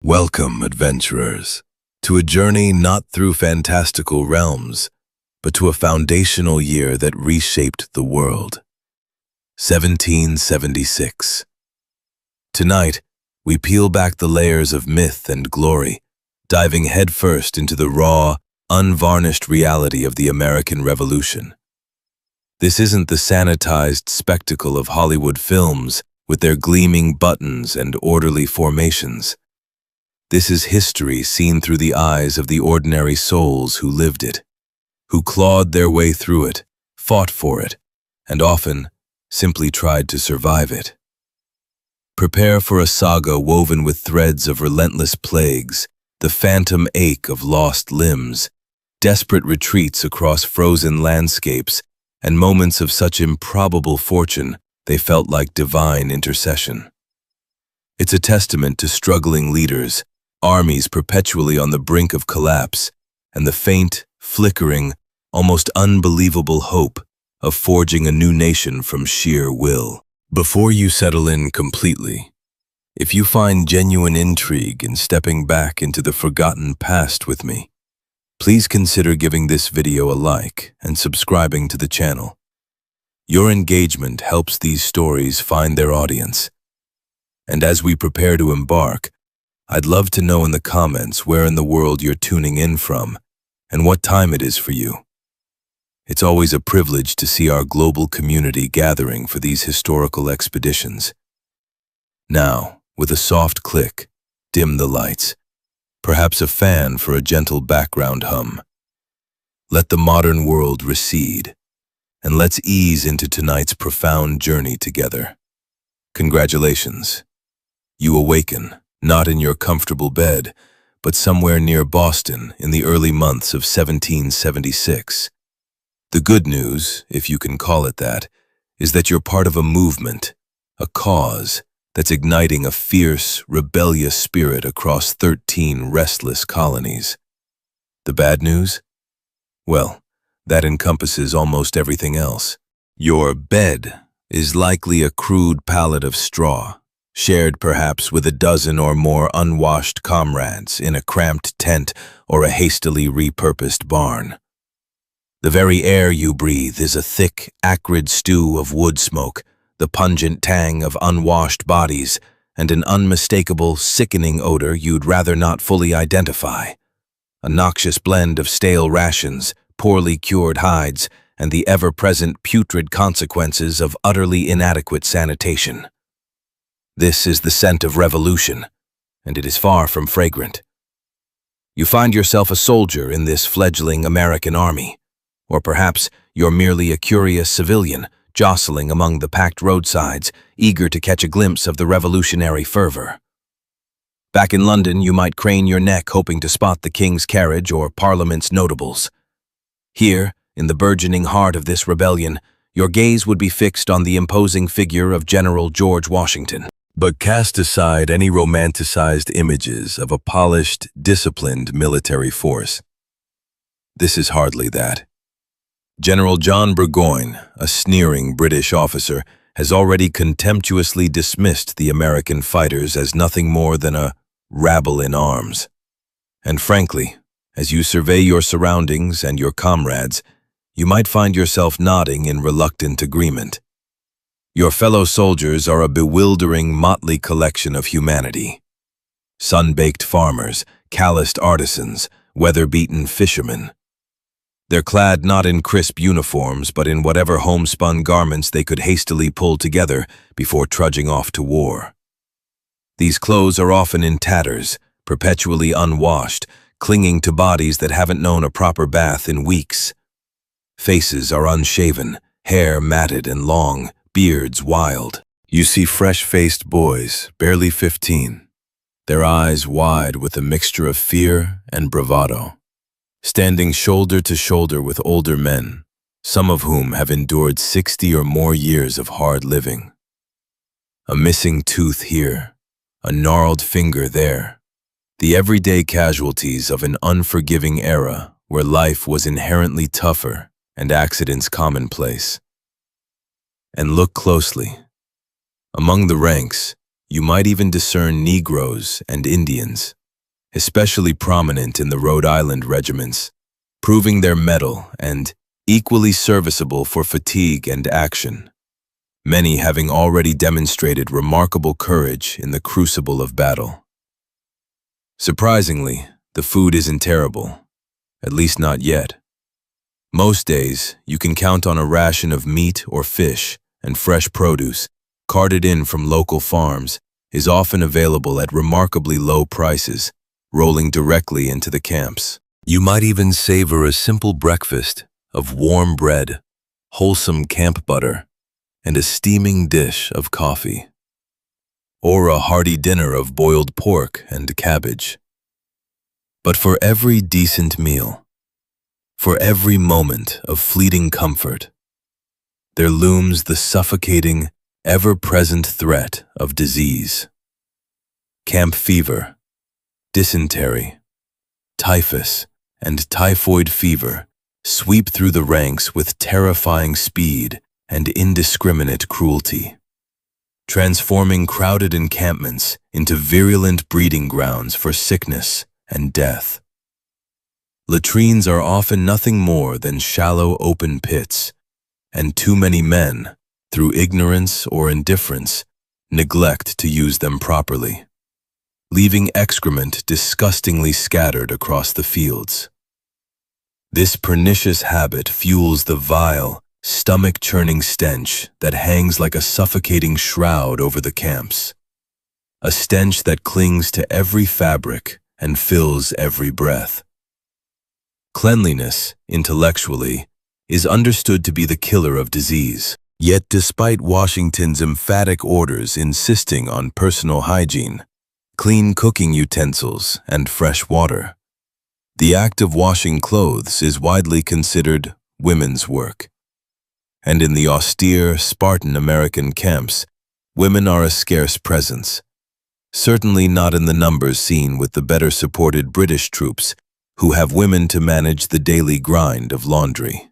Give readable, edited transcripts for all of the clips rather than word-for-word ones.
Welcome, adventurers, to a journey not through fantastical realms, but to a foundational year that reshaped the world. 1776. Tonight, we peel back the layers of myth and glory, diving headfirst into the raw, unvarnished reality of the American Revolution. This isn't the sanitized spectacle of Hollywood films with their gleaming buttons and orderly formations. This is history seen through the eyes of the ordinary souls who lived it, who clawed their way through it, fought for it, and often simply tried to survive it. Prepare for a saga woven with threads of relentless plagues, the phantom ache of lost limbs, desperate retreats across frozen landscapes, and moments of such improbable fortune they felt like divine intercession. It's a testament to struggling leaders, armies perpetually on the brink of collapse, and the faint, flickering, almost unbelievable hope of forging a new nation from sheer will. Before you settle in completely, if you find genuine intrigue in stepping back into the forgotten past with me, please consider giving this video a like and subscribing to the channel. Your engagement helps these stories find their audience. And as we prepare to embark, I'd love to know in the comments where in the world you're tuning in from and what time it is for you. It's always a privilege to see our global community gathering for these historical expeditions. Now, with a soft click, dim the lights, perhaps a fan for a gentle background hum. Let the modern world recede, and let's ease into tonight's profound journey together. Congratulations. You awaken, not in your comfortable bed, but somewhere near Boston in the early months of 1776. The good news, if you can call it that, is that you're part of a movement, a cause, that's igniting a fierce, rebellious spirit across 13 restless colonies. The bad news? Well, that encompasses almost everything else. Your bed is likely a crude pallet of straw, shared perhaps with a dozen or more unwashed comrades in a cramped tent or a hastily repurposed barn. The very air you breathe is a thick, acrid stew of wood smoke, the pungent tang of unwashed bodies, and an unmistakable, sickening odor you'd rather not fully identify. A noxious blend of stale rations, poorly cured hides, and the ever-present putrid consequences of utterly inadequate sanitation. This is the scent of revolution, and it is far from fragrant. You find yourself a soldier in this fledgling American army, or perhaps you're merely a curious civilian, jostling among the packed roadsides, eager to catch a glimpse of the revolutionary fervor. Back in London, you might crane your neck hoping to spot the King's carriage or Parliament's notables. Here, in the burgeoning heart of this rebellion, your gaze would be fixed on the imposing figure of General George Washington. But cast aside any romanticized images of a polished, disciplined military force. This is hardly that. General John Burgoyne, a sneering British officer, has already contemptuously dismissed the American fighters as nothing more than a rabble in arms. And frankly, as you survey your surroundings and your comrades, you might find yourself nodding in reluctant agreement. Your fellow soldiers are a bewildering motley collection of humanity. Sun-baked farmers, calloused artisans, weather-beaten fishermen. They're clad not in crisp uniforms, but in whatever homespun garments they could hastily pull together before trudging off to war. These clothes are often in tatters, perpetually unwashed, clinging to bodies that haven't known a proper bath in weeks. Faces are unshaven, hair matted and long, beards wild. You see fresh-faced boys, barely 15, their eyes wide with a mixture of fear and bravado, standing shoulder to shoulder with older men, some of whom have endured 60 or more years of hard living. A missing tooth here, a gnarled finger there, the everyday casualties of an unforgiving era where life was inherently tougher and accidents commonplace. And look closely. Among the ranks, you might even discern Negroes and Indians, especially prominent in the Rhode Island regiments, proving their mettle and equally serviceable for fatigue and action, many having already demonstrated remarkable courage in the crucible of battle. Surprisingly, the food isn't terrible, at least not yet. Most days, you can count on a ration of meat or fish, and fresh produce, carted in from local farms, is often available at remarkably low prices, rolling directly into the camps. You might even savor a simple breakfast of warm bread, wholesome camp butter, and a steaming dish of coffee. Or a hearty dinner of boiled pork and cabbage. But for every decent meal, for every moment of fleeting comfort, there looms the suffocating, ever-present threat of disease. Camp fever, dysentery, typhus, and typhoid fever sweep through the ranks with terrifying speed and indiscriminate cruelty, transforming crowded encampments into virulent breeding grounds for sickness and death. Latrines are often nothing more than shallow open pits, and too many men, through ignorance or indifference, neglect to use them properly, leaving excrement disgustingly scattered across the fields. This pernicious habit fuels the vile, stomach-churning stench that hangs like a suffocating shroud over the camps, a stench that clings to every fabric and fills every breath. Cleanliness, intellectually, is understood to be the killer of disease. Yet despite Washington's emphatic orders insisting on personal hygiene, clean cooking utensils, and fresh water, the act of washing clothes is widely considered women's work. And in the austere, Spartan American camps, women are a scarce presence, certainly not in the numbers seen with the better supported British troops who have women to manage the daily grind of laundry.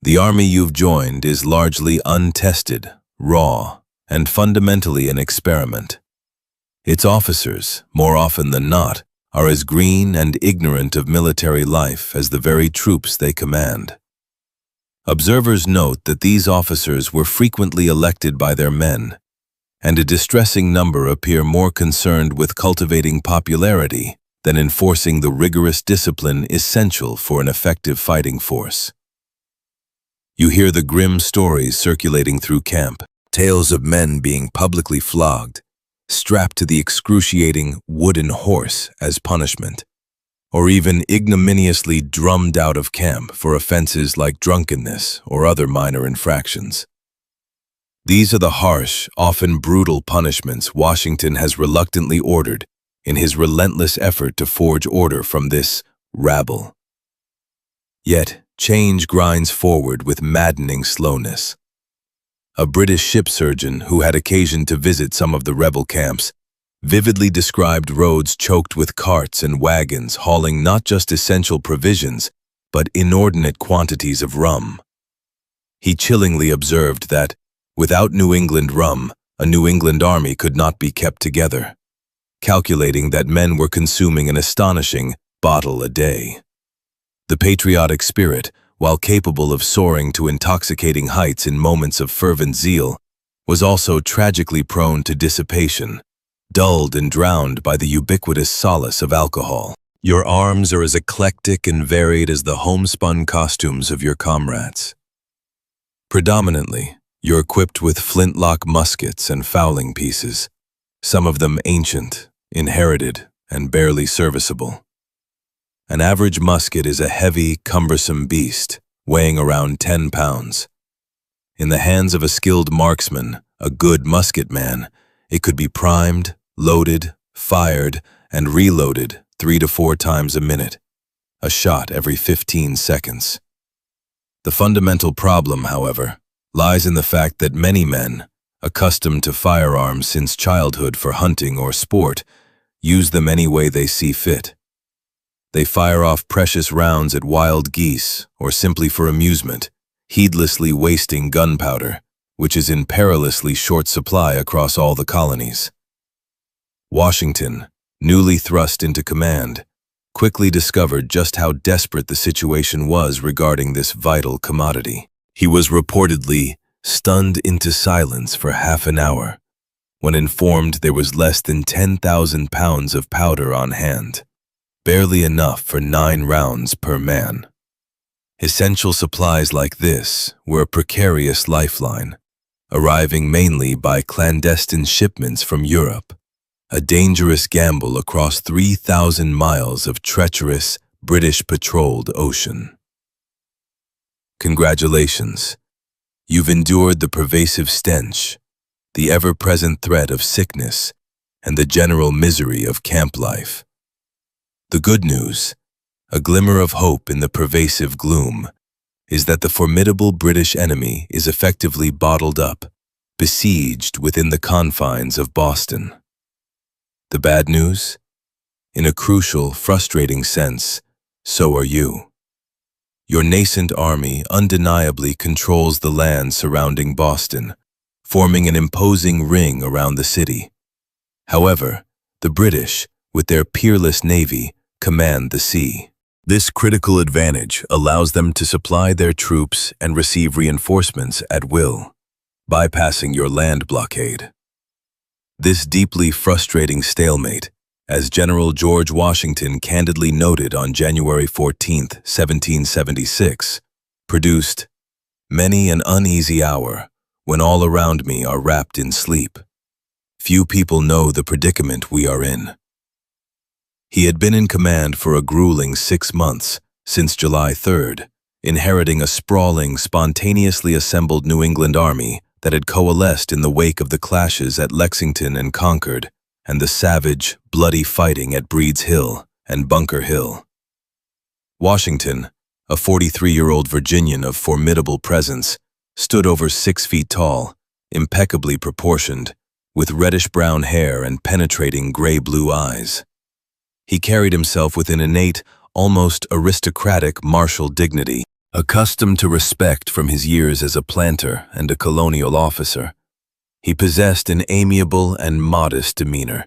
The army you've joined is largely untested, raw, and fundamentally an experiment. Its officers, more often than not, are as green and ignorant of military life as the very troops they command. Observers note that these officers were frequently elected by their men, and a distressing number appear more concerned with cultivating popularity than enforcing the rigorous discipline essential for an effective fighting force. You hear the grim stories circulating through camp, tales of men being publicly flogged, strapped to the excruciating wooden horse as punishment, or even ignominiously drummed out of camp for offenses like drunkenness or other minor infractions. These are the harsh, often brutal punishments Washington has reluctantly ordered in his relentless effort to forge order from this rabble. Yet, change grinds forward with maddening slowness. A British ship surgeon who had occasion to visit some of the rebel camps vividly described roads choked with carts and wagons hauling not just essential provisions, but inordinate quantities of rum. He chillingly observed that, without New England rum, a New England army could not be kept together, calculating that men were consuming an astonishing bottle a day. The patriotic spirit, while capable of soaring to intoxicating heights in moments of fervent zeal, was also tragically prone to dissipation, dulled and drowned by the ubiquitous solace of alcohol. Your arms are as eclectic and varied as the homespun costumes of your comrades. Predominantly, you're equipped with flintlock muskets and fowling pieces, some of them ancient, inherited, and barely serviceable. An average musket is a heavy, cumbersome beast, weighing around 10 pounds. In the hands of a skilled marksman, a good musket man, it could be primed, loaded, fired, and reloaded 3 to 4 times a minute, a shot every 15 seconds. The fundamental problem, however, lies in the fact that many men, accustomed to firearms since childhood for hunting or sport, use them any way they see fit. They fire off precious rounds at wild geese or simply for amusement, heedlessly wasting gunpowder, which is in perilously short supply across all the colonies. Washington, newly thrust into command, quickly discovered just how desperate the situation was regarding this vital commodity. He was reportedly stunned into silence for half an hour when informed there was less than 10,000 pounds of powder on hand, barely enough for 9 rounds per man. Essential supplies like this were a precarious lifeline, arriving mainly by clandestine shipments from Europe, a dangerous gamble across 3,000 miles of treacherous British-patrolled ocean. Congratulations. You've endured the pervasive stench, the ever-present threat of sickness, and the general misery of camp life. The good news, a glimmer of hope in the pervasive gloom, is that the formidable British enemy is effectively bottled up, besieged within the confines of Boston. The bad news? In a crucial, frustrating sense, so are you. Your nascent army undeniably controls the land surrounding Boston, forming an imposing ring around the city. However, the British, with their peerless navy, command the sea. This critical advantage allows them to supply their troops and receive reinforcements at will, bypassing your land blockade. This deeply frustrating stalemate, as General George Washington candidly noted on January 14, 1776, produced many an uneasy hour when all around me are wrapped in sleep. Few people know the predicament we are in. He had been in command for a grueling 6 months, since July 3rd, inheriting a sprawling, spontaneously assembled New England army that had coalesced in the wake of the clashes at Lexington and Concord, and the savage, bloody fighting at Breed's Hill and Bunker Hill. Washington, a 43-year-old Virginian of formidable presence, stood over 6 feet tall, impeccably proportioned, with reddish-brown hair and penetrating gray-blue eyes. He carried himself with an innate, almost aristocratic martial dignity, accustomed to respect from his years as a planter and a colonial officer. He possessed an amiable and modest demeanor,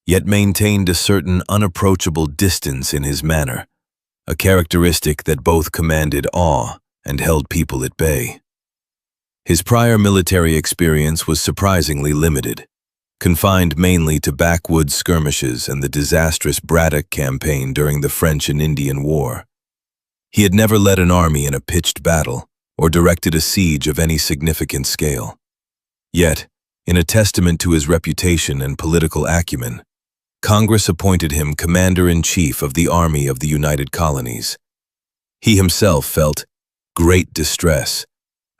yet maintained a certain unapproachable distance in his manner, a characteristic that both commanded awe and held people at bay. His prior military experience was surprisingly limited, confined mainly to backwoods skirmishes and the disastrous Braddock campaign during the French and Indian War. He had never led an army in a pitched battle or directed a siege of any significant scale. Yet, in a testament to his reputation and political acumen, Congress appointed him Commander-in-Chief of the Army of the United Colonies. He himself felt great distress,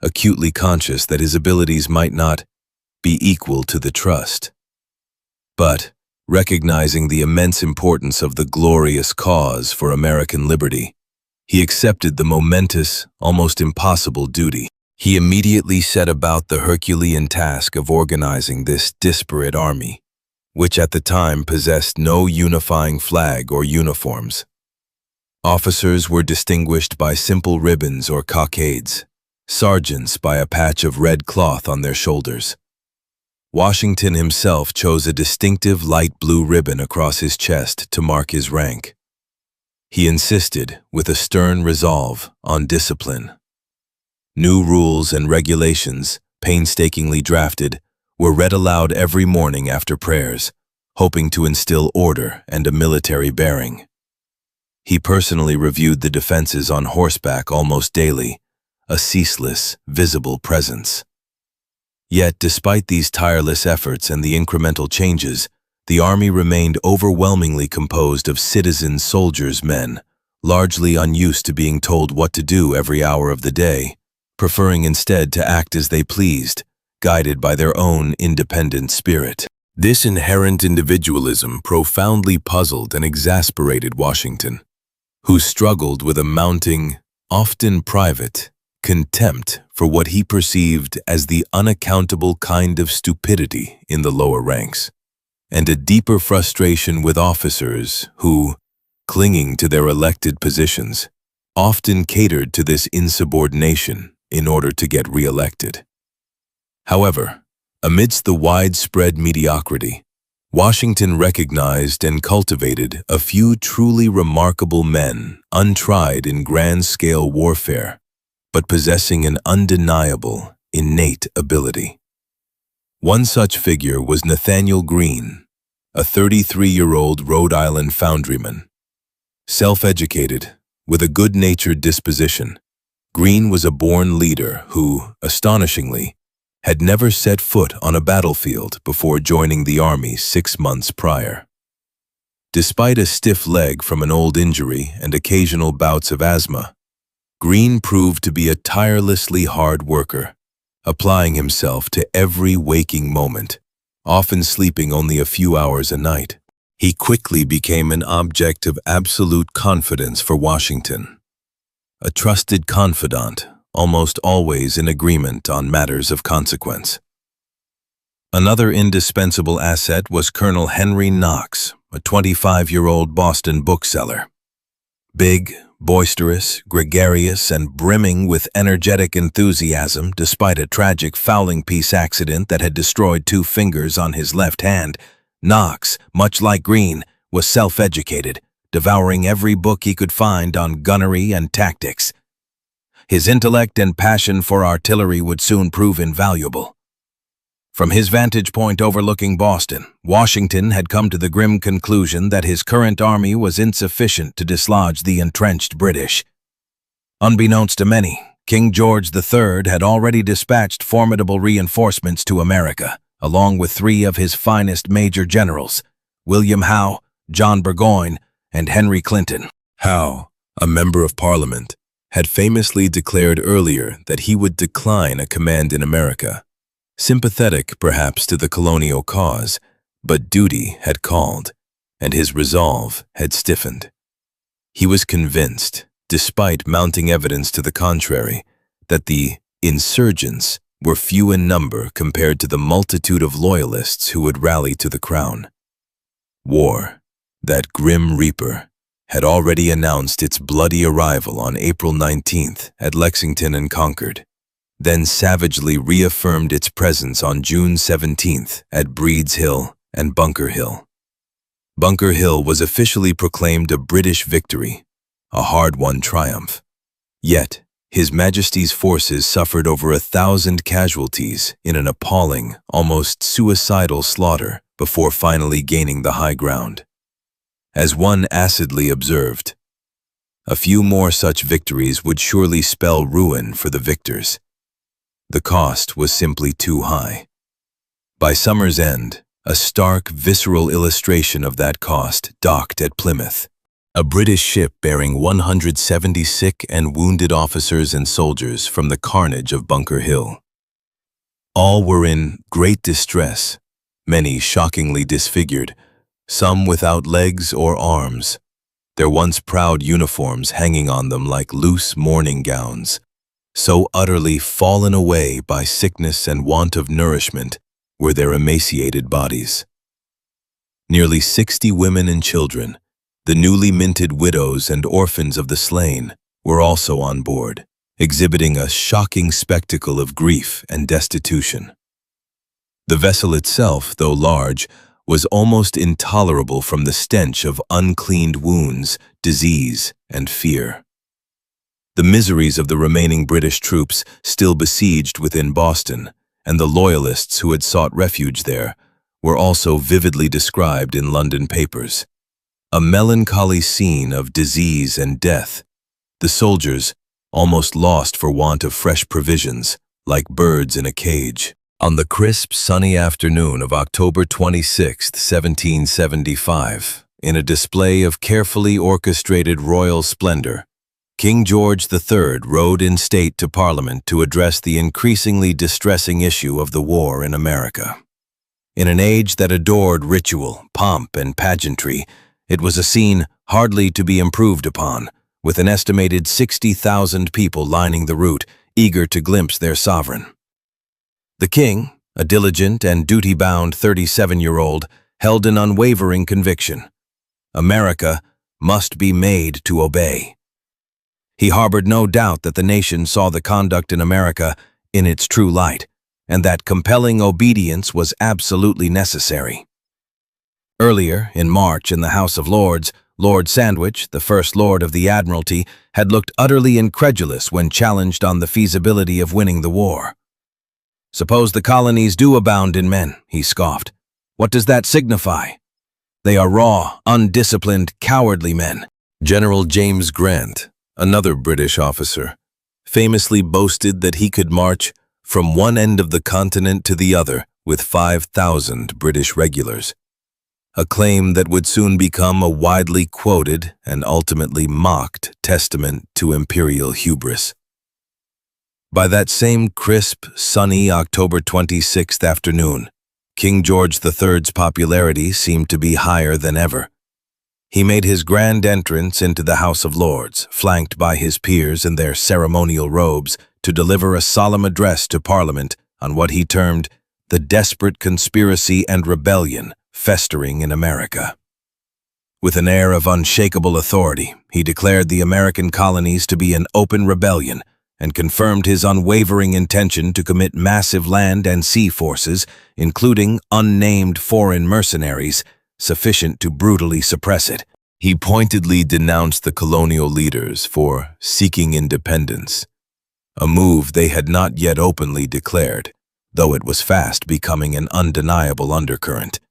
acutely conscious that his abilities might not be equal to the trust. But, recognizing the immense importance of the glorious cause for American liberty, he accepted the momentous, almost impossible duty. He immediately set about the Herculean task of organizing this disparate army, which at the time possessed no unifying flag or uniforms. Officers were distinguished by simple ribbons or cockades, sergeants by a patch of red cloth on their shoulders. Washington himself chose a distinctive light blue ribbon across his chest to mark his rank. He insisted, with a stern resolve, on discipline. New rules and regulations, painstakingly drafted, were read aloud every morning after prayers, hoping to instill order and a military bearing. He personally reviewed the defenses on horseback almost daily, a ceaseless, visible presence. Yet, despite these tireless efforts and the incremental changes, the army remained overwhelmingly composed of citizen soldiers' men, largely unused to being told what to do every hour of the day, preferring instead to act as they pleased, guided by their own independent spirit. This inherent individualism profoundly puzzled and exasperated Washington, who struggled with a mounting, often private, contempt for what he perceived as the unaccountable kind of stupidity in the lower ranks, and a deeper frustration with officers who, clinging to their elected positions, often catered to this insubordination in order to get re-elected. However, amidst the widespread mediocrity, Washington recognized and cultivated a few truly remarkable men, untried in grand-scale warfare, but possessing an undeniable, innate ability. One such figure was Nathaniel Greene, a 33-year-old Rhode Island foundryman. Self-educated, with a good-natured disposition, Greene was a born leader who, astonishingly, had never set foot on a battlefield before joining the army 6 months prior. Despite a stiff leg from an old injury and occasional bouts of asthma, Greene proved to be a tirelessly hard worker, applying himself to every waking moment, often sleeping only a few hours a night. He quickly became an object of absolute confidence for Washington. A trusted confidant, almost always in agreement on matters of consequence. Another indispensable asset was Colonel Henry Knox, a 25-year-old Boston bookseller. Big, boisterous, gregarious, and brimming with energetic enthusiasm despite a tragic fowling-piece accident that had destroyed 2 fingers on his left hand, Knox, much like Greene, was self-educated, devouring every book he could find on gunnery and tactics. His intellect and passion for artillery would soon prove invaluable. From his vantage point overlooking Boston, Washington had come to the grim conclusion that his current army was insufficient to dislodge the entrenched British. Unbeknownst to many, King George III had already dispatched formidable reinforcements to America, along with 3 of his finest major generals, William Howe, John Burgoyne, and Henry Clinton. Howe, a member of Parliament, had famously declared earlier that he would decline a command in America. Sympathetic, perhaps, to the colonial cause, but duty had called, and his resolve had stiffened. He was convinced, despite mounting evidence to the contrary, that the insurgents were few in number compared to the multitude of loyalists who would rally to the crown. War, that grim reaper, had already announced its bloody arrival on April 19th at Lexington and Concord, then savagely reaffirmed its presence on June 17th at Breed's Hill and Bunker Hill. Bunker Hill was officially proclaimed a British victory, a hard-won triumph. Yet, His Majesty's forces suffered over 1,000 casualties in an appalling, almost suicidal slaughter before finally gaining the high ground. As one acidly observed, a few more such victories would surely spell ruin for the victors. The cost was simply too high. By summer's end, a stark, visceral illustration of that cost docked at Plymouth. A British ship bearing 170 sick and wounded officers and soldiers from the carnage of Bunker Hill. All were in great distress, many shockingly disfigured, some without legs or arms, their once proud uniforms hanging on them like loose mourning gowns, so utterly fallen away by sickness and want of nourishment were their emaciated bodies. Nearly 60 women and children, the newly minted widows and orphans of the slain, were also on board, exhibiting a shocking spectacle of grief and destitution. The vessel itself, though large, was almost intolerable from the stench of uncleaned wounds, disease, and fear. The miseries of the remaining British troops still besieged within Boston, and the Loyalists who had sought refuge there, were also vividly described in London papers. A melancholy scene of disease and death, the soldiers, almost lost for want of fresh provisions, like birds in a cage. On the crisp, sunny afternoon of October 26, 1775, in a display of carefully orchestrated royal splendor, King George III rode in state to Parliament to address the increasingly distressing issue of the war in America. In an age that adored ritual, pomp, and pageantry, it was a scene hardly to be improved upon, with an estimated 60,000 people lining the route, eager to glimpse their sovereign. The king, a diligent and duty-bound 37-year-old, held an unwavering conviction. America must be made to obey. He harbored no doubt that the nation saw the conduct in America in its true light, and that compelling obedience was absolutely necessary. Earlier, in March, in the House of Lords, Lord Sandwich, the First Lord of the Admiralty, had looked utterly incredulous when challenged on the feasibility of winning the war. "Suppose the colonies do abound in men," he scoffed. "What does that signify? They are raw, undisciplined, cowardly men." General James Grant, another British officer, famously boasted that he could march from one end of the continent to the other with 5,000 British regulars, a claim that would soon become a widely quoted and ultimately mocked testament to imperial hubris. By that same crisp, sunny October 26th afternoon, King George III's popularity seemed to be higher than ever. He made his grand entrance into the House of Lords, flanked by his peers in their ceremonial robes, to deliver a solemn address to Parliament on what he termed the desperate conspiracy and rebellion festering in America. With an air of unshakable authority, he declared the American colonies to be an open rebellion and confirmed his unwavering intention to commit massive land and sea forces, including unnamed foreign mercenaries, sufficient to brutally suppress it. He pointedly denounced the colonial leaders for seeking independence, a move they had not yet openly declared, though it was fast becoming an undeniable undercurrent.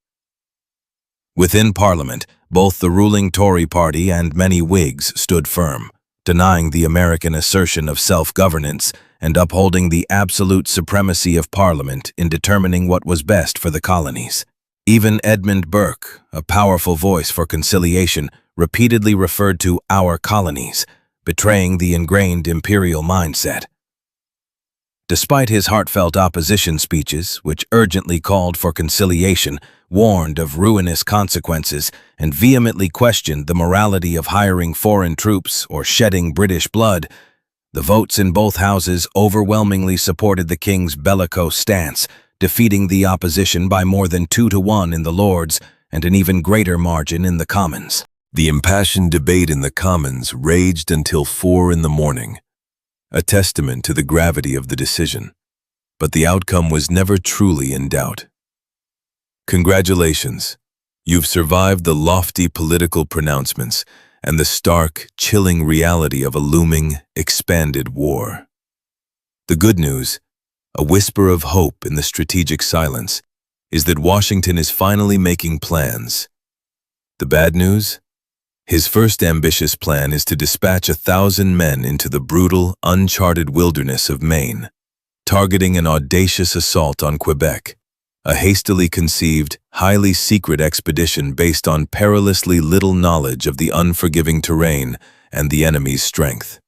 Within Parliament, both the ruling Tory party and many Whigs stood firm, denying the American assertion of self-governance and upholding the absolute supremacy of Parliament in determining what was best for the colonies. Even Edmund Burke, a powerful voice for conciliation, repeatedly referred to "our colonies," betraying the ingrained imperial mindset. Despite his heartfelt opposition speeches, which urgently called for conciliation, warned of ruinous consequences, and vehemently questioned the morality of hiring foreign troops or shedding British blood, the votes in both houses overwhelmingly supported the king's bellicose stance, defeating the opposition by more than 2-1 in the Lords and an even greater margin in the Commons. The impassioned debate in the Commons raged until 4 in the morning, a testament to the gravity of the decision, but the outcome was never truly in doubt. Congratulations, you've survived the lofty political pronouncements and the stark, chilling reality of a looming, expanded war. The good news, a whisper of hope in the strategic silence, is that Washington is finally making plans. The bad news? His first ambitious plan is to dispatch 1,000 men into the brutal, uncharted wilderness of Maine, targeting an audacious assault on Quebec, a hastily conceived, highly secret expedition based on perilously little knowledge of the unforgiving terrain and the enemy's strength.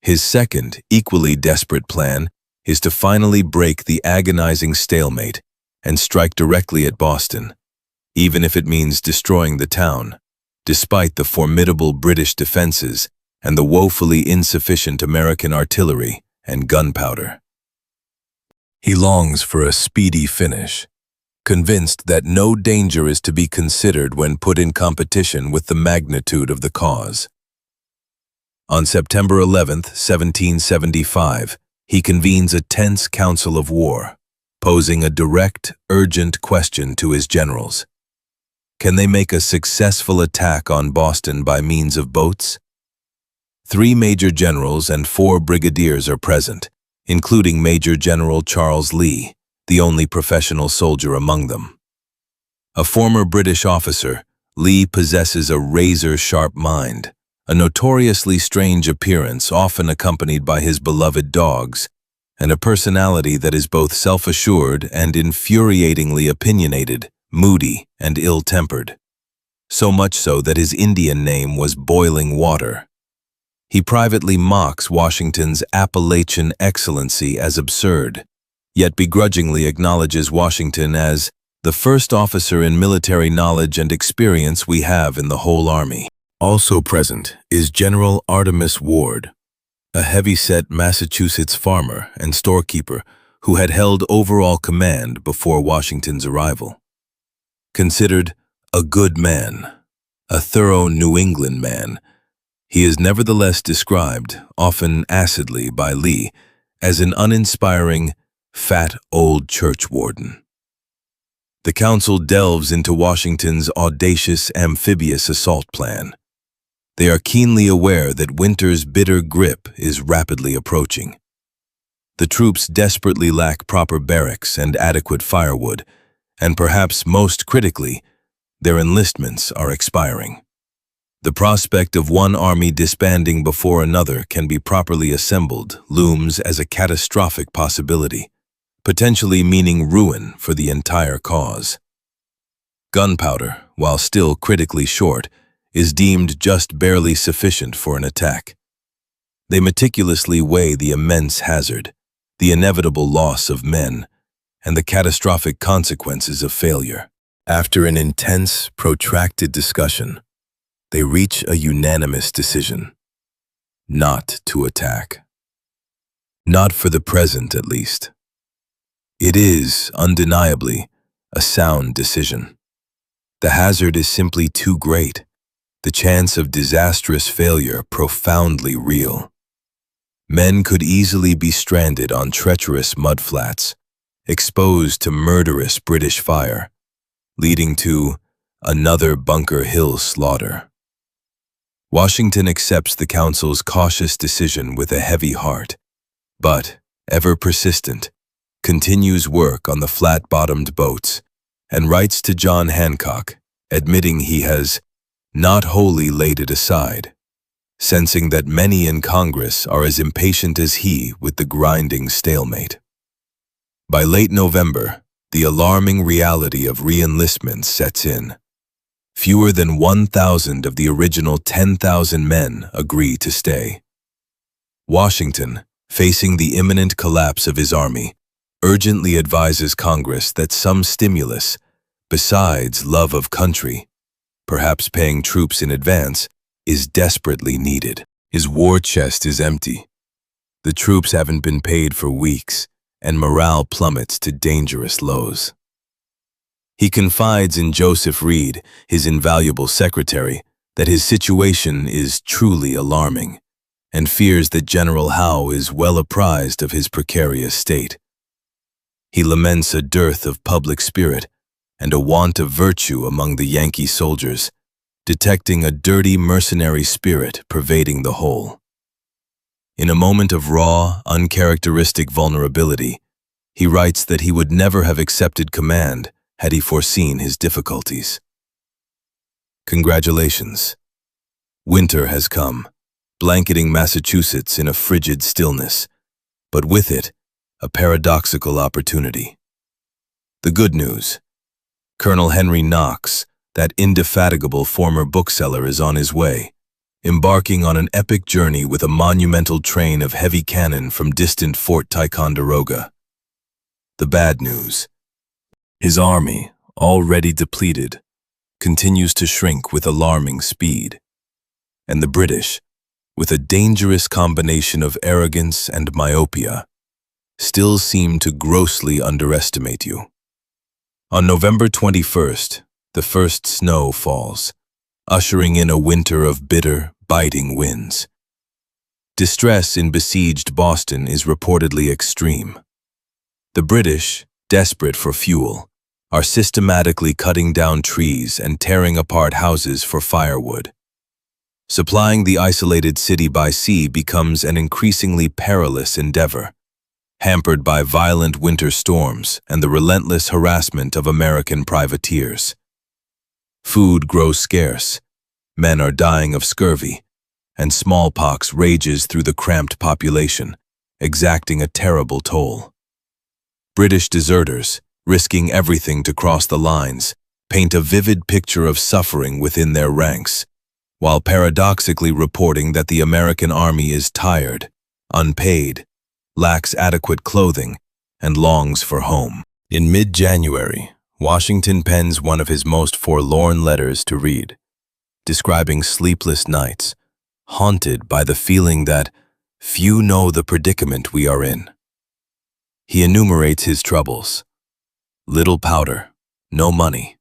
His second, equally desperate plan is to finally break the agonizing stalemate and strike directly at Boston, even if it means destroying the town, despite the formidable British defenses and the woefully insufficient American artillery and gunpowder. He longs for a speedy finish, convinced that no danger is to be considered when put in competition with the magnitude of the cause. On September 11, 1775, he convenes a tense council of war, posing a direct, urgent question to his generals. Can they make a successful attack on Boston by means of boats? 3 major generals and 4 brigadiers are present, including Major General Charles Lee, the only professional soldier among them. A former British officer, Lee possesses a razor-sharp mind, a notoriously strange appearance often accompanied by his beloved dogs, and a personality that is both self-assured and infuriatingly opinionated, moody and ill-tempered. So much so that his Indian name was Boiling Water. He privately mocks Washington's Appalachian excellency as absurd, yet begrudgingly acknowledges Washington as the first officer in military knowledge and experience we have in the whole army. Also present is General Artemus Ward, a heavy-set Massachusetts farmer and storekeeper who had held overall command before Washington's arrival. Considered a good man, a thorough New England man, he is nevertheless described, often acidly by Lee, as an uninspiring, fat old churchwarden. The council delves into Washington's audacious amphibious assault plan. They are keenly aware that winter's bitter grip is rapidly approaching. The troops desperately lack proper barracks and adequate firewood, and perhaps most critically, their enlistments are expiring. The prospect of one army disbanding before another can be properly assembled looms as a catastrophic possibility, potentially meaning ruin for the entire cause. Gunpowder, while still critically short, is deemed just barely sufficient for an attack. They meticulously weigh the immense hazard, the inevitable loss of men, and the catastrophic consequences of failure. After an intense, protracted discussion, they reach a unanimous decision: not to attack. Not for the present, at least. It is, undeniably, a sound decision. The hazard is simply too great, the chance of disastrous failure profoundly real. Men could easily be stranded on treacherous mudflats, exposed to murderous British fire, leading to another Bunker Hill slaughter. Washington accepts the council's cautious decision with a heavy heart, but, ever persistent, continues work on the flat-bottomed boats and writes to John Hancock, admitting he has not wholly laid it aside, sensing that many in Congress are as impatient as he with the grinding stalemate. By late November, the alarming reality of re-enlistment sets in. Fewer than 1,000 of the original 10,000 men agree to stay. Washington, facing the imminent collapse of his army, urgently advises Congress that some stimulus, besides love of country, perhaps paying troops in advance, is desperately needed. His war chest is empty. The troops haven't been paid for weeks, and morale plummets to dangerous lows. He confides in Joseph Reed, his invaluable secretary, that his situation is truly alarming, and fears that General Howe is well apprised of his precarious state. He laments a dearth of public spirit and a want of virtue among the Yankee soldiers, detecting a dirty mercenary spirit pervading the whole. In a moment of raw, uncharacteristic vulnerability, he writes that he would never have accepted command had he foreseen his difficulties. Congratulations. Winter has come, blanketing Massachusetts in a frigid stillness, but with it, a paradoxical opportunity. The good news: Colonel Henry Knox, that indefatigable former bookseller, is on his way, embarking on an epic journey with a monumental train of heavy cannon from distant Fort Ticonderoga. The bad news: his army, already depleted, continues to shrink with alarming speed, and the British, with a dangerous combination of arrogance and myopia, still seem to grossly underestimate you. On November 21st, the first snow falls, ushering in a winter of bitter, biting winds. Distress in besieged Boston is reportedly extreme. The British, desperate for fuel, are systematically cutting down trees and tearing apart houses for firewood. Supplying the isolated city by sea becomes an increasingly perilous endeavor, hampered by violent winter storms and the relentless harassment of American privateers. Food grows scarce, men are dying of scurvy, and smallpox rages through the cramped population, exacting a terrible toll. British deserters, risking everything to cross the lines, paint a vivid picture of suffering within their ranks, while paradoxically reporting that the American army is tired, unpaid, lacks adequate clothing, and longs for home. In mid-January, Washington pens one of his most forlorn letters to Reed, describing sleepless nights, haunted by the feeling that few know the predicament we are in. He enumerates his troubles: little powder, no money,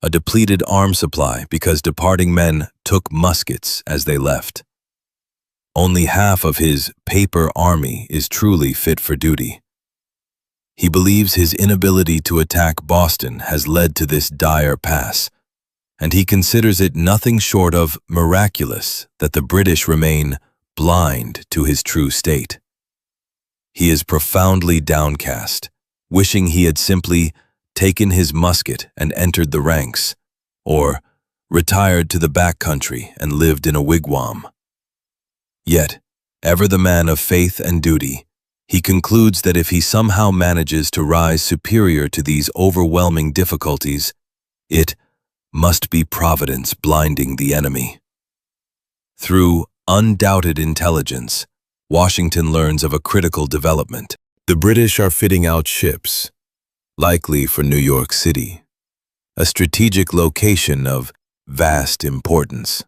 a depleted arm supply because departing men took muskets as they left. Only half of his paper army is truly fit for duty. He believes his inability to attack Boston has led to this dire pass, and he considers it nothing short of miraculous that the British remain blind to his true state. He is profoundly downcast, wishing he had simply taken his musket and entered the ranks, or retired to the back country and lived in a wigwam. Yet, ever the man of faith and duty, he concludes that if he somehow manages to rise superior to these overwhelming difficulties, it must be Providence blinding the enemy. Through undoubted intelligence, Washington learns of a critical development. The British are fitting out ships, likely for New York City, a strategic location of vast importance.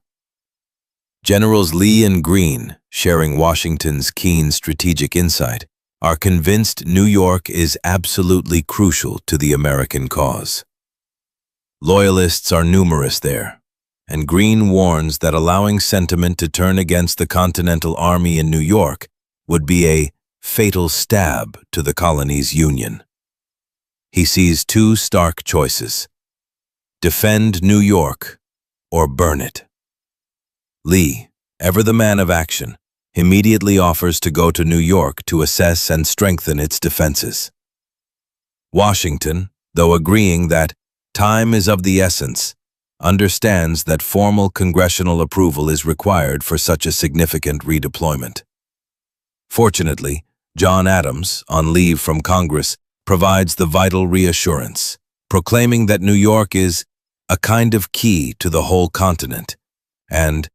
Generals Lee and Greene, sharing Washington's keen strategic insight, are convinced New York is absolutely crucial to the American cause. Loyalists are numerous there, and Greene warns that allowing sentiment to turn against the Continental Army in New York would be a fatal stab to the colony's union. He sees two stark choices: defend New York or burn it. Lee, ever the man of action, immediately offers to go to New York to assess and strengthen its defenses. Washington, though agreeing that time is of the essence, understands that formal congressional approval is required for such a significant redeployment. Fortunately, John Adams, on leave from Congress, provides the vital reassurance, proclaiming that New York is a kind of key to the whole continent, and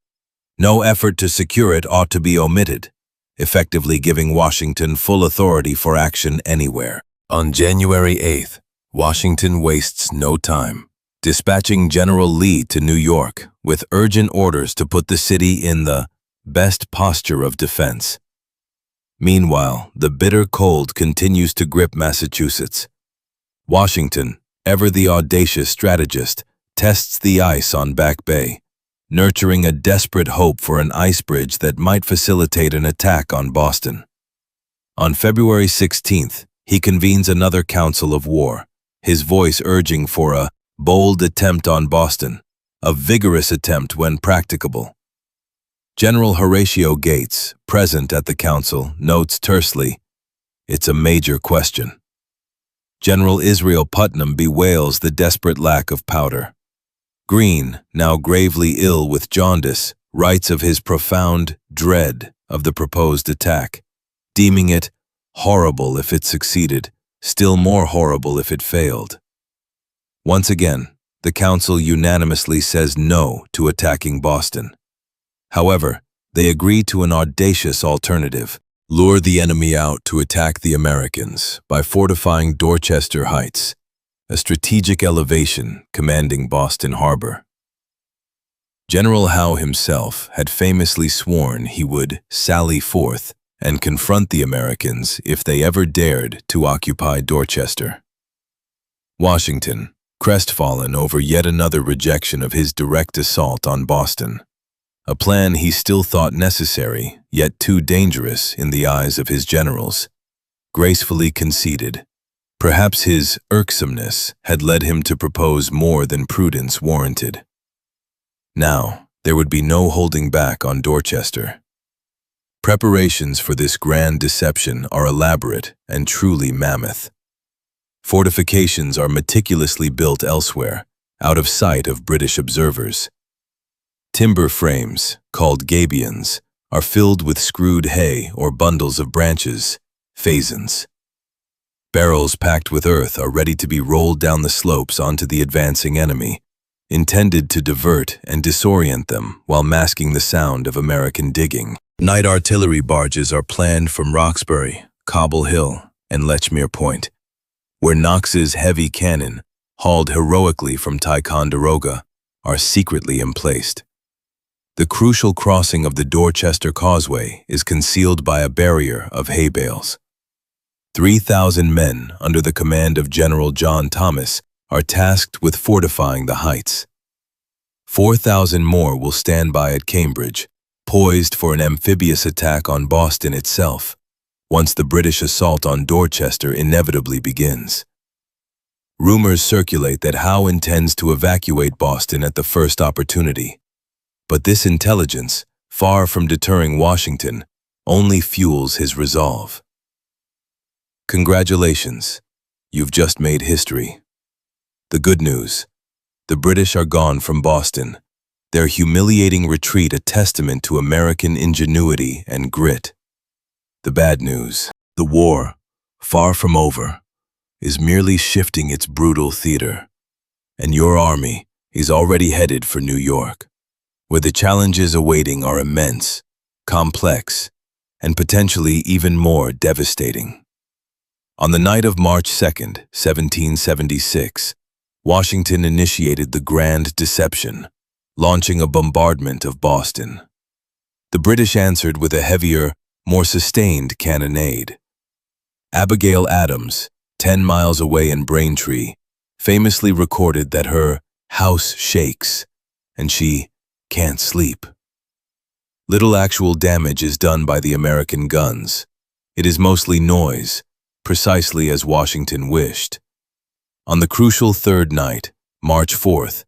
no effort to secure it ought to be omitted, effectively giving Washington full authority for action anywhere. On January 8th, Washington wastes no time, dispatching General Lee to New York with urgent orders to put the city in the best posture of defense. Meanwhile, the bitter cold continues to grip Massachusetts. Washington, ever the audacious strategist, tests the ice on Back Bay, nurturing a desperate hope for an ice bridge that might facilitate an attack on Boston. On February 16th, he convenes another council of war, his voice urging for a bold attempt on Boston, a vigorous attempt when practicable. General Horatio Gates, present at the council, notes tersely, "It's a major question." General Israel Putnam bewails the desperate lack of powder. Greene, now gravely ill with jaundice, writes of his profound dread of the proposed attack, deeming it horrible if it succeeded, still more horrible if it failed. Once again, the council unanimously says no to attacking Boston. However, they agree to an audacious alternative: lure the enemy out to attack the Americans by fortifying Dorchester Heights, a strategic elevation commanding Boston Harbor. General Howe himself had famously sworn he would sally forth and confront the Americans if they ever dared to occupy Dorchester. Washington, crestfallen over yet another rejection of his direct assault on Boston, a plan he still thought necessary, yet too dangerous in the eyes of his generals, gracefully conceded. Perhaps his irksomeness had led him to propose more than prudence warranted. Now, there would be no holding back on Dorchester. Preparations for this grand deception are elaborate and truly mammoth. Fortifications are meticulously built elsewhere, out of sight of British observers. Timber frames, called gabions, are filled with screwed hay or bundles of branches, phasons. Barrels packed with earth are ready to be rolled down the slopes onto the advancing enemy, intended to divert and disorient them while masking the sound of American digging. Night artillery barges are planned from Roxbury, Cobble Hill, and Lechmere Point, where Knox's heavy cannon, hauled heroically from Ticonderoga, are secretly emplaced. The crucial crossing of the Dorchester Causeway is concealed by a barrier of hay bales. 3,000 men under the command of General John Thomas are tasked with fortifying the heights. 4,000 more will stand by at Cambridge, poised for an amphibious attack on Boston itself, once the British assault on Dorchester inevitably begins. Rumors circulate that Howe intends to evacuate Boston at the first opportunity. But this intelligence, far from deterring Washington, only fuels his resolve. Congratulations, you've just made history. The good news: the British are gone from Boston, their humiliating retreat a testament to American ingenuity and grit. The bad news: the war, far from over, is merely shifting its brutal theater, and your army is already headed for New York, where the challenges awaiting are immense, complex, and potentially even more devastating. On the night of March 2nd, 1776, Washington initiated the Grand Deception, launching a bombardment of Boston. The British answered with a heavier, more sustained cannonade. Abigail Adams, 10 miles away in Braintree, famously recorded that her house shakes and she can't sleep. Little actual damage is done by the American guns. It is mostly noise, precisely as Washington wished. On the crucial third night, March 4th,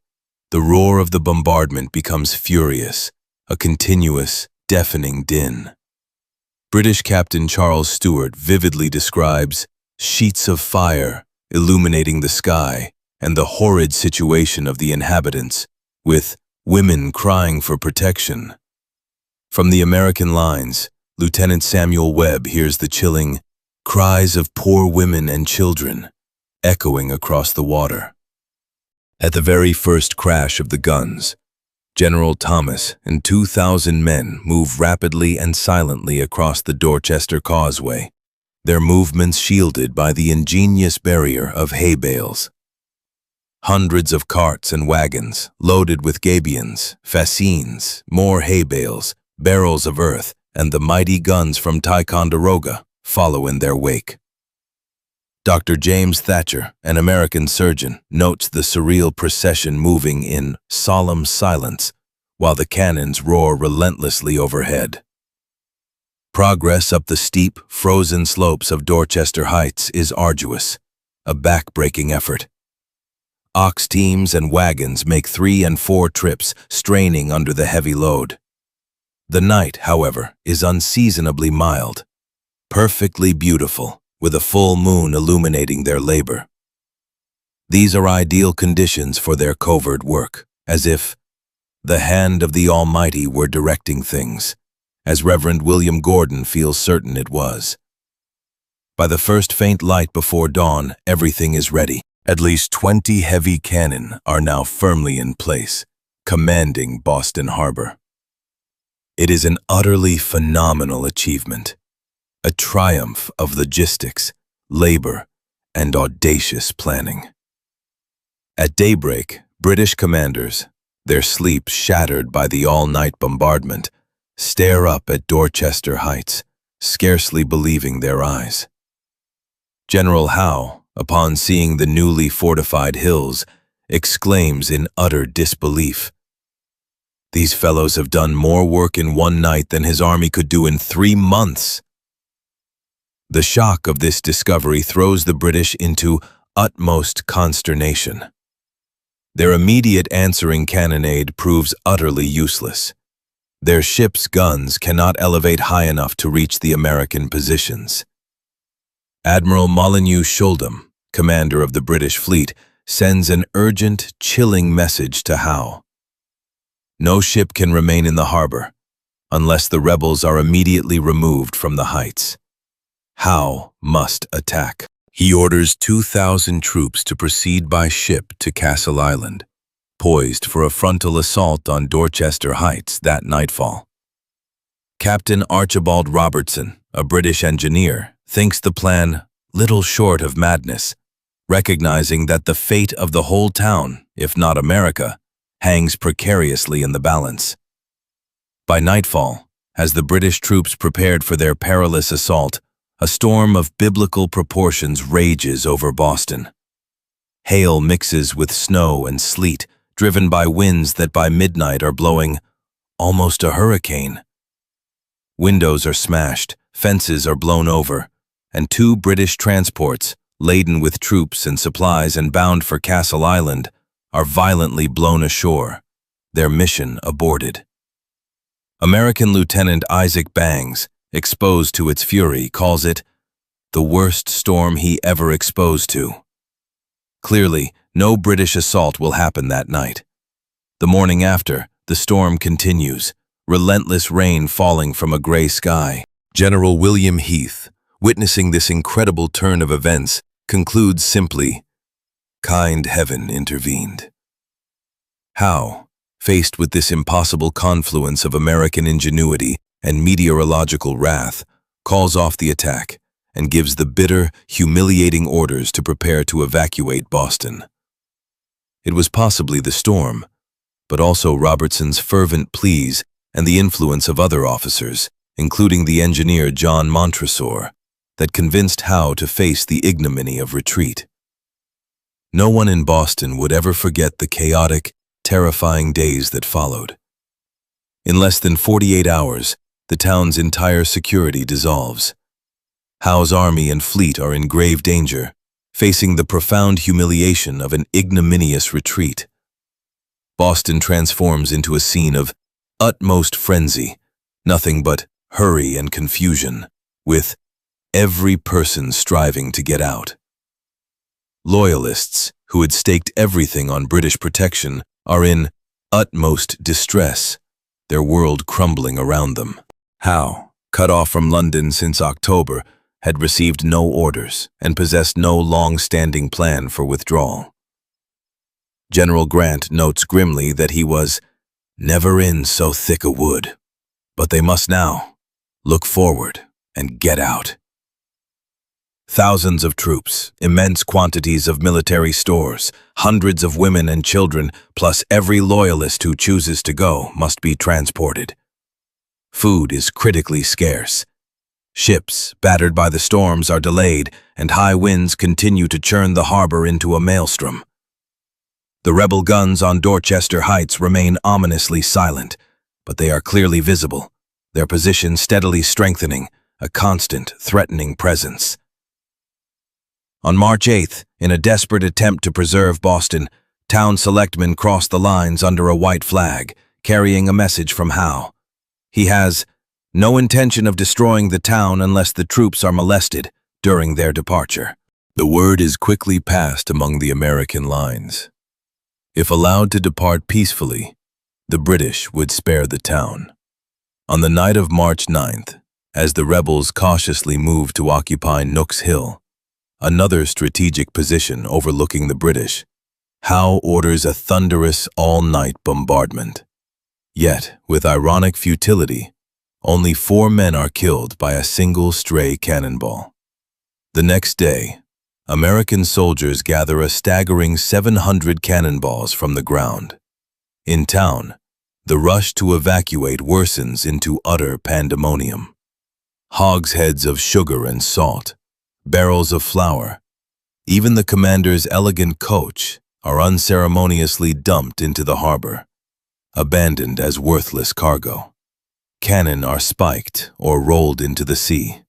the roar of the bombardment becomes furious, a continuous, deafening din. British Captain Charles Stewart vividly describes sheets of fire illuminating the sky and the horrid situation of the inhabitants, with women crying for protection. From the American lines, Lieutenant Samuel Webb hears the chilling cries of poor women and children echoing across the water. At the very first crash of the guns, General Thomas and 2,000 men move rapidly and silently across the Dorchester Causeway, their movements shielded by the ingenious barrier of hay bales. Hundreds of carts and wagons, loaded with gabions, fascines, more hay bales, barrels of earth, and the mighty guns from Ticonderoga, follow in their wake. Dr. James Thatcher, an American surgeon, notes the surreal procession moving in solemn silence while the cannons roar relentlessly overhead. Progress up the steep, frozen slopes of Dorchester Heights is arduous, a back-breaking effort. Ox teams and wagons make 3 and 4 trips, straining under the heavy load. The night, however, is unseasonably mild, perfectly beautiful, with a full moon illuminating their labor. These are ideal conditions for their covert work, as if the hand of the Almighty were directing things, as Reverend William Gordon feels certain it was. By the first faint light before dawn, everything is ready. At least 20 heavy cannon are now firmly in place, commanding Boston Harbor. It is an utterly phenomenal achievement, a triumph of logistics, labor, and audacious planning. At daybreak, British commanders, their sleep shattered by the all-night bombardment, stare up at Dorchester Heights, scarcely believing their eyes. General Howe, upon seeing the newly fortified hills, exclaims in utter disbelief, "These fellows have done more work in one night than his army could do in 3 months." The shock of this discovery throws the British into utmost consternation. Their immediate answering cannonade proves utterly useless. Their ships' guns cannot elevate high enough to reach the American positions. Admiral Molyneux Schuldum, commander of the British fleet, sends an urgent, chilling message to Howe. No ship can remain in the harbor unless the rebels are immediately removed from the heights. Howe must attack. He orders 2,000 troops to proceed by ship to Castle Island, poised for a frontal assault on Dorchester Heights that nightfall. Captain Archibald Robertson, a British engineer, thinks the plan little short of madness, recognizing that the fate of the whole town, if not America, hangs precariously in the balance. By nightfall, as the British troops prepared for their perilous assault, a storm of biblical proportions rages over Boston. Hail mixes with snow and sleet, driven by winds that by midnight are blowing almost a hurricane. Windows are smashed, fences are blown over, and 2 British transports, laden with troops and supplies and bound for Castle Island, are violently blown ashore, their mission aborted. American Lieutenant Isaac Bangs, exposed to its fury, calls it the worst storm he ever exposed to. Clearly, no British assault will happen that night. The morning after, the storm continues, relentless rain falling from a gray sky. General William Heath, witnessing this incredible turn of events, concludes simply, "Kind heaven intervened." Howe, faced with this impossible confluence of American ingenuity and meteorological wrath, calls off the attack and gives the bitter, humiliating orders to prepare to evacuate Boston. It was possibly the storm, but also Robertson's fervent pleas and the influence of other officers, including the engineer John Montresor, that convinced Howe to face the ignominy of retreat. No one in Boston would ever forget the chaotic, terrifying days that followed. In less than 48 hours, the town's entire security dissolves. Howe's army and fleet are in grave danger, facing the profound humiliation of an ignominious retreat. Boston transforms into a scene of utmost frenzy, nothing but hurry and confusion, with every person striving to get out. Loyalists, who had staked everything on British protection, are in utmost distress, their world crumbling around them. Howe, cut off from London since October, had received no orders and possessed no long-standing plan for withdrawal. General Grant notes grimly that he was never in so thick a wood, but they must now look forward and get out. Thousands of troops, immense quantities of military stores, hundreds of women and children, plus every loyalist who chooses to go, must be transported. Food is critically scarce. Ships, battered by the storms, are delayed, and high winds continue to churn the harbor into a maelstrom. The rebel guns on Dorchester Heights remain ominously silent, but they are clearly visible, their position steadily strengthening, a constant, threatening presence. On March 8th, in a desperate attempt to preserve Boston, town selectmen crossed the lines under a white flag, carrying a message from Howe. He has no intention of destroying the town unless the troops are molested during their departure. The word is quickly passed among the American lines. If allowed to depart peacefully, the British would spare the town. On the night of March 9th, as the rebels cautiously moved to occupy Nook's Hill, another strategic position overlooking the British, Howe orders a thunderous all-night bombardment. Yet, with ironic futility, only 4 men are killed by a single stray cannonball. The next day, American soldiers gather a staggering 700 cannonballs from the ground. In town, the rush to evacuate worsens into utter pandemonium. Hogsheads of sugar and salt, barrels of flour, even the commander's elegant coach are unceremoniously dumped into the harbor, abandoned as worthless cargo. Cannon are spiked or rolled into the sea.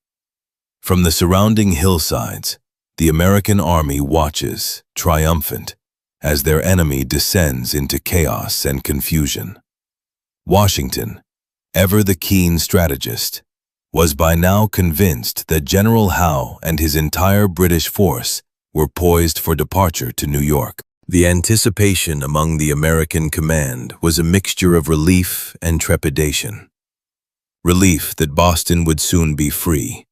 From the surrounding hillsides, the American army watches, triumphant, as their enemy descends into chaos and confusion. Washington, ever the keen strategist, was by now convinced that General Howe and his entire British force were poised for departure to New York. The anticipation among the American command was a mixture of relief and trepidation. Relief that Boston would soon be free,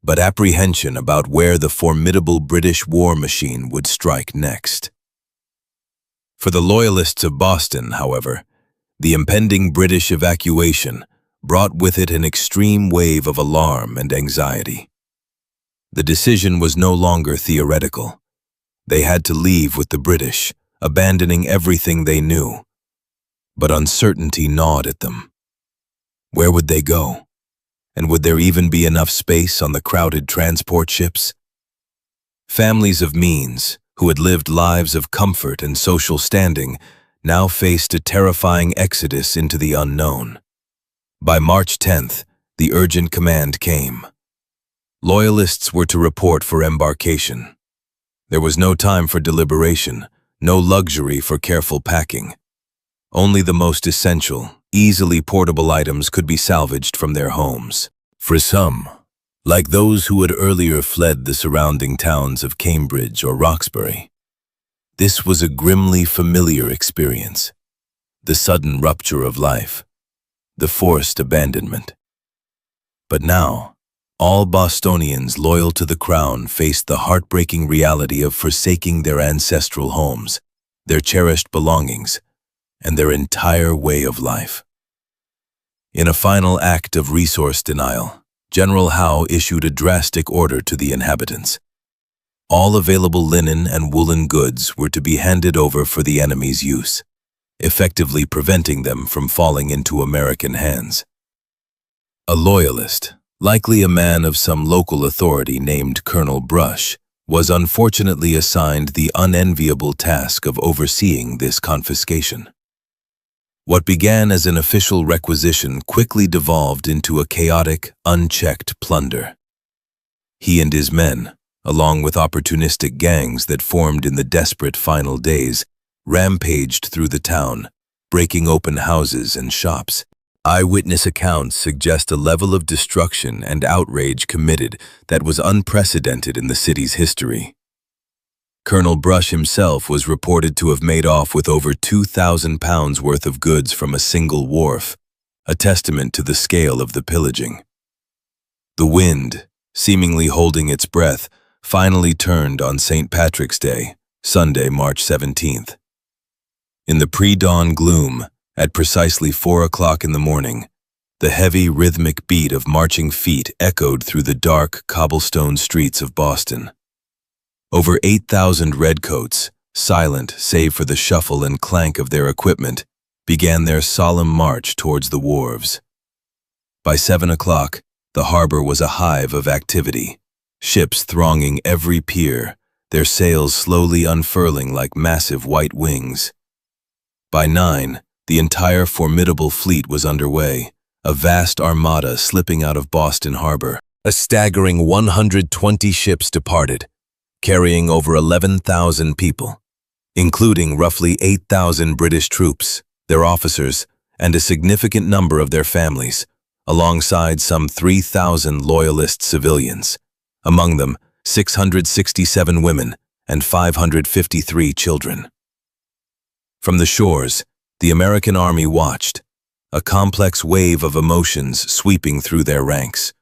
but apprehension about where the formidable British war machine would strike next. For the Loyalists of Boston, however, the impending British evacuation brought with it an extreme wave of alarm and anxiety. The decision was no longer theoretical. They had to leave with the British, abandoning everything they knew. But uncertainty gnawed at them. Where would they go? And would there even be enough space on the crowded transport ships? Families of means, who had lived lives of comfort and social standing, now faced a terrifying exodus into the unknown. By March 10th, the urgent command came. Loyalists were to report for embarkation. There was no time for deliberation, no luxury for careful packing. Only the most essential, easily portable items could be salvaged from their homes. For some, like those who had earlier fled the surrounding towns of Cambridge or Roxbury, this was a grimly familiar experience. The sudden rupture of life, the forced abandonment. But now, all Bostonians loyal to the crown faced the heartbreaking reality of forsaking their ancestral homes, their cherished belongings, and their entire way of life. In a final act of resource denial, General Howe issued a drastic order to the inhabitants. All available linen and woolen goods were to be handed over for the enemy's use, effectively preventing them from falling into American hands. A loyalist, likely a man of some local authority named Colonel Brush, was unfortunately assigned the unenviable task of overseeing this confiscation. What began as an official requisition quickly devolved into a chaotic, unchecked plunder. He and his men, along with opportunistic gangs that formed in the desperate final days, rampaged through the town, breaking open houses and shops. Eyewitness accounts suggest a level of destruction and outrage committed that was unprecedented in the city's history. Colonel Brush himself was reported to have made off with over 2,000 pounds worth of goods from a single wharf, a testament to the scale of the pillaging. The wind, seemingly holding its breath, finally turned on St. Patrick's Day, Sunday, March 17th. In the pre-dawn gloom, at precisely 4 o'clock in the morning, the heavy rhythmic beat of marching feet echoed through the dark cobblestone streets of Boston. Over 8,000 redcoats, silent save for the shuffle and clank of their equipment, began their solemn march towards the wharves. By 7 o'clock, the harbor was a hive of activity, ships thronging every pier, their sails slowly unfurling like massive white wings. By 9, the entire formidable fleet was underway, a vast armada slipping out of Boston Harbor. A staggering 120 ships departed, carrying over 11,000 people, including roughly 8,000 British troops, their officers, and a significant number of their families, alongside some 3,000 loyalist civilians, among them 667 women and 553 children. From the shores, the American Army watched, a complex wave of emotions sweeping through their ranks.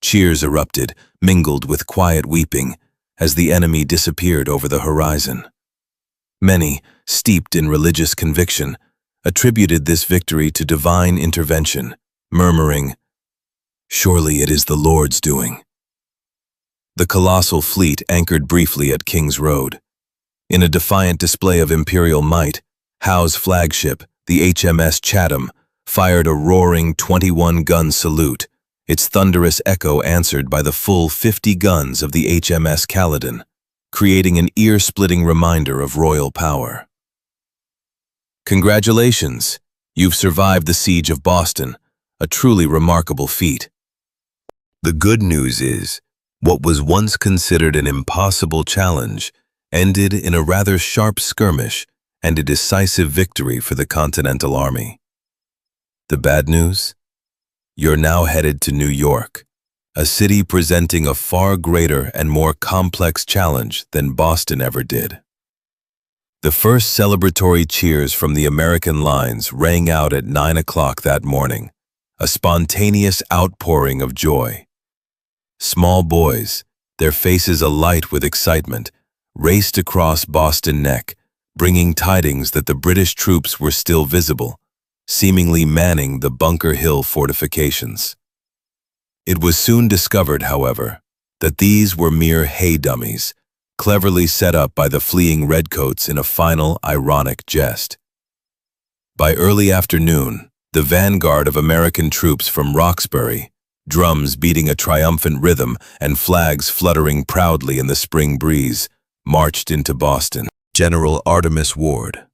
Cheers erupted, mingled with quiet weeping, as the enemy disappeared over the horizon. Many, steeped in religious conviction, attributed this victory to divine intervention, murmuring, "Surely it is the Lord's doing." The colossal fleet anchored briefly at King's Road. In a defiant display of imperial might, Howe's flagship, the HMS Chatham, fired a roaring 21-gun salute, its thunderous echo answered by the full 50 guns of the HMS Caledon, creating an ear-splitting reminder of royal power. Congratulations! You've survived the siege of Boston, a truly remarkable feat. The good news is, what was once considered an impossible challenge ended in a rather sharp skirmish and a decisive victory for the Continental Army. The bad news? You're now headed to New York, a city presenting a far greater and more complex challenge than Boston ever did. The first celebratory cheers from the American lines rang out at 9 o'clock that morning, a spontaneous outpouring of joy. Small boys, their faces alight with excitement, raced across Boston Neck, bringing tidings that the British troops were still visible, seemingly manning the Bunker Hill fortifications. It was soon discovered, however, that these were mere hay dummies, cleverly set up by the fleeing redcoats in a final, ironic jest. By early afternoon, the vanguard of American troops from Roxbury, drums beating a triumphant rhythm and flags fluttering proudly in the spring breeze, marched into Boston. General Artemus Ward,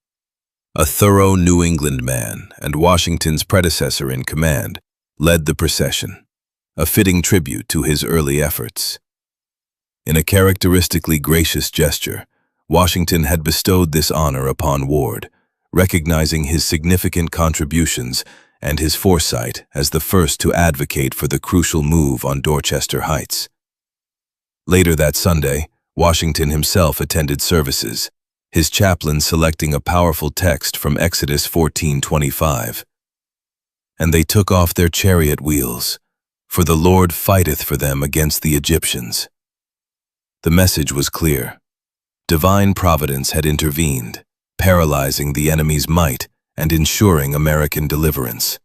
a thorough New England man and Washington's predecessor in command, led the procession, a fitting tribute to his early efforts. In a characteristically gracious gesture, Washington had bestowed this honor upon Ward, recognizing his significant contributions and his foresight as the first to advocate for the crucial move on Dorchester Heights. Later that Sunday, Washington himself attended services, his chaplain selecting a powerful text from Exodus 14:25. "And they took off their chariot wheels, for the Lord fighteth for them against the Egyptians." The message was clear. Divine providence had intervened, paralyzing the enemy's might and ensuring American deliverance.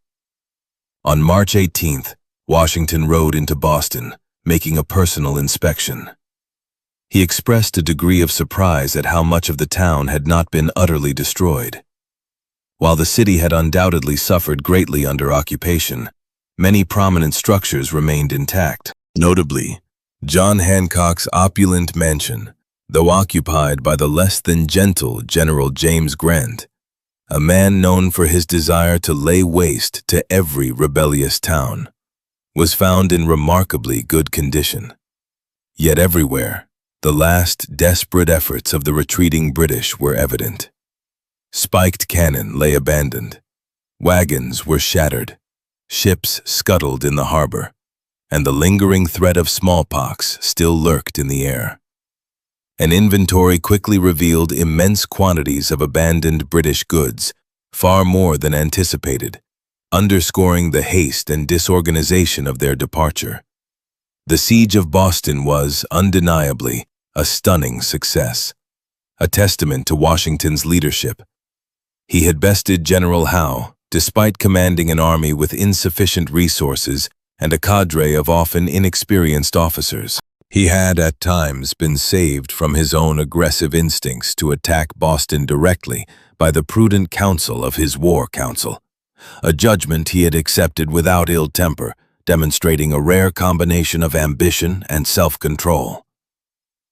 On March 18th, Washington rode into Boston, making a personal inspection. He expressed a degree of surprise at how much of the town had not been utterly destroyed. While the city had undoubtedly suffered greatly under occupation, many prominent structures remained intact. Notably, John Hancock's opulent mansion, though occupied by the less than gentle General James Grant, a man known for his desire to lay waste to every rebellious town, was found in remarkably good condition. Yet everywhere, the last desperate efforts of the retreating British were evident. Spiked cannon lay abandoned, wagons were shattered, ships scuttled in the harbor, and the lingering threat of smallpox still lurked in the air. An inventory quickly revealed immense quantities of abandoned British goods, far more than anticipated, underscoring the haste and disorganization of their departure. The siege of Boston was, undeniably, a stunning success, a testament to Washington's leadership. He had bested General Howe, despite commanding an army with insufficient resources and a cadre of often inexperienced officers. He had at times been saved from his own aggressive instincts to attack Boston directly by the prudent counsel of his war council, a judgment he had accepted without ill temper, demonstrating a rare combination of ambition and self-control.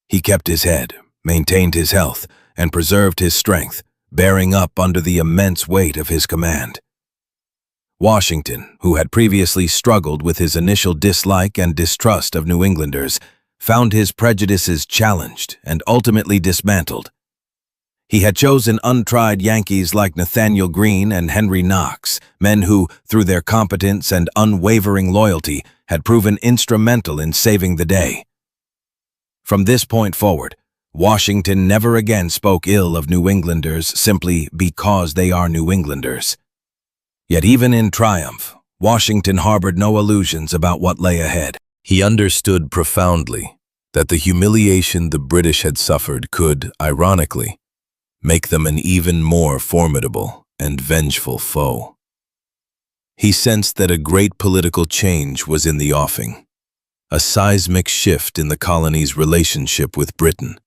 He kept his head, maintained his health, and preserved his strength, bearing up under the immense weight of his command. Washington, who had previously struggled with his initial dislike and distrust of New Englanders, found his prejudices challenged and ultimately dismantled. He had chosen untried Yankees like Nathaniel Greene and Henry Knox, men who, through their competence and unwavering loyalty, had proven instrumental in saving the day. From this point forward, Washington never again spoke ill of New Englanders simply because they are New Englanders. Yet even in triumph, Washington harbored no illusions about what lay ahead. He understood profoundly that the humiliation the British had suffered could, ironically, make them an even more formidable and vengeful foe. He sensed that a great political change was in the offing, a seismic shift in the colony's relationship with Britain,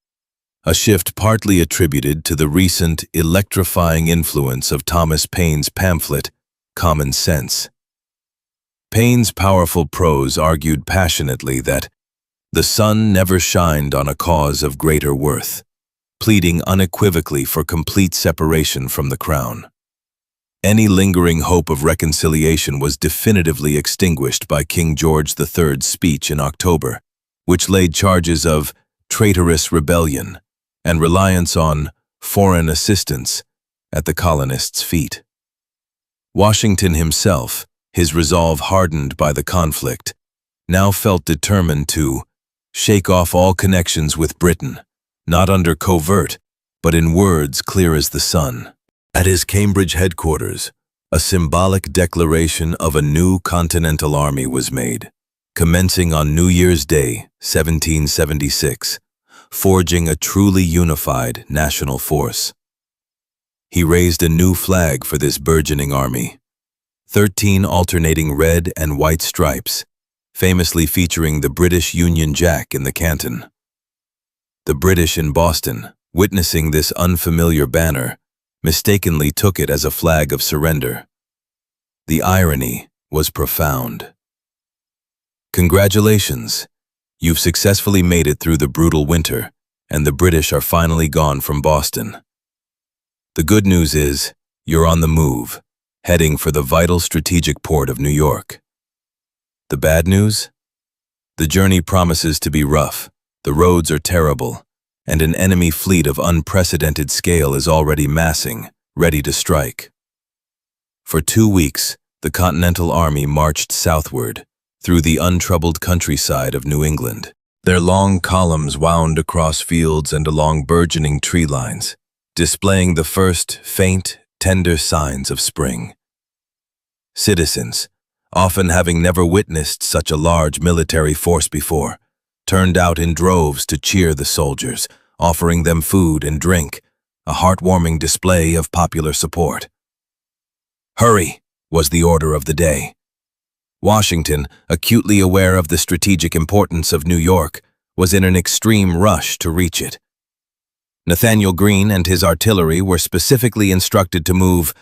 a shift partly attributed to the recent electrifying influence of Thomas Paine's pamphlet, Common Sense. Paine's powerful prose argued passionately that the sun never shined on a cause of greater worth, pleading unequivocally for complete separation from the crown. Any lingering hope of reconciliation was definitively extinguished by King George III's speech in October, which laid charges of traitorous rebellion and reliance on foreign assistance at the colonists' feet. Washington himself, his resolve hardened by the conflict, now felt determined to shake off all connections with Britain, not under covert, but in words clear as the sun. At his Cambridge headquarters, a symbolic declaration of a new Continental Army was made, commencing on New Year's Day, 1776, forging a truly unified national force. He raised a new flag for this burgeoning army, 13 alternating red and white stripes, famously featuring the British Union Jack in the canton. The British in Boston, witnessing this unfamiliar banner, mistakenly took it as a flag of surrender. The irony was profound. Congratulations! You've successfully made it through the brutal winter, and the British are finally gone from Boston. The good news is, you're on the move, heading for the vital strategic port of New York. The bad news? The journey promises to be rough, the roads are terrible, and an enemy fleet of unprecedented scale is already massing, ready to strike. For 2 weeks, the Continental Army marched southward, through the untroubled countryside of New England. Their long columns wound across fields and along burgeoning tree lines, displaying the first faint, tender signs of spring. Citizens, often having never witnessed such a large military force before, turned out in droves to cheer the soldiers, offering them food and drink, a heartwarming display of popular support. "Hurry," was the order of the day. Washington, acutely aware of the strategic importance of New York, was in an extreme rush to reach it. Nathaniel Greene and his artillery were specifically instructed to move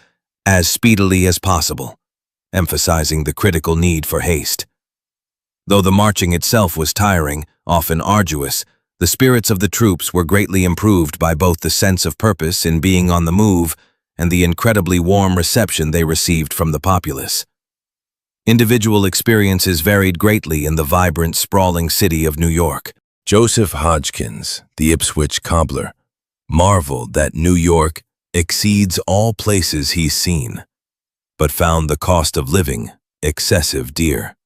as speedily as possible, emphasizing the critical need for haste. Though the marching itself was tiring, often arduous, the spirits of the troops were greatly improved by both the sense of purpose in being on the move and the incredibly warm reception they received from the populace. Individual experiences varied greatly in the vibrant, sprawling city of New York. Joseph Hodgkins, the Ipswich cobbler, marveled that New York exceeds all places he's seen, but found the cost of living excessive dear.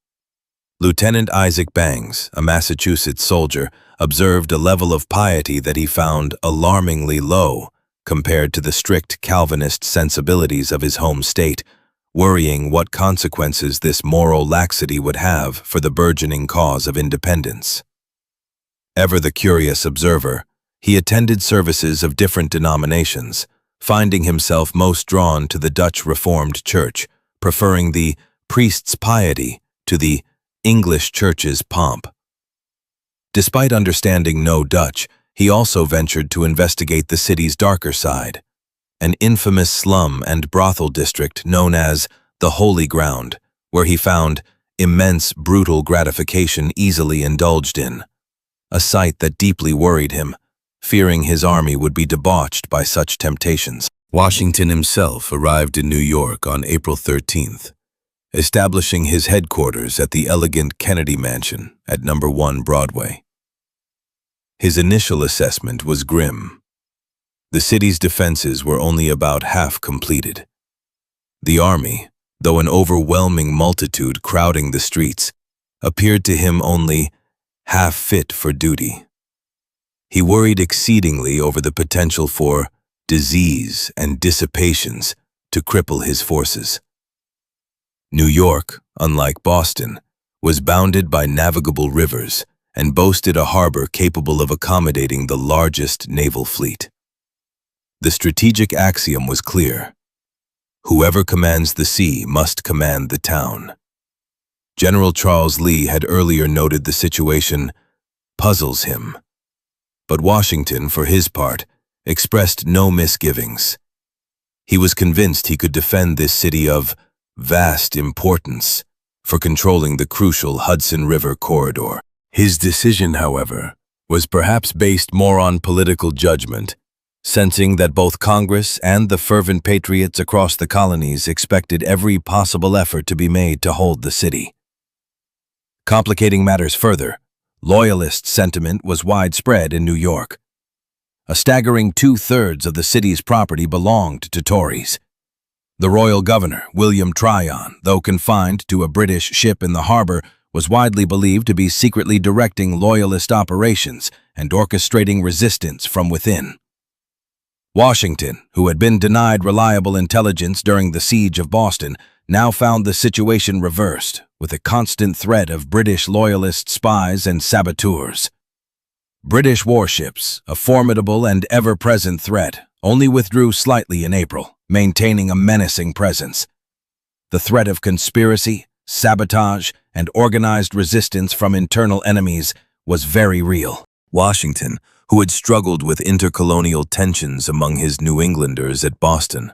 Lieutenant Isaac Bangs, a Massachusetts soldier, observed a level of piety that he found alarmingly low compared to the strict Calvinist sensibilities of his home state, worrying what consequences this moral laxity would have for the burgeoning cause of independence. Ever the curious observer, he attended services of different denominations, finding himself most drawn to the Dutch Reformed Church, preferring the priest's piety to the English church's pomp. Despite understanding no Dutch, he also ventured to investigate the city's darker side, an infamous slum and brothel district known as the Holy Ground, where he found immense brutal gratification easily indulged in, a sight that deeply worried him, fearing his army would be debauched by such temptations. Washington himself arrived in New York on April 13th, establishing his headquarters at the elegant Kennedy Mansion at No. 1 Broadway. His initial assessment was grim. The city's defenses were only about half completed. The army, though an overwhelming multitude crowding the streets, appeared to him only half fit for duty. He worried exceedingly over the potential for disease and dissipations to cripple his forces. New York, unlike Boston, was bounded by navigable rivers and boasted a harbor capable of accommodating the largest naval fleet. The strategic axiom was clear: whoever commands the sea must command the town. General Charles Lee had earlier noted the situation puzzles him, but Washington, for his part, expressed no misgivings. He was convinced he could defend this city of vast importance for controlling the crucial Hudson River corridor. His decision, however, was perhaps based more on political judgment, sensing that both Congress and the fervent patriots across the colonies expected every possible effort to be made to hold the city. Complicating matters further, Loyalist sentiment was widespread in New York. A staggering 2/3 of the city's property belonged to Tories. The royal governor, William Tryon, though confined to a British ship in the harbor, was widely believed to be secretly directing Loyalist operations and orchestrating resistance from within. Washington, who had been denied reliable intelligence during the siege of Boston, now found the situation reversed, with a constant threat of British Loyalist spies and saboteurs. British warships, a formidable and ever-present threat, only withdrew slightly in April, maintaining a menacing presence. The threat of conspiracy, sabotage, and organized resistance from internal enemies was very real. Washington, who had struggled with intercolonial tensions among his New Englanders at Boston,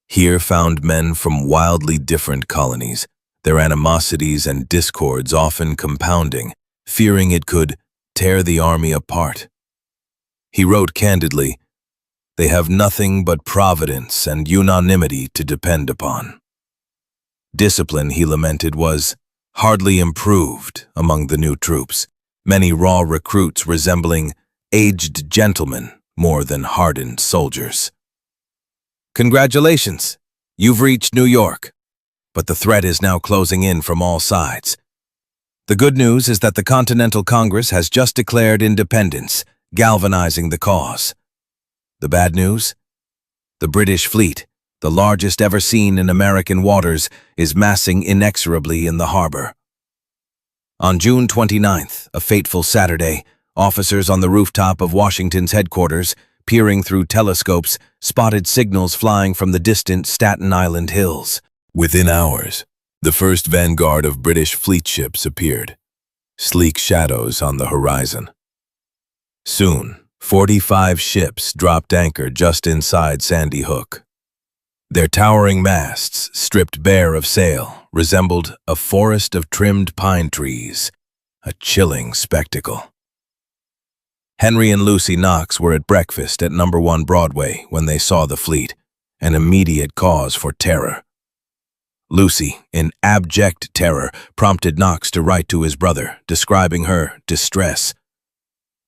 here found men from wildly different colonies, their animosities and discords often compounding, fearing it could tear the army apart. He wrote candidly, "They have nothing but providence and unanimity to depend upon." Discipline, he lamented, was hardly improved among the new troops, many raw recruits resembling aged gentlemen more than hardened soldiers. Congratulations! You've reached New York, but the threat is now closing in from all sides. The good news is that the Continental Congress has just declared independence, galvanizing the cause. The bad news? The British fleet, the largest ever seen in American waters, is massing inexorably in the harbor. On June 29th, a fateful Saturday, officers on the rooftop of Washington's headquarters, peering through telescopes, spotted signals flying from the distant Staten Island hills. Within hours, the first vanguard of British fleet ships appeared, sleek shadows on the horizon. Soon, 45 ships dropped anchor just inside Sandy Hook. Their towering masts, stripped bare of sail, resembled a forest of trimmed pine trees, a chilling spectacle. Henry and Lucy Knox were at breakfast at No. 1 Broadway when they saw the fleet, an immediate cause for terror. Lucy, in abject terror, prompted Knox to write to his brother, describing her distress.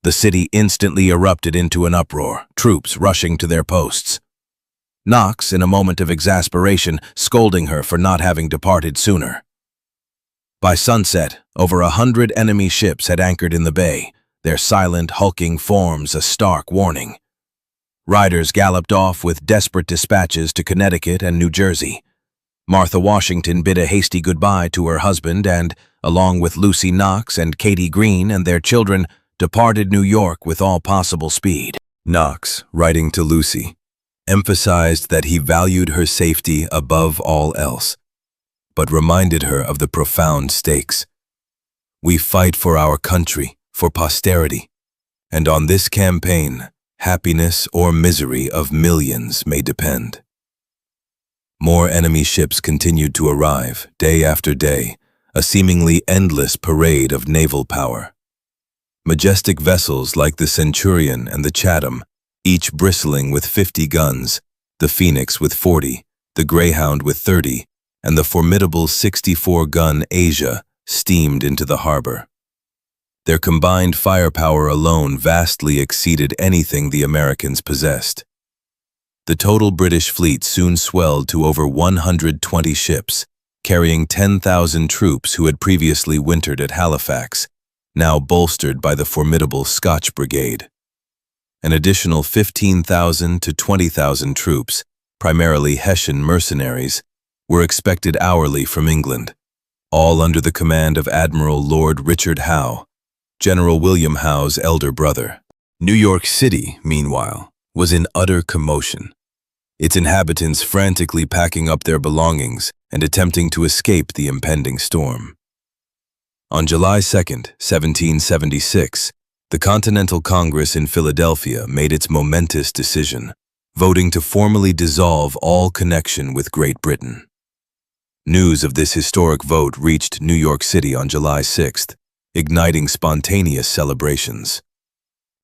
The city instantly erupted into an uproar, troops rushing to their posts. Knox, in a moment of exasperation, scolding her for not having departed sooner. By sunset, over 100 enemy ships had anchored in the bay, their silent, hulking forms a stark warning. Riders galloped off with desperate dispatches to Connecticut and New Jersey. Martha Washington bid a hasty goodbye to her husband and, along with Lucy Knox and Katie Green and their children, departed New York with all possible speed. Knox, writing to Lucy, emphasized that he valued her safety above all else, but reminded her of the profound stakes. We fight for our country, for posterity, and on this campaign, happiness or misery of millions may depend. More enemy ships continued to arrive, day after day, a seemingly endless parade of naval power. Majestic vessels like the Centurion and the Chatham, each bristling with 50 guns, the Phoenix with 40, the Greyhound with 30, and the formidable 64-gun Asia steamed into the harbor. Their combined firepower alone vastly exceeded anything the Americans possessed. The total British fleet soon swelled to over 120 ships, carrying 10,000 troops who had previously wintered at Halifax, now bolstered by the formidable Scotch Brigade. An additional 15,000 to 20,000 troops, primarily Hessian mercenaries, were expected hourly from England, all under the command of Admiral Lord Richard Howe, General William Howe's elder brother. New York City, meanwhile, was in utter commotion, its inhabitants frantically packing up their belongings and attempting to escape the impending storm. On July 2, 1776, the Continental Congress in Philadelphia made its momentous decision, voting to formally dissolve all connection with Great Britain. News of this historic vote reached New York City on July 6th, igniting spontaneous celebrations.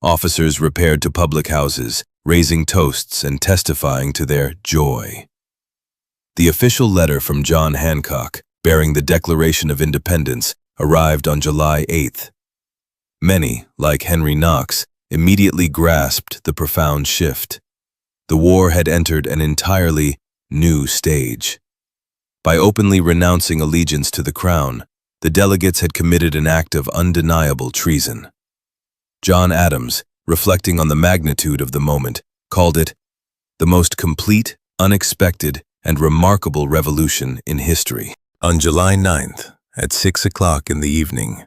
Officers repaired to public houses, raising toasts and testifying to their joy. The official letter from John Hancock, bearing the Declaration of Independence, arrived on July 8th. Many, like Henry Knox, immediately grasped the profound shift. The war had entered an entirely new stage. By openly renouncing allegiance to the crown, the delegates had committed an act of undeniable treason. John Adams, reflecting on the magnitude of the moment, called it the most complete, unexpected, and remarkable revolution in history. On July 9th, at 6 o'clock in the evening,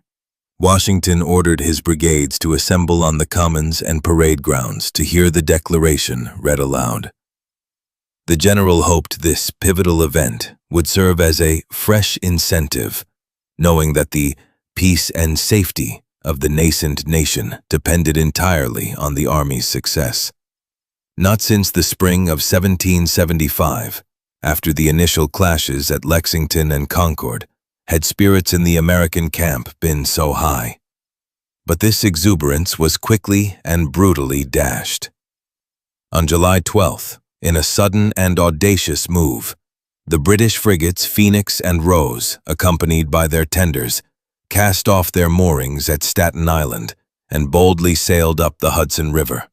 Washington ordered his brigades to assemble on the commons and parade grounds to hear the declaration read aloud. The general hoped this pivotal event would serve as a fresh incentive, knowing that the peace and safety of the nascent nation depended entirely on the Army's success. Not since the spring of 1775, after the initial clashes at Lexington and Concord, had spirits in the American camp been so high. But this exuberance was quickly and brutally dashed. On July 12th, in a sudden and audacious move, The British frigates Phoenix and Rose, accompanied by their tenders, cast off their moorings at Staten Island and boldly sailed up the Hudson River.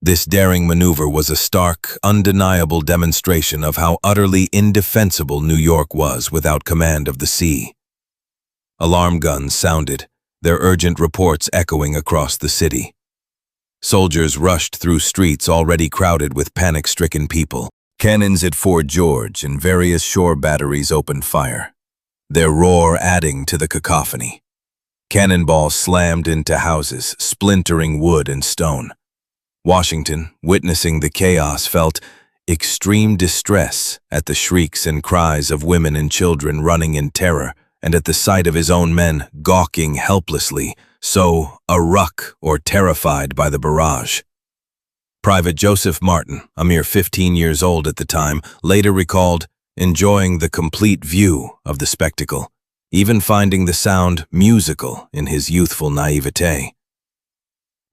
This daring maneuver was a stark, undeniable demonstration of how utterly indefensible New York was without command of the sea. Alarm guns sounded, their urgent reports echoing across the city. Soldiers rushed through streets already crowded with panic-stricken people. Cannons at Fort George and various shore batteries opened fire, their roar adding to the cacophony. Cannonballs slammed into houses, splintering wood and stone. Washington, witnessing the chaos, felt extreme distress at the shrieks and cries of women and children running in terror, and at the sight of his own men gawking helplessly, so aruck or terrified by the barrage. Private Joseph Martin, a mere 15 years old at the time, later recalled enjoying the complete view of the spectacle, even finding the sound musical in his youthful naivete.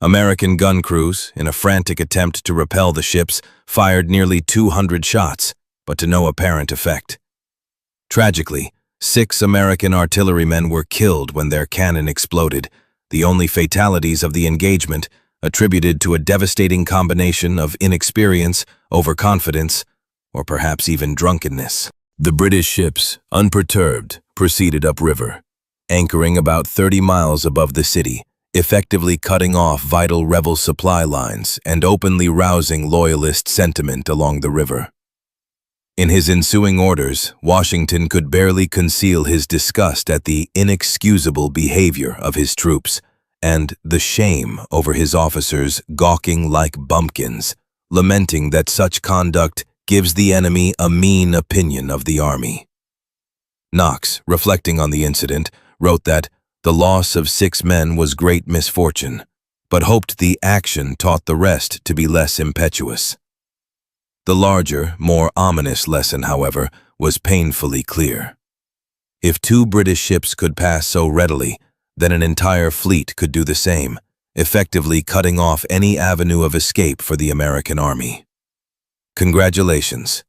American gun crews, in a frantic attempt to repel the ships, fired nearly 200 shots, but to no apparent effect. Tragically, 6 American artillerymen were killed when their cannon exploded, the only fatalities of the engagement attributed to a devastating combination of inexperience, overconfidence, or perhaps even drunkenness. The British ships, unperturbed, proceeded upriver, anchoring about 30 miles above the city, effectively cutting off vital rebel supply lines and openly rousing loyalist sentiment along the river. In his ensuing orders, Washington could barely conceal his disgust at the inexcusable behavior of his troops and the shame over his officers gawking like bumpkins, lamenting that such conduct gives the enemy a mean opinion of the army. Knox, reflecting on the incident, wrote that the loss of 6 men was great misfortune, but hoped the action taught the rest to be less impetuous. The larger, more ominous lesson, however, was painfully clear. If 2 British ships could pass so readily, then an entire fleet could do the same, effectively cutting off any avenue of escape for the American army. Congratulations.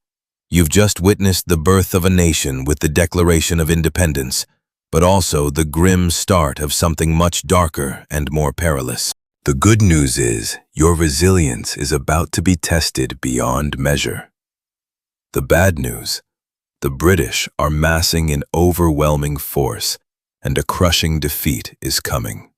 You've just witnessed the birth of a nation with the Declaration of Independence, but also the grim start of something much darker and more perilous. The good news is your resilience is about to be tested beyond measure. The bad news, the British are massing in overwhelming force, and a crushing defeat is coming.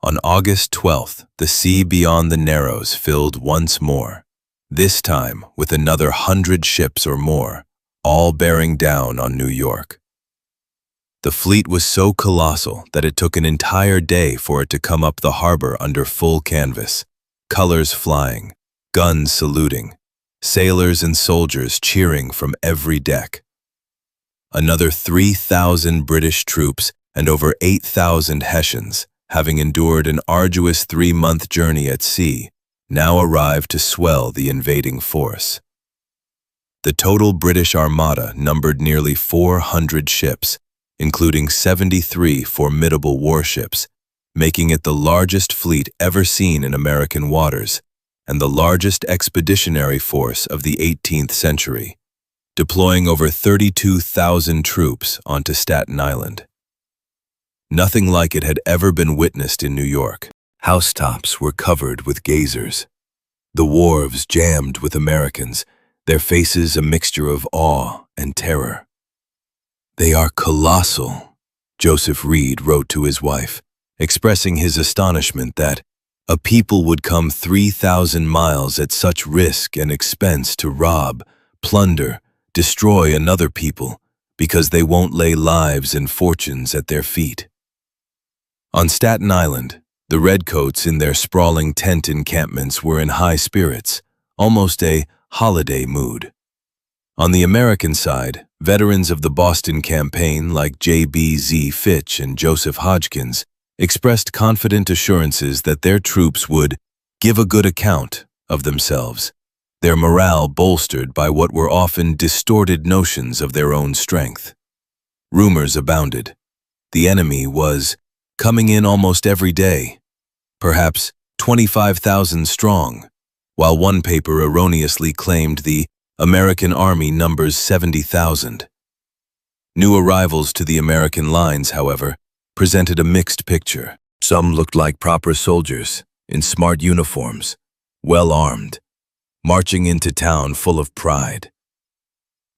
On August 12th, the sea beyond the Narrows filled once more, this time with another 100 ships or more, all bearing down on New York. The fleet was so colossal that it took an entire day for it to come up the harbor under full canvas, colors flying, guns saluting, sailors and soldiers cheering from every deck. Another 3,000 British troops and over 8,000 Hessians, having endured an arduous 3-month journey at sea, now arrived to swell the invading force. The total British armada numbered nearly 400 ships, including 73 formidable warships, making it the largest fleet ever seen in American waters and the largest expeditionary force of the 18th century, deploying over 32,000 troops onto Staten Island. Nothing like it had ever been witnessed in New York. Housetops were covered with gazers, the wharves jammed with Americans, their faces a mixture of awe and terror. "They are colossal," Joseph Reed wrote to his wife, expressing his astonishment that a people would come 3,000 miles at such risk and expense to rob, plunder, destroy another people because they won't lay lives and fortunes at their feet. On Staten Island, the redcoats in their sprawling tent encampments were in high spirits, almost a holiday mood. On the American side, veterans of the Boston campaign like J.B.Z. Fitch and Joseph Hodgkins expressed confident assurances that their troops would give a good account of themselves, their morale bolstered by what were often distorted notions of their own strength. Rumors abounded. The enemy was coming in almost every day, perhaps 25,000 strong, while one paper erroneously claimed the American Army numbers 70,000. New arrivals to the American lines, however, presented a mixed picture. Some looked like proper soldiers, in smart uniforms, well armed, marching into town full of pride.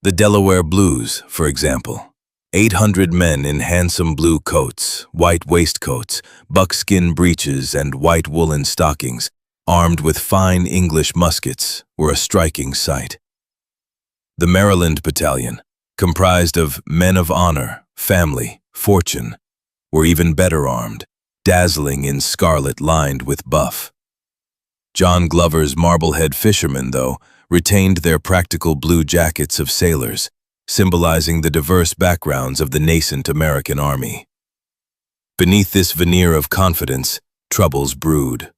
The Delaware Blues, for example, 800 men in handsome blue coats, white waistcoats, buckskin breeches, and white woolen stockings, armed with fine English muskets, were a striking sight. The Maryland Battalion, comprised of men of honor, family, fortune, were even better armed, dazzling in scarlet lined with buff. John Glover's Marblehead fishermen, though, retained their practical blue jackets of sailors, symbolizing the diverse backgrounds of the nascent American Army. Beneath this veneer of confidence, troubles brewed.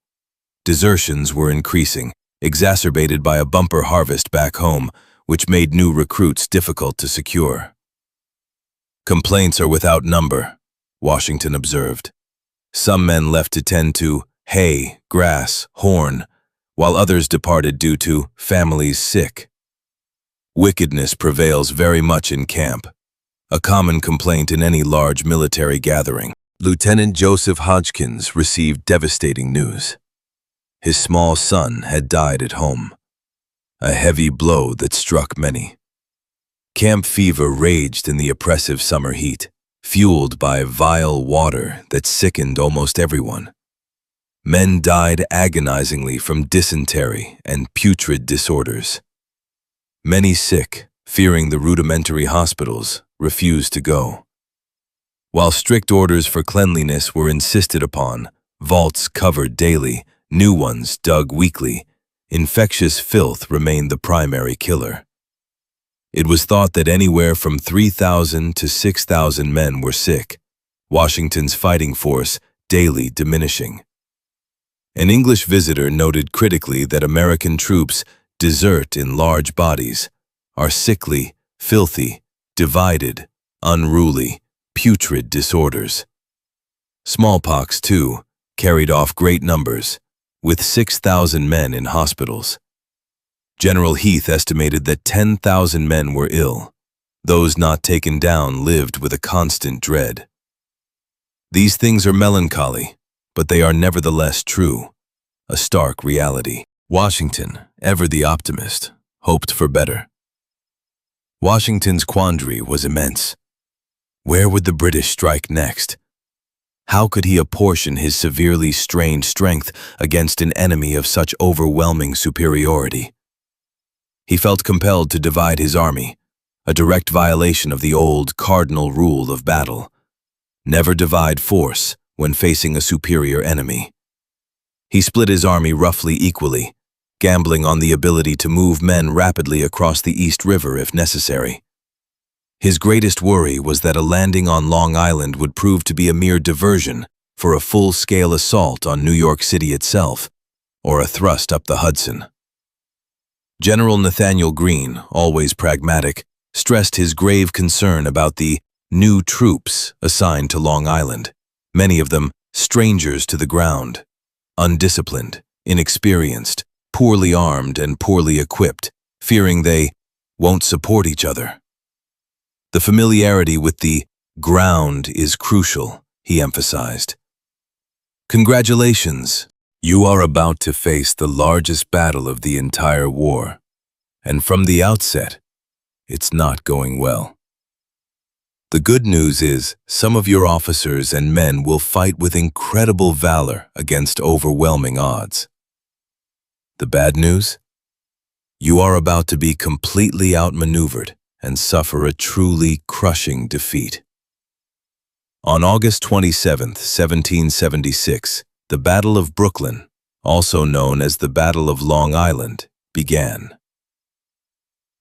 Desertions were increasing, exacerbated by a bumper harvest back home, which made new recruits difficult to secure. Complaints are without number, Washington observed. Some men left to tend to hay, grass, horn, while others departed due to families sick. Wickedness prevails very much in camp, a common complaint in any large military gathering. Lieutenant Joseph Hodgkins received devastating news. His small son had died at home, a heavy blow that struck many. Camp fever raged in the oppressive summer heat, fueled by vile water that sickened almost everyone. Men died agonizingly from dysentery and putrid disorders. Many sick, fearing the rudimentary hospitals, refused to go. While strict orders for cleanliness were insisted upon, vaults covered daily, new ones dug weekly, infectious filth remained the primary killer. It was thought that anywhere from 3,000 to 6,000 men were sick, Washington's fighting force daily diminishing. An English visitor noted critically that American troops desert in large bodies, are sickly, filthy, divided, unruly, putrid disorders. Smallpox, too, carried off great numbers, with 6,000 men in hospitals. General Heath estimated that 10,000 men were ill. Those not taken down lived with a constant dread. These things are melancholy, but they are nevertheless true, a stark reality. Washington, ever the optimist, hoped for better. Washington's quandary was immense. Where would the British strike next? How could he apportion his severely strained strength against an enemy of such overwhelming superiority? He felt compelled to divide his army, a direct violation of the old cardinal rule of battle. Never divide force when facing a superior enemy. He split his army roughly equally, gambling on the ability to move men rapidly across the East River if necessary. His greatest worry was that a landing on Long Island would prove to be a mere diversion for a full-scale assault on New York City itself, or a thrust up the Hudson. General Nathanael Greene, always pragmatic, stressed his grave concern about the new troops assigned to Long Island, many of them strangers to the ground, undisciplined, inexperienced, poorly armed and poorly equipped, fearing they won't support each other. The familiarity with the ground is crucial, he emphasized. Congratulations, you are about to face the largest battle of the entire war, and from the outset, it's not going well. The good news is some of your officers and men will fight with incredible valor against overwhelming odds. The bad news? You are about to be completely outmaneuvered and suffer a truly crushing defeat. On August 27, 1776, the Battle of Brooklyn, also known as the Battle of Long Island, began.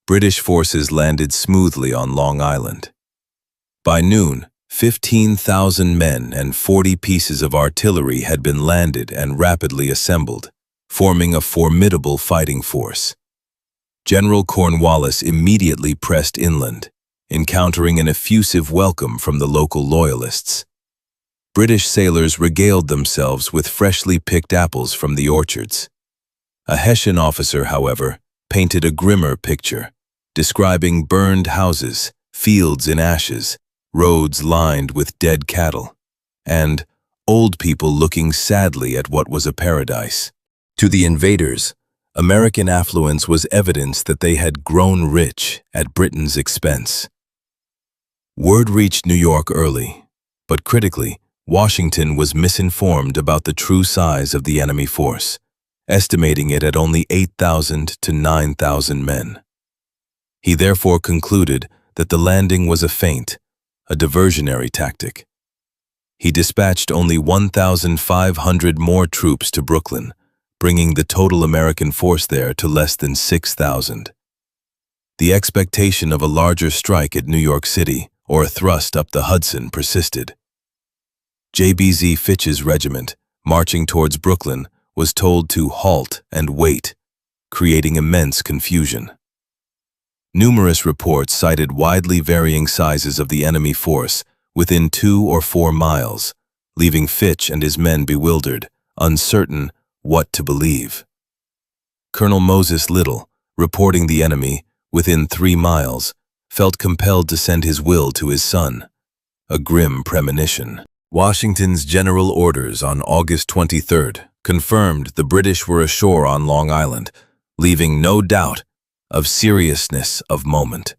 British forces landed smoothly on Long Island. By noon, 15,000 men and 40 pieces of artillery had been landed and rapidly assembled, forming a formidable fighting force. General Cornwallis immediately pressed inland, encountering an effusive welcome from the local loyalists. British sailors regaled themselves with freshly picked apples from the orchards. A Hessian officer, however, painted a grimmer picture, describing burned houses, fields in ashes, roads lined with dead cattle, and old people looking sadly at what was a paradise. To the invaders, American affluence was evidence that they had grown rich at Britain's expense. Word reached New York early, but critically, Washington was misinformed about the true size of the enemy force, estimating it at only 8,000 to 9,000 men. He therefore concluded that the landing was a feint, a diversionary tactic. He dispatched only 1,500 more troops to Brooklyn, bringing the total American force there to less than 6,000. The expectation of a larger strike at New York City or a thrust up the Hudson persisted. J.B.Z. Fitch's regiment, marching towards Brooklyn, was told to halt and wait, creating immense confusion. Numerous reports cited widely varying sizes of the enemy force within 2 or 4 miles, leaving Fitch and his men bewildered, uncertain what to believe. Colonel Moses Little, reporting the enemy within 3 miles, felt compelled to send his will to his son, a grim premonition. Washington's general orders on August 23rd confirmed the British were ashore on Long Island, leaving no doubt of seriousness of moment.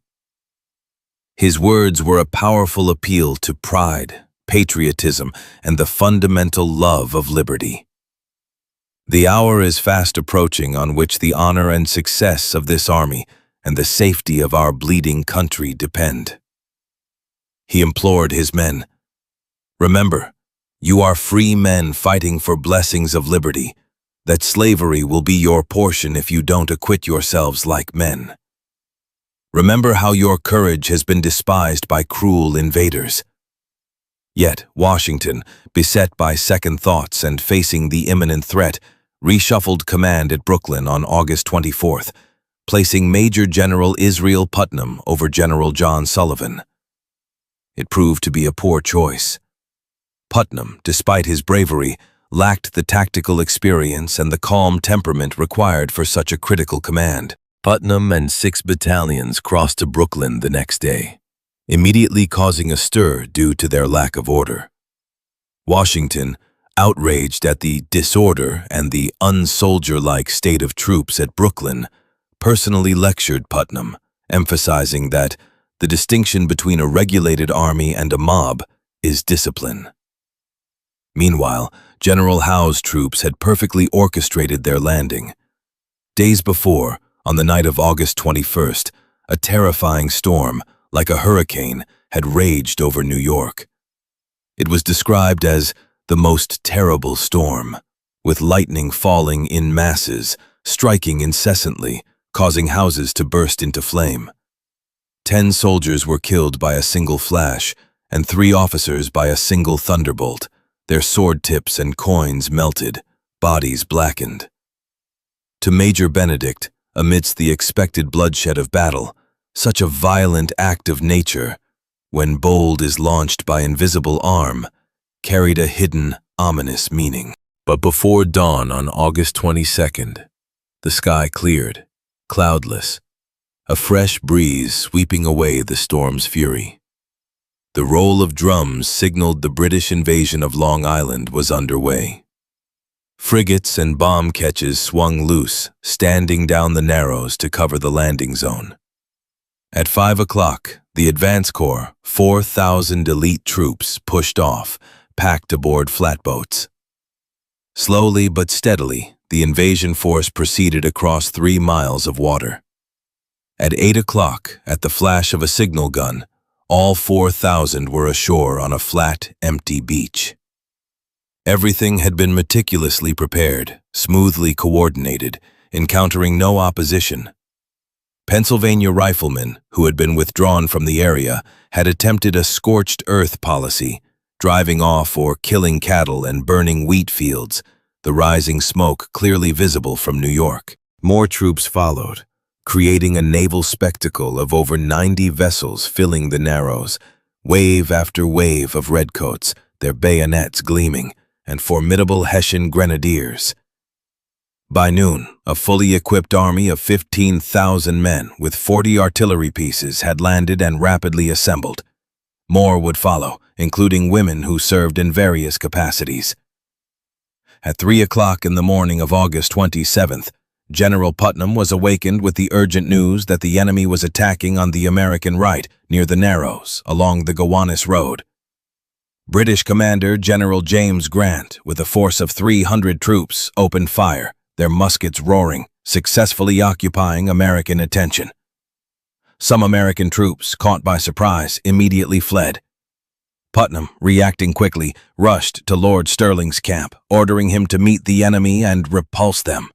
His words were a powerful appeal to pride, patriotism, and the fundamental love of liberty. The hour is fast approaching on which the honor and success of this army and the safety of our bleeding country depend. He implored his men, "Remember, you are free men fighting for blessings of liberty, that slavery will be your portion if you don't acquit yourselves like men. Remember how your courage has been despised by cruel invaders." Yet Washington, beset by second thoughts and facing the imminent threat, reshuffled command at Brooklyn on August 24th, placing Major General Israel Putnam over General John Sullivan. It proved to be a poor choice. Putnam, despite his bravery, lacked the tactical experience and the calm temperament required for such a critical command. Putnam and 6 battalions crossed to Brooklyn the next day, immediately causing a stir due to their lack of order. Washington, outraged at the disorder and the unsoldier-like state of troops at Brooklyn, personally lectured Putnam, emphasizing that the distinction between a regulated army and a mob is discipline. Meanwhile, General Howe's troops had perfectly orchestrated their landing. Days before, on the night of August 21st, a terrifying storm, like a hurricane, had raged over New York. It was described as the most terrible storm, with lightning falling in masses, striking incessantly, causing houses to burst into flame. 10 soldiers were killed by a single flash, and 3 officers by a single thunderbolt, their sword tips and coins melted, bodies blackened. To Major Benedict, amidst the expected bloodshed of battle, such a violent act of nature, when bold is launched by invisible arm, carried a hidden, ominous meaning. But before dawn on August 22nd, the sky cleared, cloudless, a fresh breeze sweeping away the storm's fury. The roll of drums signaled the British invasion of Long Island was underway. Frigates and bomb ketches swung loose, standing down the Narrows to cover the landing zone. At 5 o'clock, the advance corps, 4,000 elite troops, pushed off, packed aboard flatboats. Slowly but steadily, the invasion force proceeded across 3 miles of water. At 8 o'clock, at the flash of a signal gun, all 4,000 were ashore on a flat, empty beach. Everything had been meticulously prepared, smoothly coordinated, encountering no opposition. Pennsylvania riflemen, who had been withdrawn from the area, had attempted a scorched earth policy, driving off or killing cattle and burning wheat fields, the rising smoke clearly visible from New York. More troops followed, creating a naval spectacle of over 90 vessels filling the Narrows, wave after wave of redcoats, their bayonets gleaming, and formidable Hessian grenadiers. By noon, a fully equipped army of 15,000 men with 40 artillery pieces had landed and rapidly assembled. More would follow, including women who served in various capacities. At 3 o'clock in the morning of August 27th, General Putnam was awakened with the urgent news that the enemy was attacking on the American right, near the Narrows, along the Gowanus Road. British Commander General James Grant, with a force of 300 troops, opened fire, their muskets roaring, successfully occupying American attention. Some American troops, caught by surprise, immediately fled. Putnam, reacting quickly, rushed to Lord Stirling's camp, ordering him to meet the enemy and repulse them.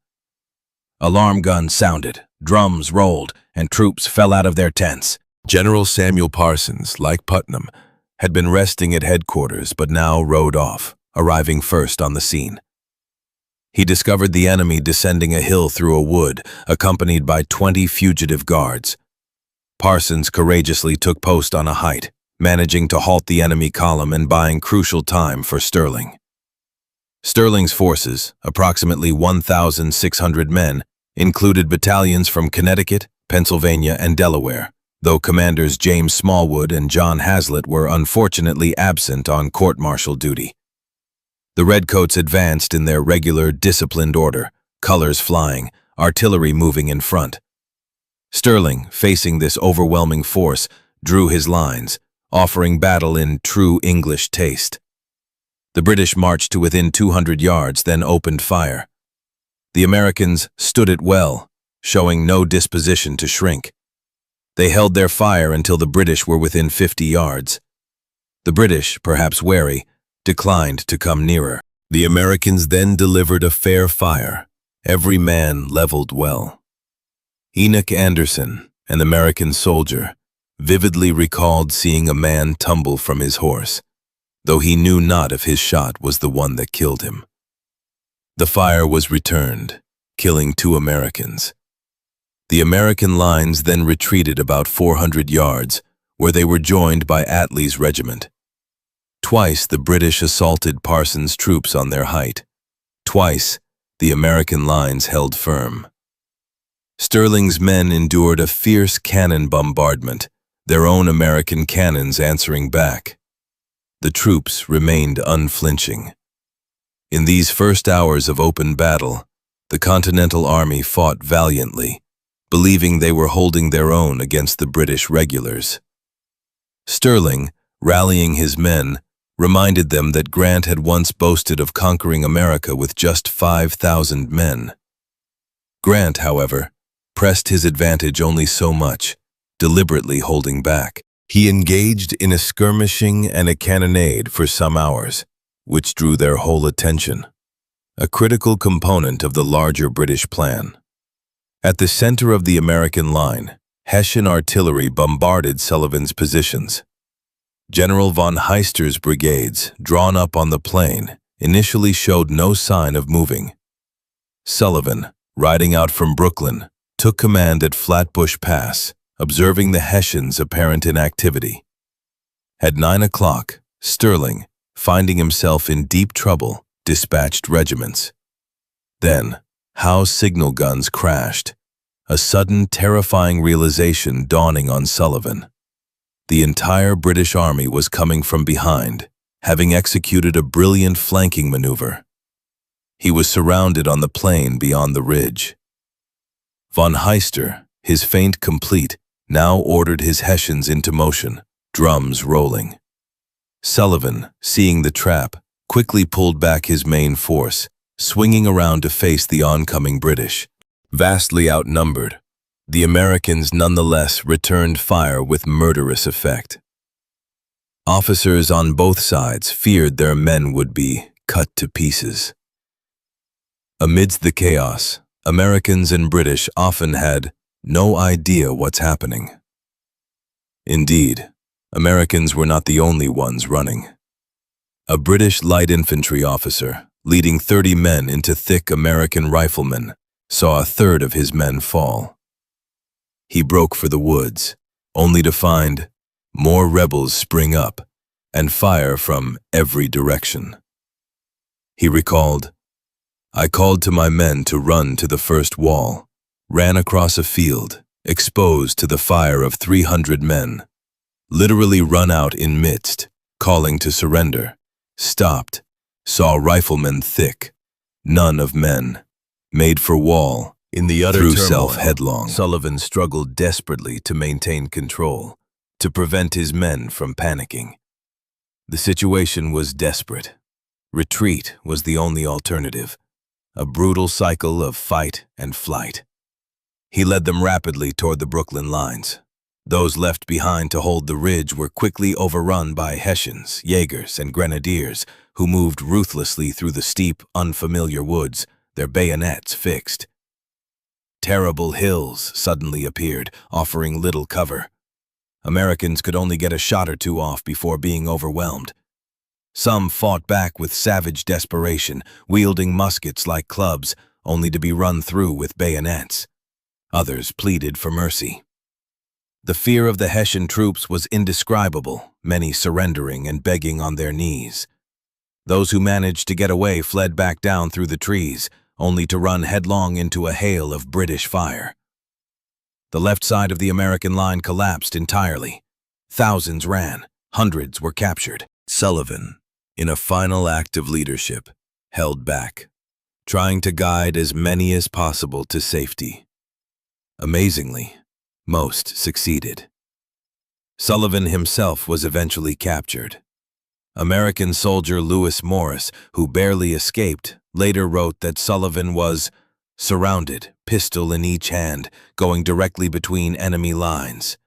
Alarm guns sounded, drums rolled, and troops fell out of their tents. General Samuel Parsons, like Putnam, had been resting at headquarters but now rode off, arriving first on the scene. He discovered the enemy descending a hill through a wood, accompanied by 20 fugitive guards. Parsons courageously took post on a height, managing to halt the enemy column and buying crucial time for Stirling. Stirling's forces, approximately 1,600 men, included battalions from Connecticut, Pennsylvania, and Delaware, though commanders James Smallwood and John Hazlitt were unfortunately absent on court-martial duty. The Redcoats advanced in their regular, disciplined order, colors flying, artillery moving in front. Stirling, facing this overwhelming force, drew his lines, offering battle in true English taste. The British marched to within 200 yards, then opened fire. The Americans stood it well, showing no disposition to shrink. They held their fire until the British were within 50 yards. The British, perhaps wary, declined to come nearer. The Americans then delivered a fair fire, every man leveled well. Enoch Anderson, an American soldier, vividly recalled seeing a man tumble from his horse, though he knew not if his shot was the one that killed him. The fire was returned, killing 2 Americans. The American lines then retreated about 400 yards, where they were joined by Attlee's regiment. Twice the British assaulted Parsons' troops on their height. Twice the American lines held firm. Stirling's men endured a fierce cannon bombardment, their own American cannons answering back. The troops remained unflinching. In these first hours of open battle, the Continental Army fought valiantly, believing they were holding their own against the British regulars. Stirling, rallying his men, reminded them that Grant had once boasted of conquering America with just 5,000 men. Grant, however, pressed his advantage only so much, deliberately holding back. He engaged in a skirmishing and a cannonade for some hours, which drew their whole attention, a critical component of the larger British plan. At the center of the American line, Hessian artillery bombarded Sullivan's positions. General von Heister's brigades, drawn up on the plain, initially showed no sign of moving. Sullivan, riding out from Brooklyn, took command at Flatbush Pass, observing the Hessians' apparent inactivity. At 9 o'clock, Stirling, finding himself in deep trouble, dispatched regiments. Then, Howe's signal guns crashed, a sudden terrifying realization dawning on Sullivan. The entire British army was coming from behind, having executed a brilliant flanking maneuver. He was surrounded on the plain beyond the ridge. Von Heister, his feint complete, now ordered his Hessians into motion, drums rolling. Sullivan, seeing the trap, quickly pulled back his main force, swinging around to face the oncoming British. Vastly outnumbered, the Americans nonetheless returned fire with murderous effect. Officers on both sides feared their men would be cut to pieces. Amidst the chaos, Americans and British often had no idea what's happening. Indeed, Americans were not the only ones running. A British light infantry officer, leading 30 men into thick American riflemen, saw a third of his men fall. He broke for the woods, only to find more rebels spring up and fire from every direction. He recalled, I called to my men to run to the first wall, ran across a field, exposed to the fire of 300 men, literally run out in midst, calling to surrender, stopped, saw riflemen thick, none of men, made for wall. In the utter turmoil, self headlong, Sullivan struggled desperately to maintain control, to prevent his men from panicking. The situation was desperate. Retreat was the only alternative, a brutal cycle of fight and flight. He led them rapidly toward the Brooklyn lines. Those left behind to hold the ridge were quickly overrun by Hessians, Jaegers, and Grenadiers who moved ruthlessly through the steep, unfamiliar woods, their bayonets fixed. Terrible hills suddenly appeared, offering little cover. Americans could only get a shot or two off before being overwhelmed. Some fought back with savage desperation, wielding muskets like clubs, only to be run through with bayonets. Others pleaded for mercy. The fear of the Hessian troops was indescribable, many surrendering and begging on their knees. Those who managed to get away fled back down through the trees, only to run headlong into a hail of British fire. The left side of the American line collapsed entirely. Thousands ran, hundreds were captured. Sullivan, in a final act of leadership, held back, trying to guide as many as possible to safety. Amazingly, most succeeded. Sullivan himself was eventually captured. American soldier Lewis Morris, who barely escaped, later wrote that Sullivan was surrounded, pistol in each hand, going directly between enemy lines,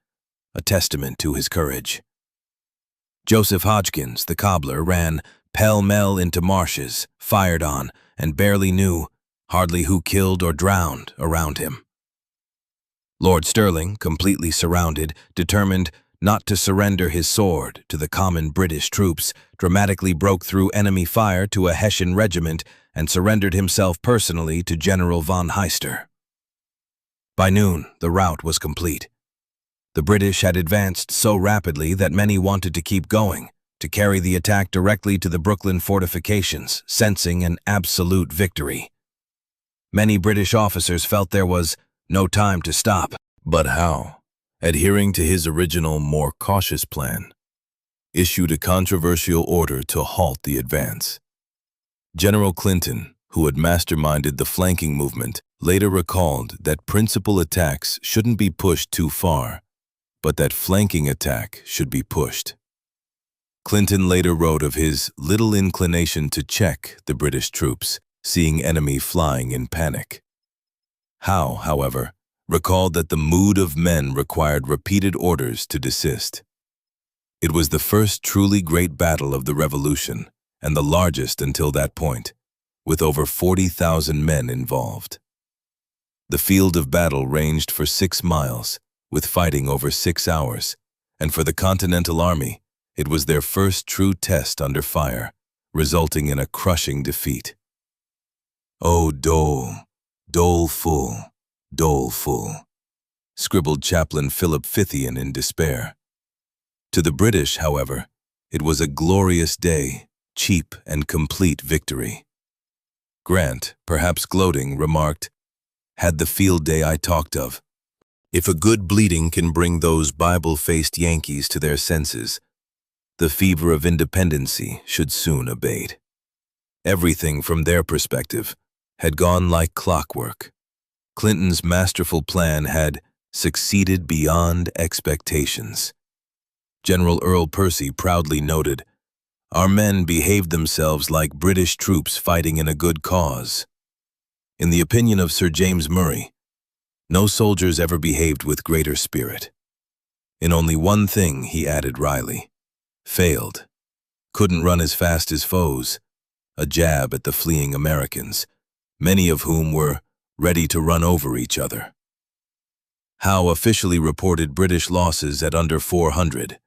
a testament to his courage. Joseph Hodgkins, the cobbler, ran pell-mell into marshes, fired on, and barely knew hardly who killed or drowned around him. Lord Stirling, completely surrounded, determined not to surrender his sword to the common British troops, dramatically broke through enemy fire to a Hessian regiment and surrendered himself personally to General von Heister. By noon, the rout was complete. The British had advanced so rapidly that many wanted to keep going, to carry the attack directly to the Brooklyn fortifications, sensing an absolute victory. Many British officers felt there was no time to stop. But Howe, adhering to his original, more cautious plan, issued a controversial order to halt the advance. General Clinton, who had masterminded the flanking movement, later recalled that principal attacks shouldn't be pushed too far, but that flanking attack should be pushed. Clinton later wrote of his little inclination to check the British troops, seeing enemy flying in panic. Howe, however, recalled that the mood of men required repeated orders to desist. It was the first truly great battle of the Revolution, and the largest until that point, with over 40,000 men involved. The field of battle ranged for 6 miles, with fighting over 6 hours, and for the Continental Army, it was their first true test under fire, resulting in a crushing defeat. "Oh, dole, doleful, doleful," scribbled Chaplain Philip Fithian in despair. To the British, however, it was a glorious day, cheap and complete victory. Grant, perhaps gloating, remarked, "Had the field day I talked of. If a good bleeding can bring those Bible-faced Yankees to their senses, the fever of independency should soon abate." Everything from their perspective had gone like clockwork. Clinton's masterful plan had succeeded beyond expectations. General Earl Percy proudly noted, "Our men behaved themselves like British troops fighting in a good cause." In the opinion of Sir James Murray, no soldiers ever behaved with greater spirit. In only one thing, he added wryly, failed. Couldn't run as fast as foes, a jab at the fleeing Americans, many of whom were ready to run over each other. Howe officially reported British losses at under 400,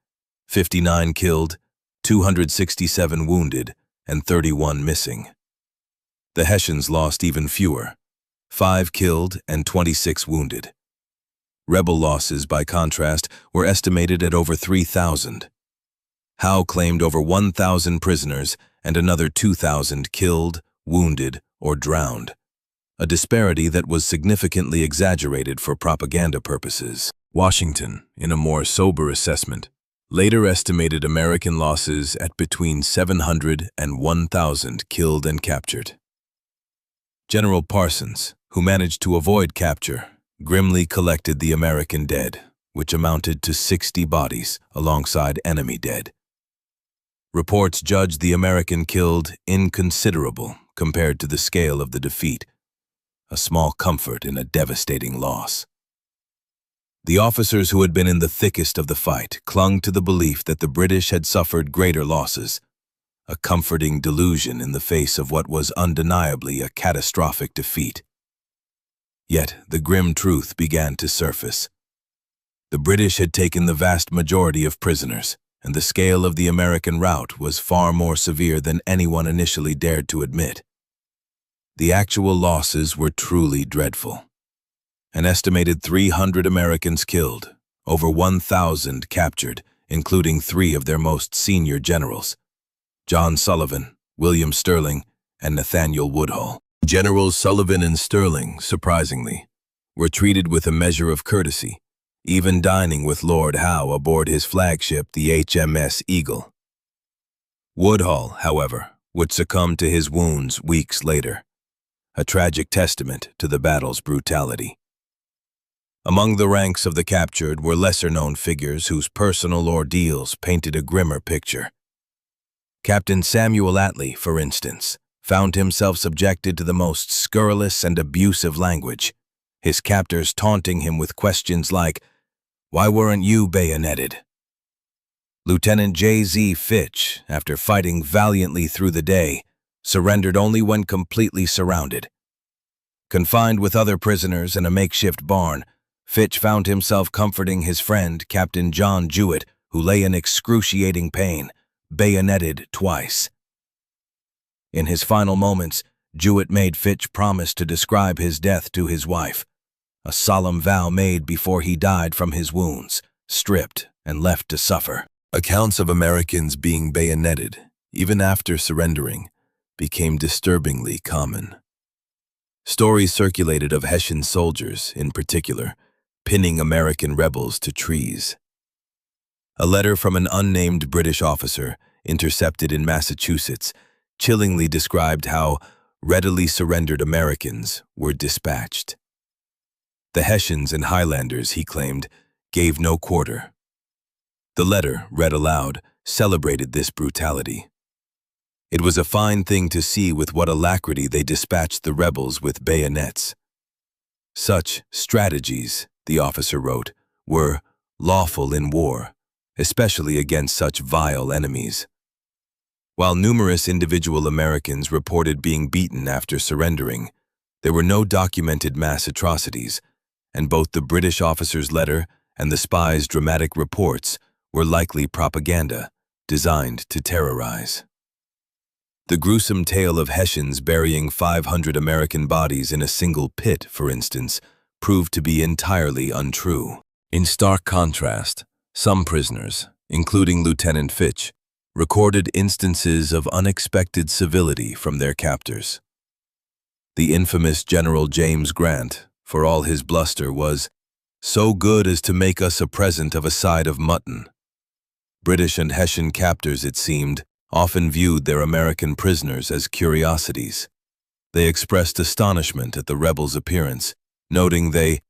59 killed, 267 wounded, and 31 missing. The Hessians lost even fewer, 5 killed and 26 wounded. Rebel losses, by contrast, were estimated at over 3,000. Howe claimed over 1,000 prisoners and another 2,000 killed, wounded, or drowned, a disparity that was significantly exaggerated for propaganda purposes. Washington, in a more sober assessment, later estimated American losses at between 700 and 1,000 killed and captured. General Parsons, who managed to avoid capture, grimly collected the American dead, which amounted to 60 bodies alongside enemy dead. Reports judged the American killed inconsiderable compared to the scale of the defeat, a small comfort in a devastating loss. The officers who had been in the thickest of the fight clung to the belief that the British had suffered greater losses, a comforting delusion in the face of what was undeniably a catastrophic defeat. Yet the grim truth began to surface. The British had taken the vast majority of prisoners, and the scale of the American rout was far more severe than anyone initially dared to admit. The actual losses were truly dreadful. An estimated 300 Americans killed, over 1,000 captured, including 3 of their most senior generals, John Sullivan, William Sterling, and Nathaniel Woodhull. Generals Sullivan and Sterling, surprisingly, were treated with a measure of courtesy, even dining with Lord Howe aboard his flagship, the HMS Eagle. Woodhull, however, would succumb to his wounds weeks later, a tragic testament to the battle's brutality. Among the ranks of the captured were lesser-known figures whose personal ordeals painted a grimmer picture. Captain Samuel Attlee, for instance, found himself subjected to the most scurrilous and abusive language, his captors taunting him with questions like, "Why weren't you bayoneted?" Lieutenant J.Z. Fitch, after fighting valiantly through the day, surrendered only when completely surrounded. Confined with other prisoners in a makeshift barn, Fitch found himself comforting his friend, Captain John Jewett, who lay in excruciating pain, bayoneted twice. In his final moments, Jewett made Fitch promise to describe his death to his wife, a solemn vow made before he died from his wounds, stripped and left to suffer. Accounts of Americans being bayoneted, even after surrendering, became disturbingly common. Stories circulated of Hessian soldiers, in particular, pinning American rebels to trees. A letter from an unnamed British officer, intercepted in Massachusetts, chillingly described how readily surrendered Americans were dispatched. The Hessians and Highlanders, he claimed, gave no quarter. The letter, read aloud, celebrated this brutality. It was a fine thing to see with what alacrity they dispatched the rebels with bayonets. Such strategies, the officer wrote, were lawful in war, especially against such vile enemies. While numerous individual Americans reported being beaten after surrendering, there were no documented mass atrocities, and both the British officer's letter and the spy's dramatic reports were likely propaganda designed to terrorize. The gruesome tale of Hessians burying 500 American bodies in a single pit, for instance, proved to be entirely untrue. In stark contrast, some prisoners, including Lieutenant Fitch, recorded instances of unexpected civility from their captors. The infamous General James Grant, for all his bluster, was so good as to make us a present of a side of mutton. British and Hessian captors, it seemed, often viewed their American prisoners as curiosities. They expressed astonishment at the rebels' appearance, noting they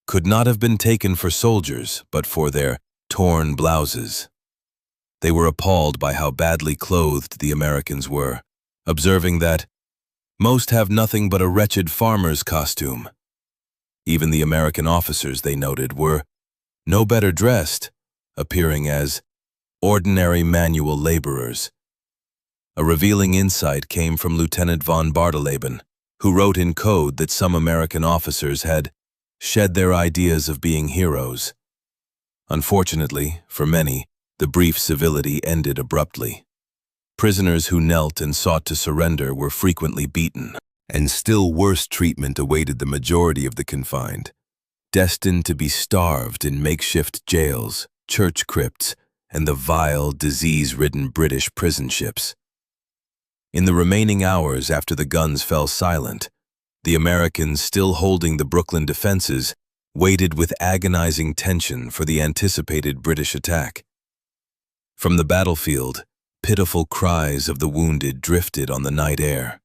could not have been taken for soldiers but for their torn blouses. They were appalled by how badly clothed the Americans were, observing that most have nothing but a wretched farmer's costume. Even the American officers, they noted, were no better dressed, appearing as ordinary manual laborers. A revealing insight came from Lieutenant von Barteleben, who wrote in code that some American officers had shed their ideas of being heroes. Unfortunately, for many, the brief civility ended abruptly. Prisoners who knelt and sought to surrender were frequently beaten, and still worse treatment awaited the majority of the confined, destined to be starved in makeshift jails, church crypts, and the vile, disease-ridden British prison ships. In the remaining hours after the guns fell silent, the Americans, still holding the Brooklyn defenses, waited with agonizing tension for the anticipated British attack. From the battlefield, pitiful cries of the wounded drifted on the night air.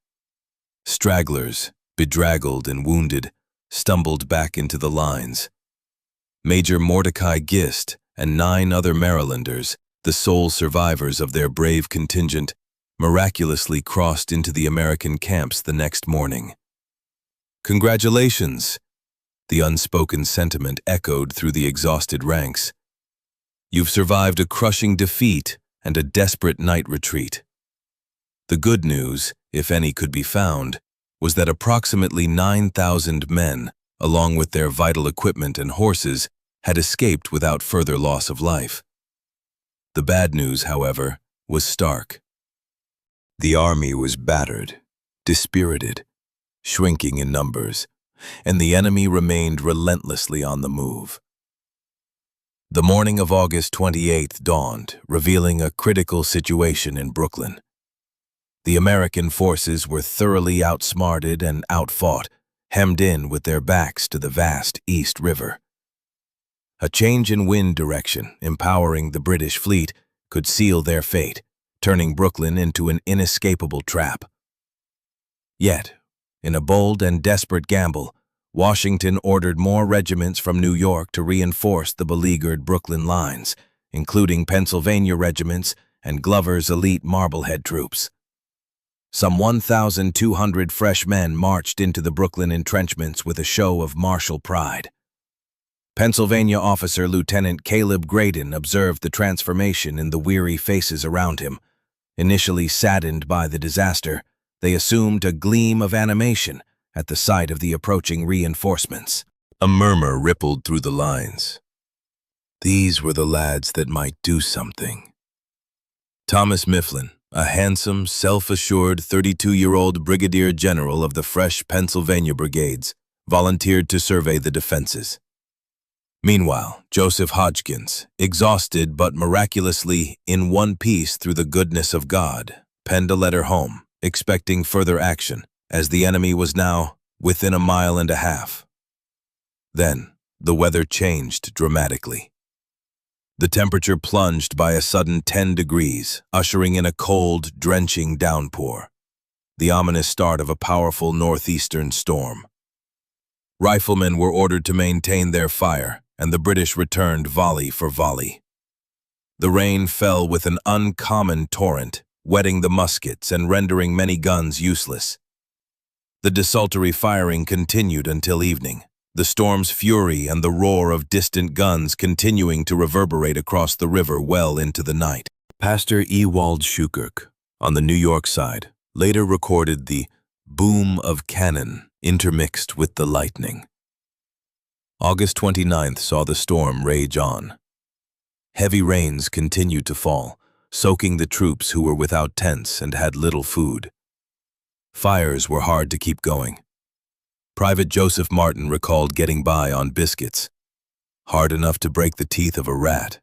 Stragglers, bedraggled and wounded, stumbled back into the lines. Major Mordecai Gist and 9 other Marylanders, the sole survivors of their brave contingent, miraculously crossed into the American camps the next morning. "Congratulations!" the unspoken sentiment echoed through the exhausted ranks. "You've survived a crushing defeat and a desperate night retreat." The good news, if any could be found, was that approximately 9,000 men, along with their vital equipment and horses, had escaped without further loss of life. The bad news, however, was stark. The army was battered, dispirited, shrinking in numbers, and the enemy remained relentlessly on the move. The morning of August 28th dawned, revealing a critical situation in Brooklyn. The American forces were thoroughly outsmarted and outfought, hemmed in with their backs to the vast East River. A change in wind direction, empowering the British fleet, could seal their fate, turning Brooklyn into an inescapable trap. Yet, in a bold and desperate gamble, Washington ordered more regiments from New York to reinforce the beleaguered Brooklyn lines, including Pennsylvania regiments and Glover's elite Marblehead troops. Some 1,200 fresh men marched into the Brooklyn entrenchments with a show of martial pride. Pennsylvania officer Lieutenant Caleb Graydon observed the transformation in the weary faces around him. Initially saddened by the disaster, they assumed a gleam of animation at the sight of the approaching reinforcements. A murmur rippled through the lines. These were the lads that might do something. Thomas Mifflin, a handsome, self-assured 32-year-old brigadier general of the fresh Pennsylvania brigades, volunteered to survey the defenses. Meanwhile, Joseph Hodgkins, exhausted but miraculously in one piece through the goodness of God, penned a letter home, expecting further action, as the enemy was now within 1.5 miles. Then, the weather changed dramatically. The temperature plunged by a sudden 10 degrees, ushering in a cold, drenching downpour, the ominous start of a powerful northeastern storm. Riflemen were ordered to maintain their fire, and the British returned volley for volley. The rain fell with an uncommon torrent, wetting the muskets and rendering many guns useless. The desultory firing continued until evening, the storm's fury and the roar of distant guns continuing to reverberate across the river well into the night. Pastor Ewald Schukirk, on the New York side, later recorded the boom of cannon intermixed with the lightning. August 29th saw the storm rage on. Heavy rains continued to fall, soaking the troops who were without tents and had little food. Fires were hard to keep going. Private Joseph Martin recalled getting by on biscuits, hard enough to break the teeth of a rat.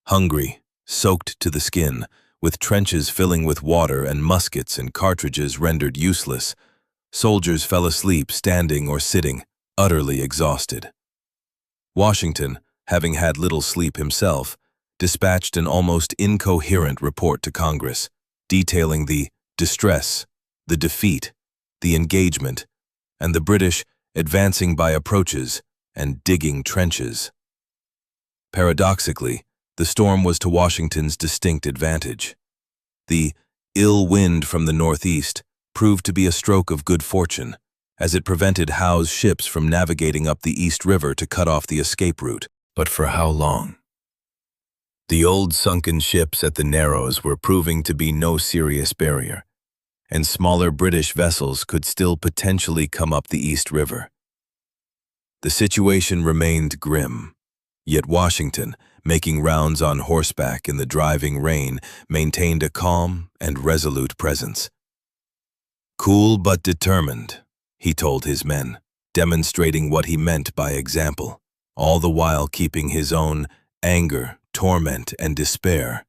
Hungry, soaked to the skin, with trenches filling with water and muskets and cartridges rendered useless, soldiers fell asleep standing or sitting, utterly exhausted. Washington, having had little sleep himself, dispatched an almost incoherent report to Congress, detailing the distress, the defeat, the engagement, and the British advancing by approaches and digging trenches. Paradoxically, the storm was to Washington's distinct advantage. The ill wind from the northeast proved to be a stroke of good fortune, as it prevented Howe's ships from navigating up the East River to cut off the escape route. But for how long? The old sunken ships at the Narrows were proving to be no serious barrier, and smaller British vessels could still potentially come up the East River. The situation remained grim, yet Washington, making rounds on horseback in the driving rain, maintained a calm and resolute presence. Cool but determined, he told his men, demonstrating what he meant by example, all the while keeping his own anger, torment, and despair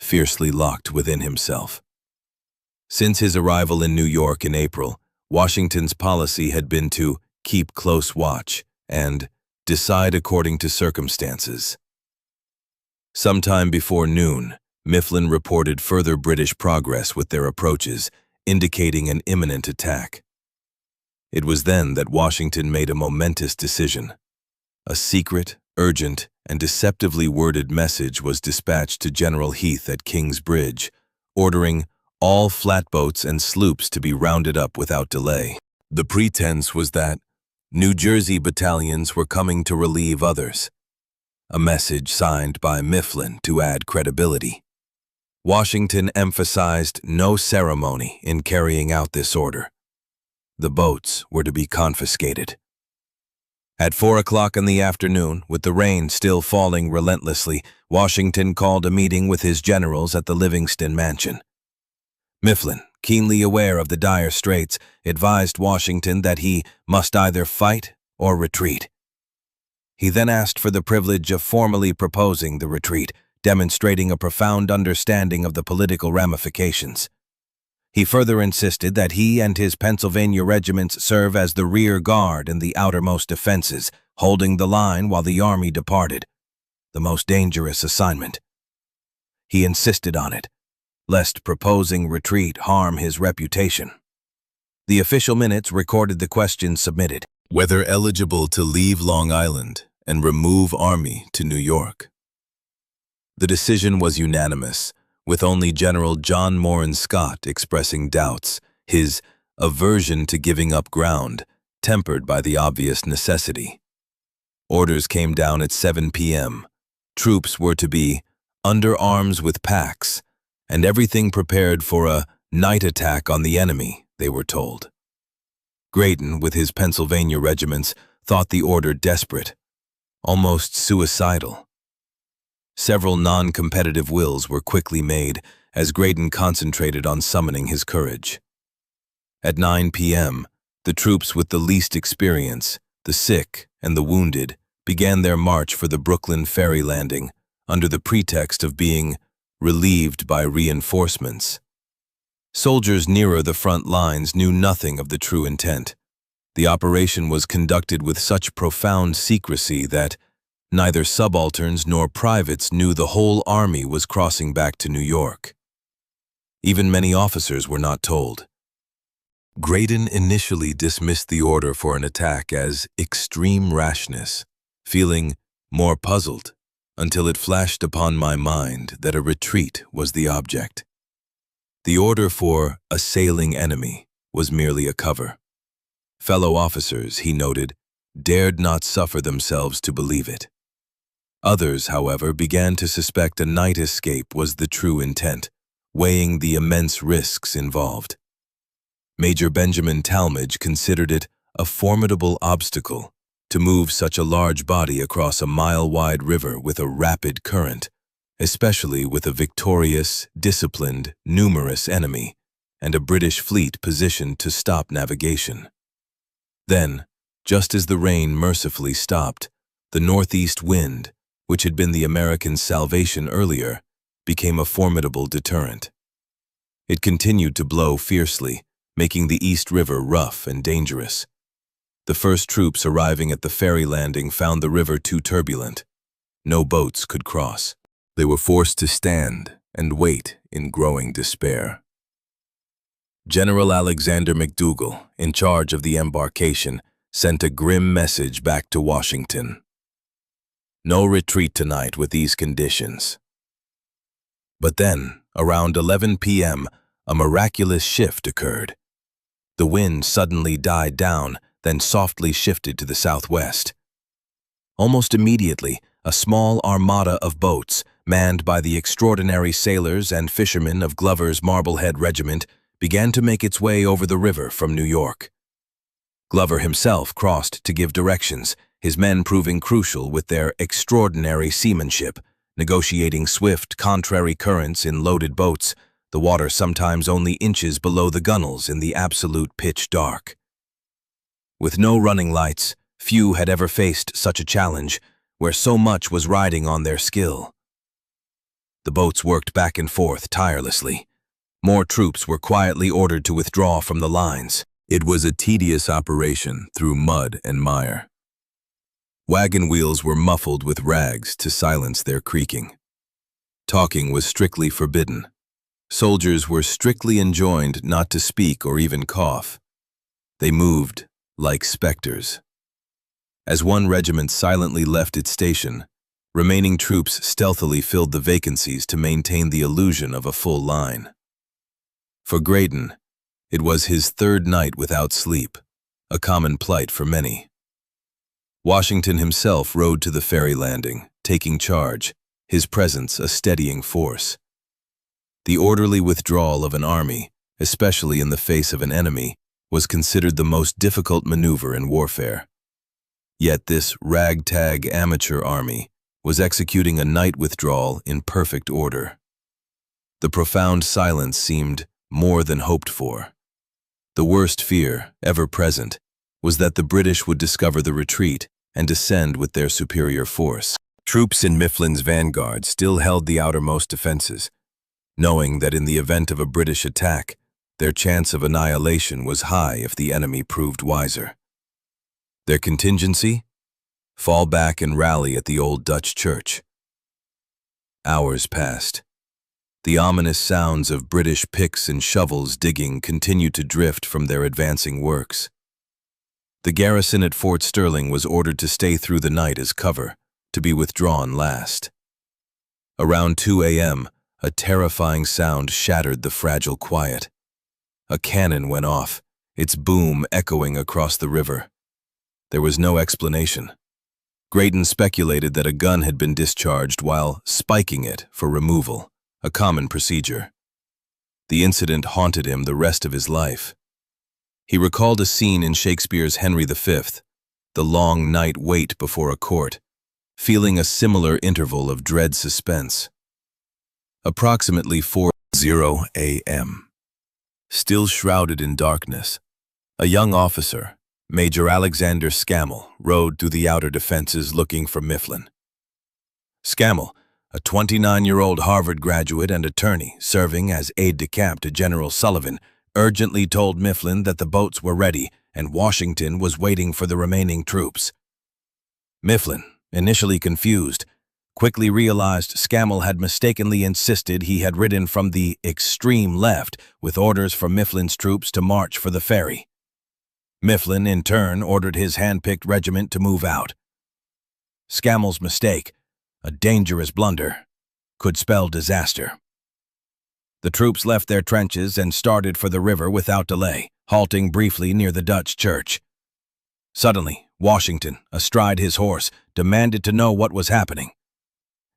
fiercely locked within himself. Since his arrival in New York in April, Washington's policy had been to keep close watch and decide according to circumstances. Sometime before noon, Mifflin reported further British progress with their approaches, indicating an imminent attack. It was then that Washington made a momentous decision. A secret, urgent, and deceptively worded message was dispatched to General Heath at King's Bridge, ordering all flatboats and sloops to be rounded up without delay. The pretense was that New Jersey battalions were coming to relieve others, a message signed by Mifflin to add credibility. Washington emphasized no ceremony in carrying out this order. The boats were to be confiscated. At 4 o'clock in the afternoon, with the rain still falling relentlessly, Washington called a meeting with his generals at the Livingston Mansion. Mifflin, keenly aware of the dire straits, advised Washington that he must either fight or retreat. He then asked for the privilege of formally proposing the retreat, demonstrating a profound understanding of the political ramifications. He further insisted that he and his Pennsylvania regiments serve as the rear guard in the outermost defenses, holding the line while the army departed, the most dangerous assignment. He insisted on it, lest proposing retreat harm his reputation. The official minutes recorded the question submitted: whether eligible to leave Long Island and remove army to New York. The decision was unanimous, with only General John Moran Scott expressing doubts, his aversion to giving up ground tempered by the obvious necessity. Orders came down at 7 p.m. Troops were to be under arms with packs, and everything prepared for a night attack on the enemy, they were told. Grayton, with his Pennsylvania regiments, thought the order desperate, almost suicidal. Several non-competitive wills were quickly made as Grayton concentrated on summoning his courage. At 9 p.m., the troops with the least experience, the sick and the wounded, began their march for the Brooklyn ferry landing under the pretext of being relieved by reinforcements. Soldiers nearer the front lines knew nothing of the true intent. The operation was conducted with such profound secrecy that neither subalterns nor privates knew the whole army was crossing back to New York. Even many officers were not told. Grayton initially dismissed the order for an attack as extreme rashness, feeling more puzzled until it flashed upon my mind that a retreat was the object. The order for assailing enemy was merely a cover. Fellow officers, he noted, dared not suffer themselves to believe it. Others, however, began to suspect a night escape was the true intent, weighing the immense risks involved. Major Benjamin Talmadge considered it a formidable obstacle to move such a large body across a mile-wide river with a rapid current, especially with a victorious, disciplined, numerous enemy and a British fleet positioned to stop navigation. Then, just as the rain mercifully stopped, the northeast wind, which had been the Americans' salvation earlier, became a formidable deterrent. It continued to blow fiercely, making the East River rough and dangerous. The first troops arriving at the ferry landing found the river too turbulent. No boats could cross. They were forced to stand and wait in growing despair. General Alexander McDougall, in charge of the embarkation, sent a grim message back to Washington. No retreat tonight with these conditions. But then, around 11 p.m., a miraculous shift occurred. The wind suddenly died down, then softly shifted to the southwest. Almost immediately, a small armada of boats, manned by the extraordinary sailors and fishermen of Glover's Marblehead Regiment, began to make its way over the river from New York. Glover himself crossed to give directions, his men proving crucial with their extraordinary seamanship, negotiating swift, contrary currents in loaded boats, the water sometimes only inches below the gunwales in the absolute pitch dark. With no running lights, few had ever faced such a challenge, where so much was riding on their skill. The boats worked back and forth tirelessly. More troops were quietly ordered to withdraw from the lines. It was a tedious operation through mud and mire. Wagon wheels were muffled with rags to silence their creaking. Talking was strictly forbidden. Soldiers were strictly enjoined not to speak or even cough. They moved like specters. As one regiment silently left its station, remaining troops stealthily filled the vacancies to maintain the illusion of a full line. For Graydon, it was his third night without sleep, a common plight for many. Washington himself rode to the ferry landing, taking charge, his presence a steadying force. The orderly withdrawal of an army, especially in the face of an enemy, was considered the most difficult maneuver in warfare. Yet this ragtag amateur army was executing a night withdrawal in perfect order. The profound silence seemed more than hoped for. The worst fear, ever present, was that the British would discover the retreat and descend with their superior force. Troops in Mifflin's vanguard still held the outermost defenses, knowing that in the event of a British attack, their chance of annihilation was high if the enemy proved wiser. Their contingency? Fall back and rally at the old Dutch church. Hours passed. The ominous sounds of British picks and shovels digging continued to drift from their advancing works. The garrison at Fort Sterling was ordered to stay through the night as cover, to be withdrawn last. Around 2 a.m., a terrifying sound shattered the fragile quiet. A cannon went off, its boom echoing across the river. There was no explanation. Graydon speculated that a gun had been discharged while spiking it for removal, a common procedure. The incident haunted him the rest of his life. He recalled a scene in Shakespeare's Henry V, the long night wait before a court, feeling a similar interval of dread suspense. Approximately 4:00 a.m. Still shrouded in darkness, a young officer, Major Alexander Scammell, rode through the outer defenses looking for Mifflin. Scammell, a 29-year-old Harvard graduate and attorney serving as aide-de-camp to General Sullivan, urgently told Mifflin that the boats were ready and Washington was waiting for the remaining troops. Mifflin, initially confused, quickly realized Scammell had mistakenly insisted he had ridden from the extreme left with orders for Mifflin's troops to march for the ferry. Mifflin, in turn, ordered his hand-picked regiment to move out. Scammell's mistake, a dangerous blunder, could spell disaster. The troops left their trenches and started for the river without delay, halting briefly near the Dutch church. Suddenly, Washington, astride his horse, demanded to know what was happening.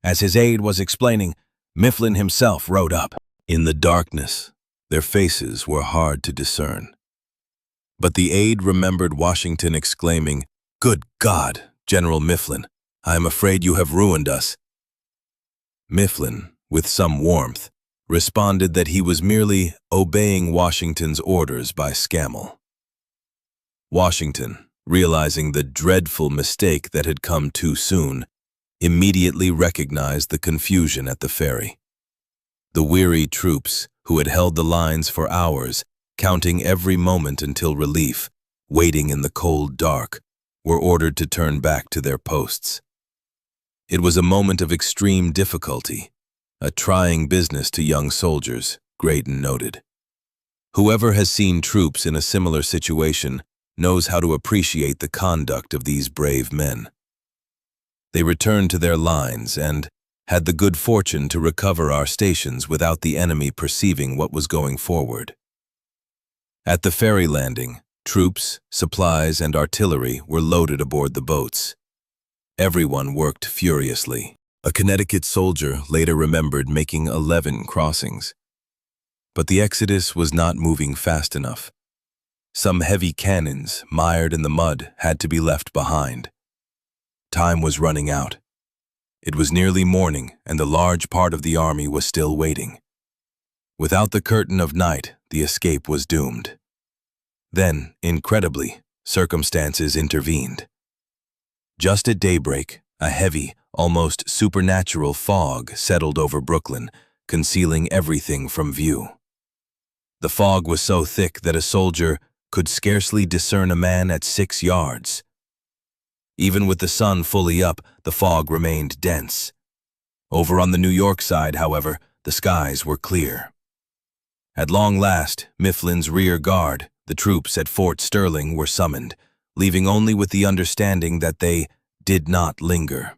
As his aide was explaining, Mifflin himself rode up. In the darkness, their faces were hard to discern. But the aide remembered Washington exclaiming, "Good God, General Mifflin, I am afraid you have ruined us." Mifflin, with some warmth, responded that he was merely obeying Washington's orders by Scammell. Washington, realizing the dreadful mistake that had come too soon, immediately recognized the confusion at the ferry. The weary troops, who had held the lines for hours, counting every moment until relief, waiting in the cold dark, were ordered to turn back to their posts. It was a moment of extreme difficulty, a trying business to young soldiers, Graydon noted. Whoever has seen troops in a similar situation knows how to appreciate the conduct of these brave men. They returned to their lines and had the good fortune to recover our stations without the enemy perceiving what was going forward. At the ferry landing, troops, supplies, and artillery were loaded aboard the boats. Everyone worked furiously. A Connecticut soldier later remembered making 11 crossings. But the exodus was not moving fast enough. Some heavy cannons, mired in the mud, had to be left behind. Time was running out. It was nearly morning, and the large part of the army was still waiting. Without the curtain of night, the escape was doomed. Then, incredibly, circumstances intervened. Just at daybreak, a heavy, almost supernatural fog settled over Brooklyn, concealing everything from view. The fog was so thick that a soldier could scarcely discern a man at 6 yards. Even with the sun fully up, the fog remained dense. Over on the New York side, however, the skies were clear. At long last, Mifflin's rear guard, the troops at Fort Sterling, were summoned, leaving only with the understanding that they did not linger.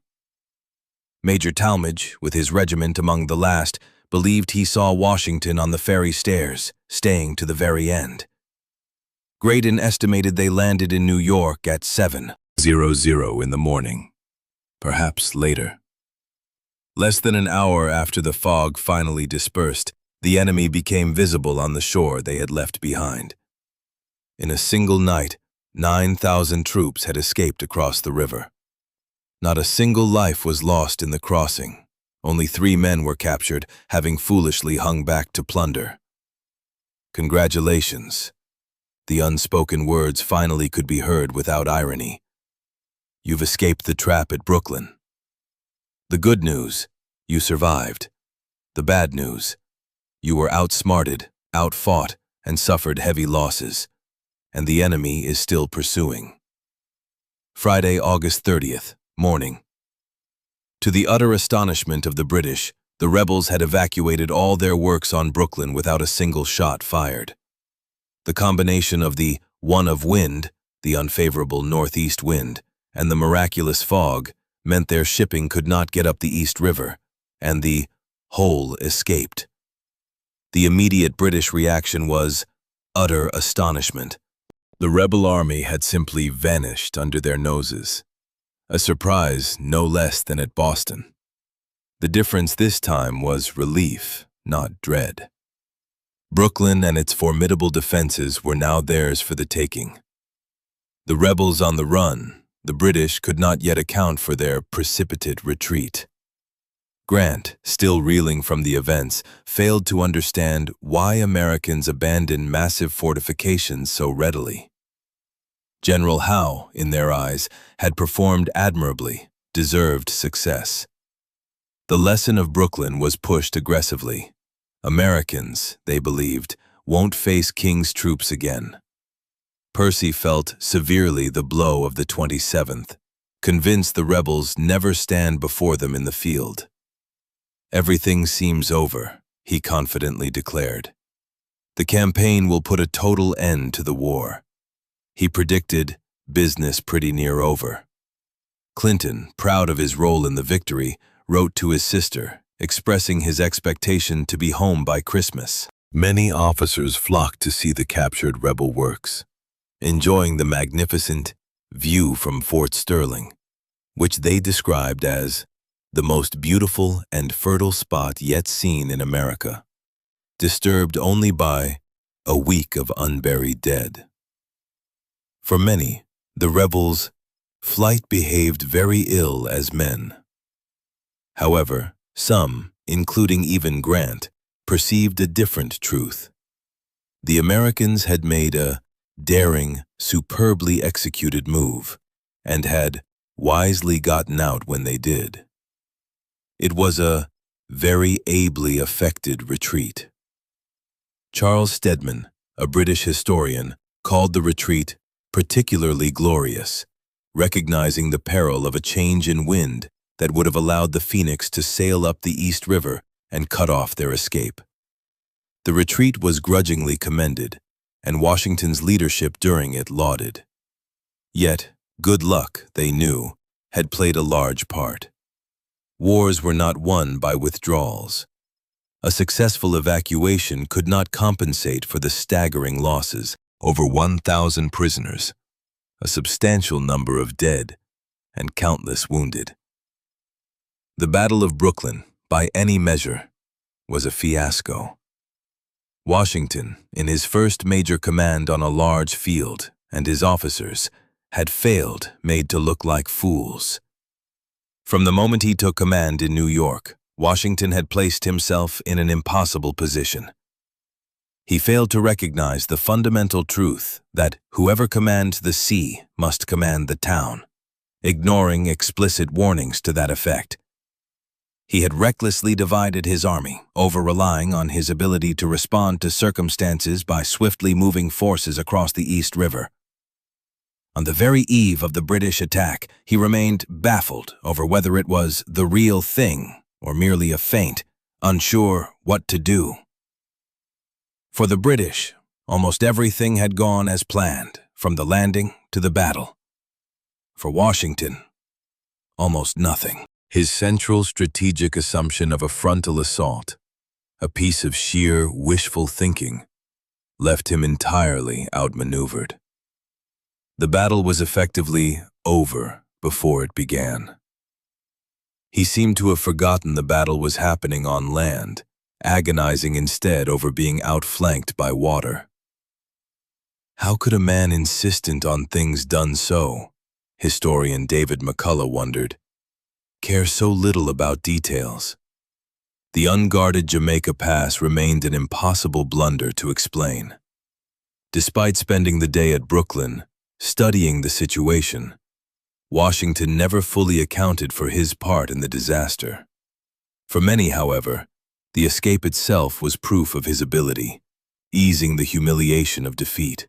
Major Talmadge, with his regiment among the last, believed he saw Washington on the ferry stairs, staying to the very end. Graydon estimated they landed in New York at 7:00 in the morning, perhaps later. Less than an hour after the fog finally dispersed, the enemy became visible on the shore they had left behind. In a single night, 9,000 troops had escaped across the river. Not a single life was lost in the crossing. Only 3 men were captured, having foolishly hung back to plunder. Congratulations. The unspoken words finally could be heard without irony. You've escaped the trap at Brooklyn. The good news, you survived. The bad news, you were outsmarted, outfought, and suffered heavy losses, and the enemy is still pursuing. Friday, August 30th, morning. To the utter astonishment of the British, the rebels had evacuated all their works on Brooklyn without a single shot fired. The combination of the one of wind, the unfavorable northeast wind, and the miraculous fog meant their shipping could not get up the East River, and the whole escaped. The immediate British reaction was utter astonishment. The rebel army had simply vanished under their noses. A surprise no less than at Boston. The difference this time was relief, not dread. Brooklyn and its formidable defenses were now theirs for the taking. The rebels on the run, the British could not yet account for their precipitate retreat. Grant, still reeling from the events, failed to understand why Americans abandoned massive fortifications so readily. General Howe, in their eyes, had performed admirably, deserved success. The lesson of Brooklyn was pushed aggressively. Americans, they believed, won't face King's troops again. Percy felt severely the blow of the 27th, convinced the rebels never stand before them in the field. Everything seems over, he confidently declared. The campaign will put a total end to the war. He predicted business pretty near over. Clinton, proud of his role in the victory, wrote to his sister, expressing his expectation to be home by Christmas. Many officers flocked to see the captured rebel works, enjoying the magnificent view from Fort Sterling, which they described as the most beautiful and fertile spot yet seen in America, disturbed only by a week of unburied dead. For many, the rebels' flight behaved very ill as men. However, some, including even Grant, perceived a different truth. The Americans had made a daring, superbly executed move, and had wisely gotten out when they did. It was a very ably effected retreat. Charles Stedman, a British historian, called the retreat particularly glorious, recognizing the peril of a change in wind that would have allowed the Phoenix to sail up the East River and cut off their escape. The retreat was grudgingly commended, and Washington's leadership during it lauded. Yet, good luck, they knew, had played a large part. Wars were not won by withdrawals. A successful evacuation could not compensate for the staggering losses, over 1,000 prisoners, a substantial number of dead, and countless wounded. The Battle of Brooklyn, by any measure, was a fiasco. Washington, in his first major command on a large field, and his officers, had failed, made to look like fools. From the moment he took command in New York, Washington had placed himself in an impossible position. He failed to recognize the fundamental truth that whoever commands the sea must command the town, ignoring explicit warnings to that effect. He had recklessly divided his army, over-relying on his ability to respond to circumstances by swiftly moving forces across the East River. On the very eve of the British attack, he remained baffled over whether it was the real thing or merely a feint, unsure what to do. For the British, almost everything had gone as planned, from the landing to the battle. For Washington, almost nothing. His central strategic assumption of a frontal assault, a piece of sheer wishful thinking, left him entirely outmaneuvered. The battle was effectively over before it began. He seemed to have forgotten the battle was happening on land, agonizing instead over being outflanked by water. How could a man insistent on things done so, historian David McCullough wondered, care so little about details? The unguarded Jamaica Pass remained an impossible blunder to explain. Despite spending the day at Brooklyn, studying the situation, Washington never fully accounted for his part in the disaster. For many, however, the escape itself was proof of his ability, easing the humiliation of defeat.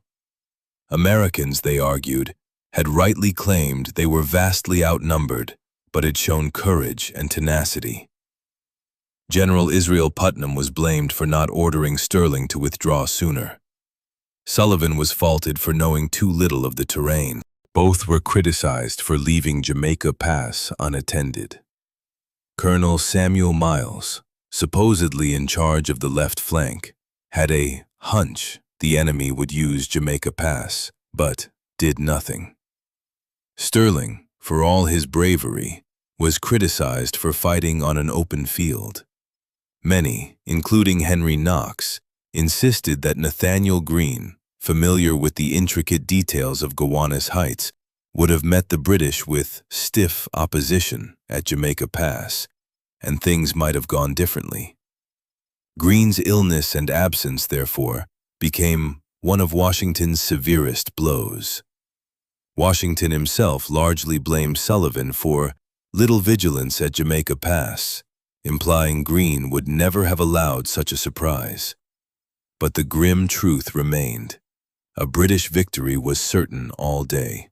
Americans, they argued, had rightly claimed they were vastly outnumbered, but had shown courage and tenacity. General Israel Putnam was blamed for not ordering Sterling to withdraw sooner. Sullivan was faulted for knowing too little of the terrain. Both were criticized for leaving Jamaica Pass unattended. Colonel Samuel Miles, supposedly in charge of the left flank, had a hunch the enemy would use Jamaica Pass, but did nothing. Sterling, for all his bravery, was criticized for fighting on an open field. Many, including Henry Knox, insisted that Nathaniel Greene, familiar with the intricate details of Gowanus Heights, would have met the British with stiff opposition at Jamaica Pass, and things might have gone differently. Greene's illness and absence, therefore, became one of Washington's severest blows. Washington himself largely blamed Sullivan for little vigilance at Jamaica Pass, implying Greene would never have allowed such a surprise. But the grim truth remained. A British victory was certain all day.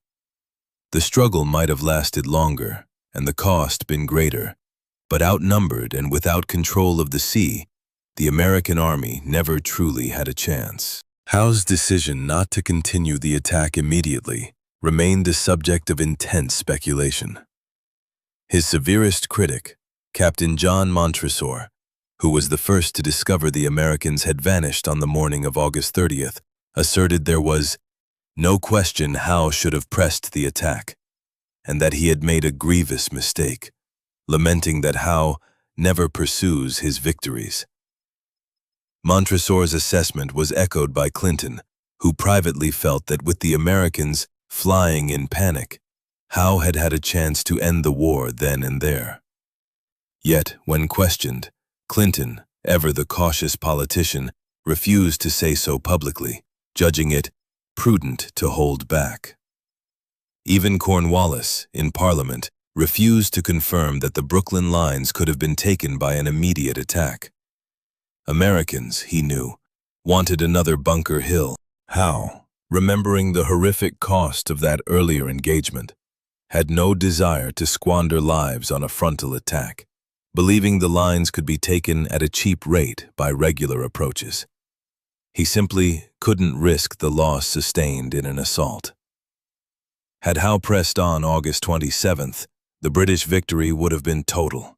The struggle might have lasted longer, and the cost been greater, but outnumbered and without control of the sea, the American army never truly had a chance. Howe's decision not to continue the attack immediately remained the subject of intense speculation. His severest critic, Captain John Montresor, who was the first to discover the Americans had vanished on the morning of August 30th, asserted there was no question Howe should have pressed the attack, and that he had made a grievous mistake, lamenting that Howe never pursues his victories. Montresor's assessment was echoed by Clinton, who privately felt that with the Americans flying in panic, Howe had had a chance to end the war then and there. Yet, when questioned, Clinton, ever the cautious politician, refused to say so publicly, judging it prudent to hold back. Even Cornwallis, in Parliament, refused to confirm that the Brooklyn lines could have been taken by an immediate attack. Americans, he knew, wanted another Bunker Hill. Howe, remembering the horrific cost of that earlier engagement, had no desire to squander lives on a frontal attack, believing the lines could be taken at a cheap rate by regular approaches. He simply couldn't risk the loss sustained in an assault. Had Howe pressed on August 27th, the British victory would have been total.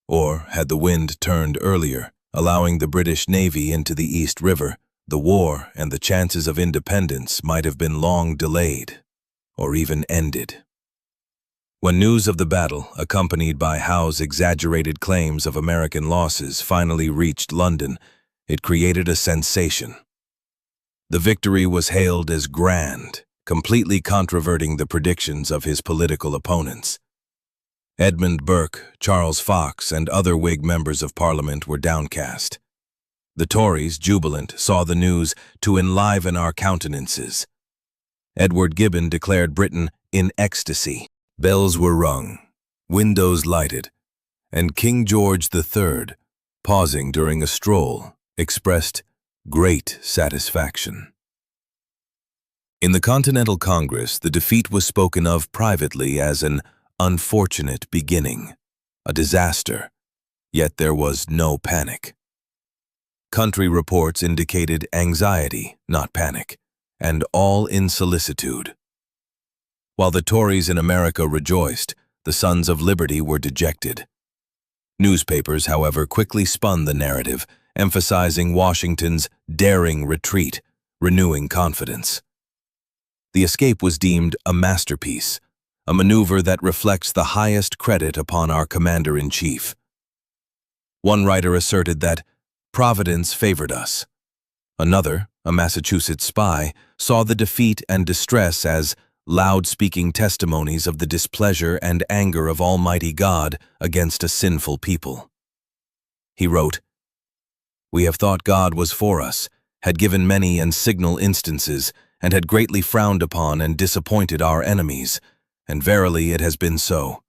Or, had the wind turned earlier, allowing the British Navy into the East River, the war and the chances of independence might have been long delayed, or even ended. When news of the battle, accompanied by Howe's exaggerated claims of American losses, finally reached London, it created a sensation. The victory was hailed as grand, completely controverting the predictions of his political opponents. Edmund Burke, Charles Fox, and other Whig members of Parliament were downcast. The Tories, jubilant, saw the news to enliven our countenances. Edward Gibbon declared Britain in ecstasy. Bells were rung, windows lighted, and King George III, pausing during a stroll, expressed great satisfaction. In the Continental Congress, the defeat was spoken of privately as an unfortunate beginning, a disaster, yet there was no panic. Country reports indicated anxiety, not panic, and all in solicitude. While the Tories in America rejoiced, the Sons of Liberty were dejected. Newspapers, however, quickly spun the narrative, emphasizing Washington's daring retreat, renewing confidence. The escape was deemed a masterpiece, a maneuver that reflects the highest credit upon our commander-in-chief. One writer asserted that Providence favored us. Another, a Massachusetts spy, saw the defeat and distress as loud-speaking testimonies of the displeasure and anger of Almighty God against a sinful people. He wrote, "We have thought God was for us, had given many and signal instances, and had greatly frowned upon and disappointed our enemies, and verily it has been so.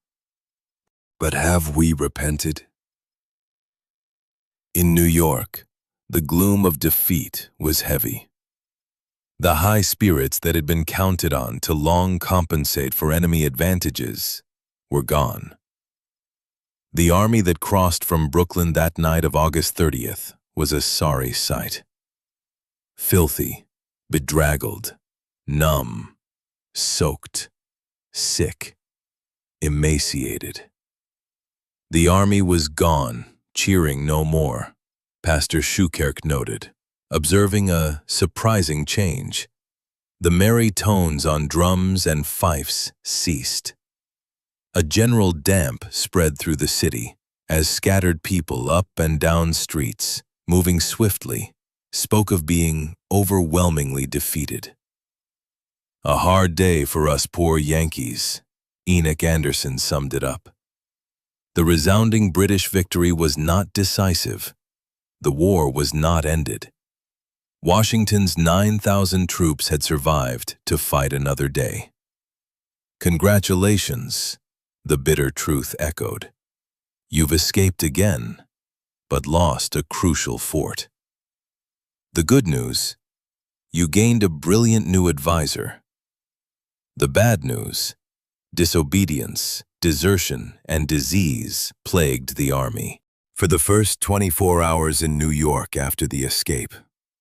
But have we repented?" In New York, the gloom of defeat was heavy. The high spirits that had been counted on to long compensate for enemy advantages were gone. The army that crossed from Brooklyn that night of August 30th was a sorry sight. Filthy, bedraggled, numb, soaked, sick, emaciated. The army was gone, cheering no more, Pastor Schukerk noted, observing a surprising change. The merry tones on drums and fifes ceased. A general damp spread through the city as scattered people up and down streets, moving swiftly, spoke of being overwhelmingly defeated. "A hard day for us poor Yankees," Enoch Anderson summed it up. The resounding British victory was not decisive. The war was not ended. Washington's 9,000 troops had survived to fight another day. "Congratulations," the bitter truth echoed. "You've escaped again, but lost a crucial fort." The good news, you gained a brilliant new advisor. The bad news, disobedience, desertion, and disease plagued the army. For the first 24 hours in New York after the escape,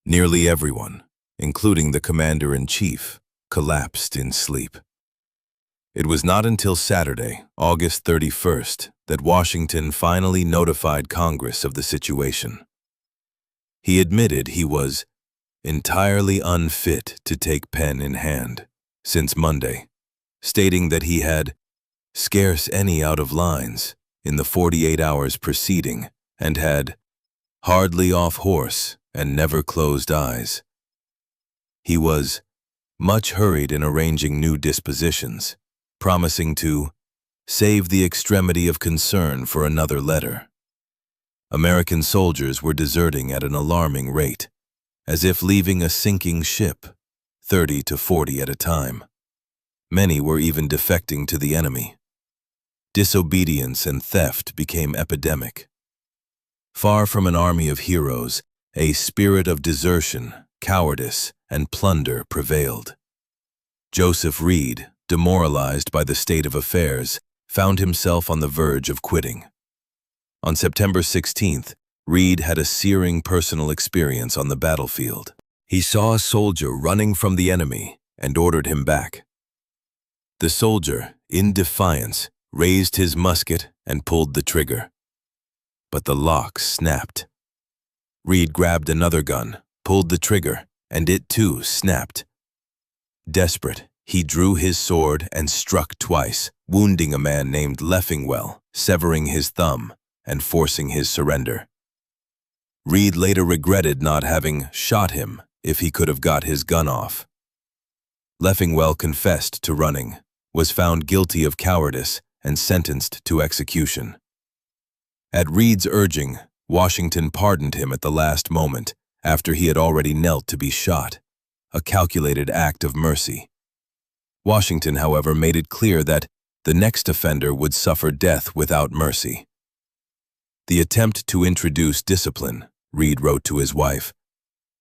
nearly everyone, including the commander-in-chief, collapsed in sleep. It was not until Saturday, August 31st, that Washington finally notified Congress of the situation. He admitted he was entirely unfit to take pen in hand since Monday, stating that he had scarce any out of lines in the 48 hours preceding and had hardly off horse and never closed eyes. He was much hurried in arranging new dispositions, promising to save the extremity of concern for another letter. American soldiers were deserting at an alarming rate, as if leaving a sinking ship, 30 to 40 at a time. Many were even defecting to the enemy. Disobedience and theft became epidemic. Far from an army of heroes, a spirit of desertion, cowardice, and plunder prevailed. Joseph Reed, demoralized by the state of affairs, found himself on the verge of quitting. On September 16th, Reed had a searing personal experience on the battlefield. He saw a soldier running from the enemy and ordered him back. The soldier, in defiance, raised his musket and pulled the trigger. But the lock snapped. Reed grabbed another gun, pulled the trigger, and it too snapped. Desperate, he drew his sword and struck twice, wounding a man named Leffingwell, severing his thumb and forcing his surrender. Reed later regretted not having shot him if he could have got his gun off. Leffingwell confessed to running, was found guilty of cowardice, and sentenced to execution. At Reed's urging, Washington pardoned him at the last moment, after he had already knelt to be shot, a calculated act of mercy. Washington, however, made it clear that the next offender would suffer death without mercy. The attempt to introduce discipline, Reed wrote to his wife,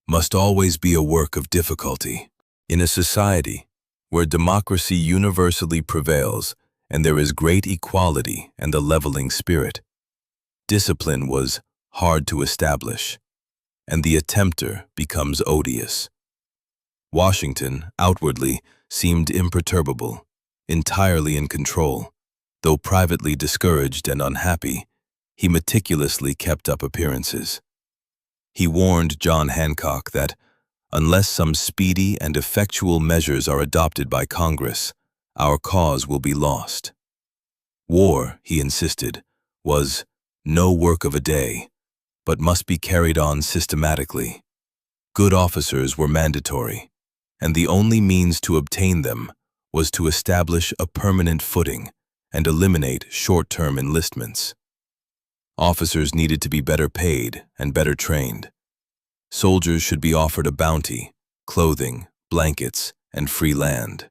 must always be a work of difficulty. In a society where democracy universally prevails and there is great equality and a leveling spirit, discipline was hard to establish, and the attempter becomes odious. Washington, outwardly, seemed imperturbable, entirely in control. Though privately discouraged and unhappy, he meticulously kept up appearances. He warned John Hancock that, unless some speedy and effectual measures are adopted by Congress, our cause will be lost. War, he insisted, was no work of a day, but must be carried on systematically. Good officers were mandatory, and the only means to obtain them was to establish a permanent footing and eliminate short-term enlistments. Officers needed to be better paid and better trained. Soldiers should be offered a bounty, clothing, blankets, and free land.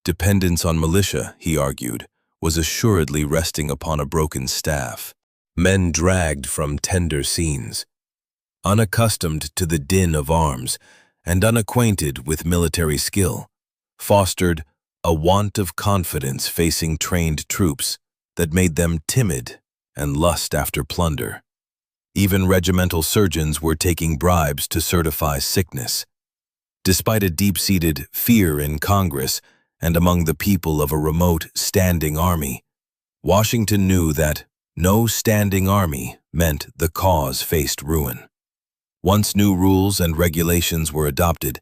Dependence on militia, he argued, was assuredly resting upon a broken staff. Men dragged from tender scenes, unaccustomed to the din of arms and unacquainted with military skill, fostered a want of confidence facing trained troops that made them timid and lust after plunder. Even regimental surgeons were taking bribes to certify sickness. Despite a deep-seated fear in Congress and among the people of a remote standing army, Washington knew that no standing army meant the cause faced ruin. Once new rules and regulations were adopted,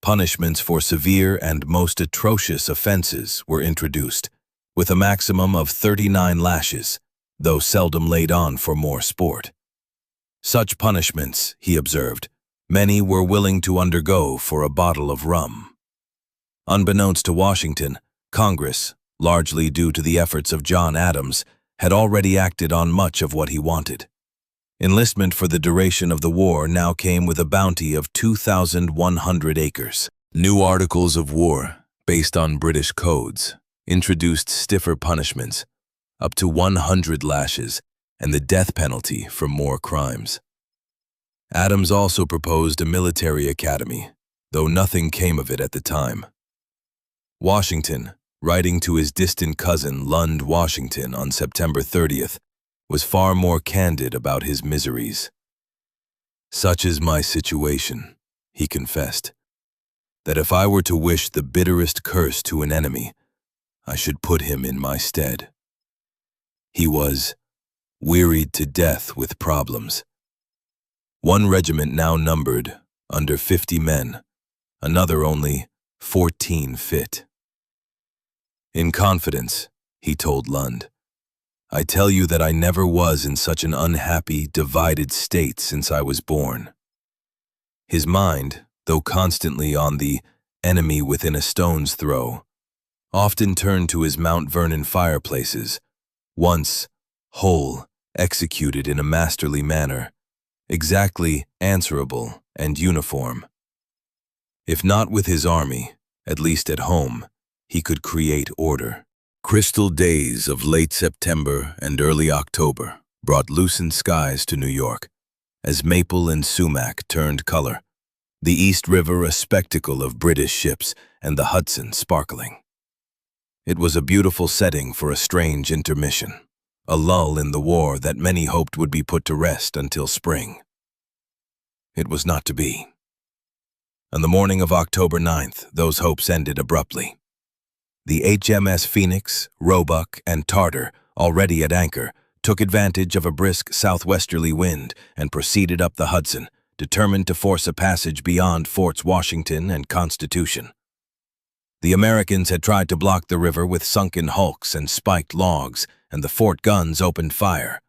punishments for severe and most atrocious offenses were introduced, with a maximum of 39 lashes, though seldom laid on for more sport. Such punishments, he observed, many were willing to undergo for a bottle of rum. Unbeknownst to Washington, Congress, largely due to the efforts of John Adams, had already acted on much of what he wanted. Enlistment for the duration of the war now came with a bounty of 2,100 acres. New articles of war, based on British codes, introduced stiffer punishments, up to 100 lashes, and the death penalty for more crimes. Adams also proposed a military academy, though nothing came of it at the time. Washington, writing to his distant cousin Lund Washington on September 30th, was far more candid about his miseries. "Such is my situation," he confessed, "that if I were to wish the bitterest curse to an enemy, I should put him in my stead." He was wearied to death with problems. One regiment now numbered under 50 men, another only 14 fit. "In confidence," he told Lund, "I tell you that I never was in such an unhappy, divided state since I was born." His mind, though constantly on the enemy within a stone's throw, often turned to his Mount Vernon fireplaces, once whole, executed in a masterly manner, exactly answerable and uniform. If not with his army, at least at home, he could create order. Crystal days of late September and early October brought lucent skies to New York, as maple and sumac turned color, the East River a spectacle of British ships and the Hudson sparkling. It was a beautiful setting for a strange intermission, a lull in the war that many hoped would be put to rest until spring. It was not to be. On the morning of October 9th, those hopes ended abruptly. The HMS Phoenix, Roebuck, and Tartar, already at anchor, took advantage of a brisk southwesterly wind and proceeded up the Hudson, determined to force a passage beyond Forts Washington and Constitution. The Americans had tried to block the river with sunken hulks and spiked logs, and the fort guns opened fire.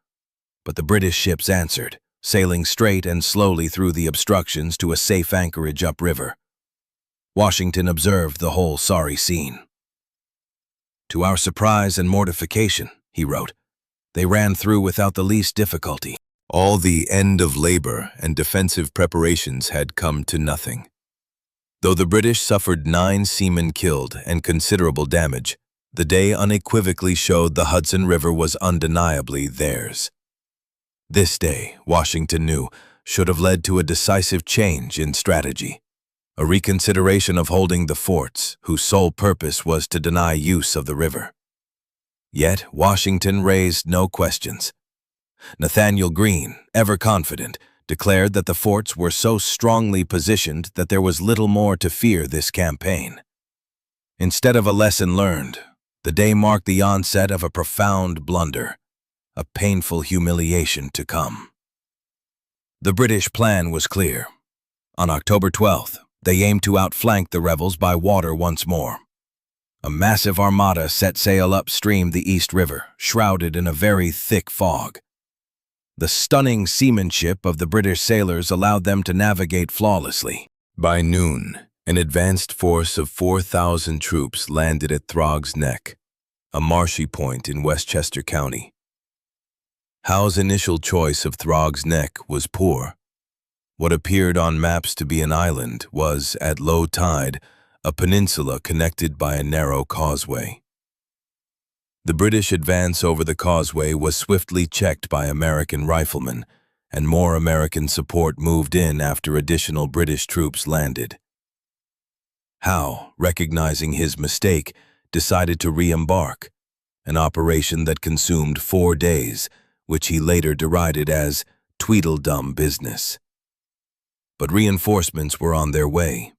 But the British ships answered, sailing straight and slowly through the obstructions to a safe anchorage upriver. Washington observed the whole sorry scene. "To our surprise and mortification," he wrote, "they ran through without the least difficulty. All the end of labor and defensive preparations had come to nothing. Though the British suffered 9 seamen killed and considerable damage, the day unequivocally showed the Hudson River was undeniably theirs. This day, Washington knew, should have led to a decisive change in strategy, a reconsideration of holding the forts, whose sole purpose was to deny use of the river. Yet Washington raised no questions. Nathaniel Greene, ever confident, declared that the forts were so strongly positioned that there was little more to fear this campaign. Instead of a lesson learned, the day marked the onset of a profound blunder, a painful humiliation to come. The British plan was clear. On October 12th, they aimed to outflank the rebels by water once more. A massive armada set sail upstream the East River, shrouded in a very thick fog. The stunning seamanship of the British sailors allowed them to navigate flawlessly. By noon, an advanced force of 4,000 troops landed at Throgs Neck, a marshy point in Westchester County. Howe's initial choice of Throgs Neck was poor. What appeared on maps to be an island was, at low tide, a peninsula connected by a narrow causeway. The British advance over the causeway was swiftly checked by American riflemen, and more American support moved in after additional British troops landed. Howe, recognizing his mistake, decided to re-embark, an operation that consumed 4 days, which he later derided as Tweedledum business. But reinforcements were on their way.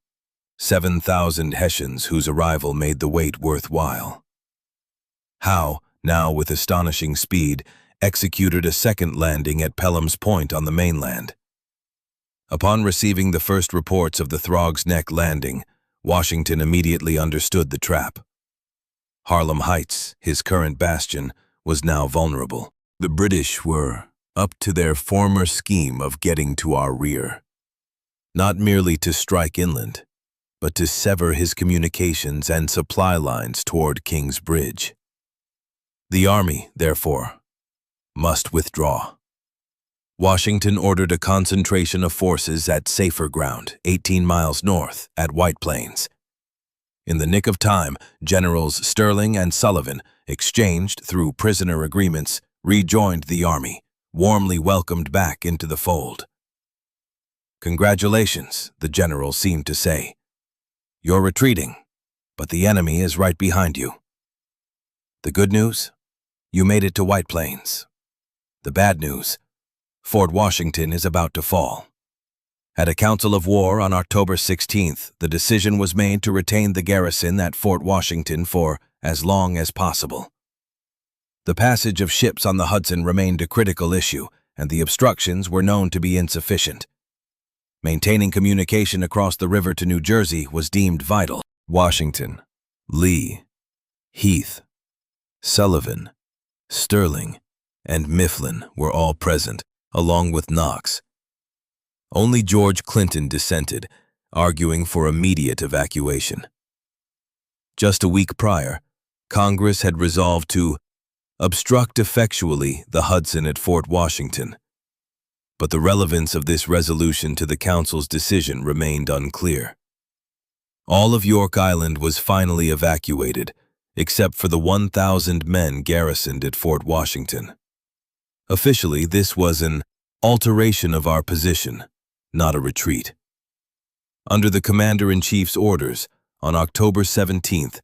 7,000 Hessians whose arrival made the wait worthwhile. Howe, now with astonishing speed, executed a second landing at Pelham's Point on the mainland. Upon receiving the first reports of the Throgs Neck landing, Washington immediately understood the trap. Harlem Heights, his current bastion, was now vulnerable. The British were up to their former scheme of getting to our rear, not merely to strike inland, but to sever his communications and supply lines toward King's Bridge. The army, therefore, must withdraw. Washington ordered a concentration of forces at safer ground, 18 miles north, at White Plains. In the nick of time, Generals Sterling and Sullivan, exchanged through prisoner agreements, rejoined the army, warmly welcomed back into the fold. "Congratulations," the general seemed to say. "You're retreating, but the enemy is right behind you. The good news? You made it to White Plains. The bad news? Fort Washington is about to fall." At a council of war on October 16th, the decision was made to retain the garrison at Fort Washington for as long as possible. The passage of ships on the Hudson remained a critical issue, and the obstructions were known to be insufficient. Maintaining communication across the river to New Jersey was deemed vital. Washington, Lee, Heath, Sullivan, Sterling, and Mifflin were all present, along with Knox. Only George Clinton dissented, arguing for immediate evacuation. Just a week prior, Congress had resolved to obstruct effectually the Hudson at Fort Washington. But the relevance of this resolution to the Council's decision remained unclear. All of York Island was finally evacuated, except for the 1,000 men garrisoned at Fort Washington. Officially, this was an alteration of our position, not a retreat. Under the Commander-in-Chief's orders, on October 17th,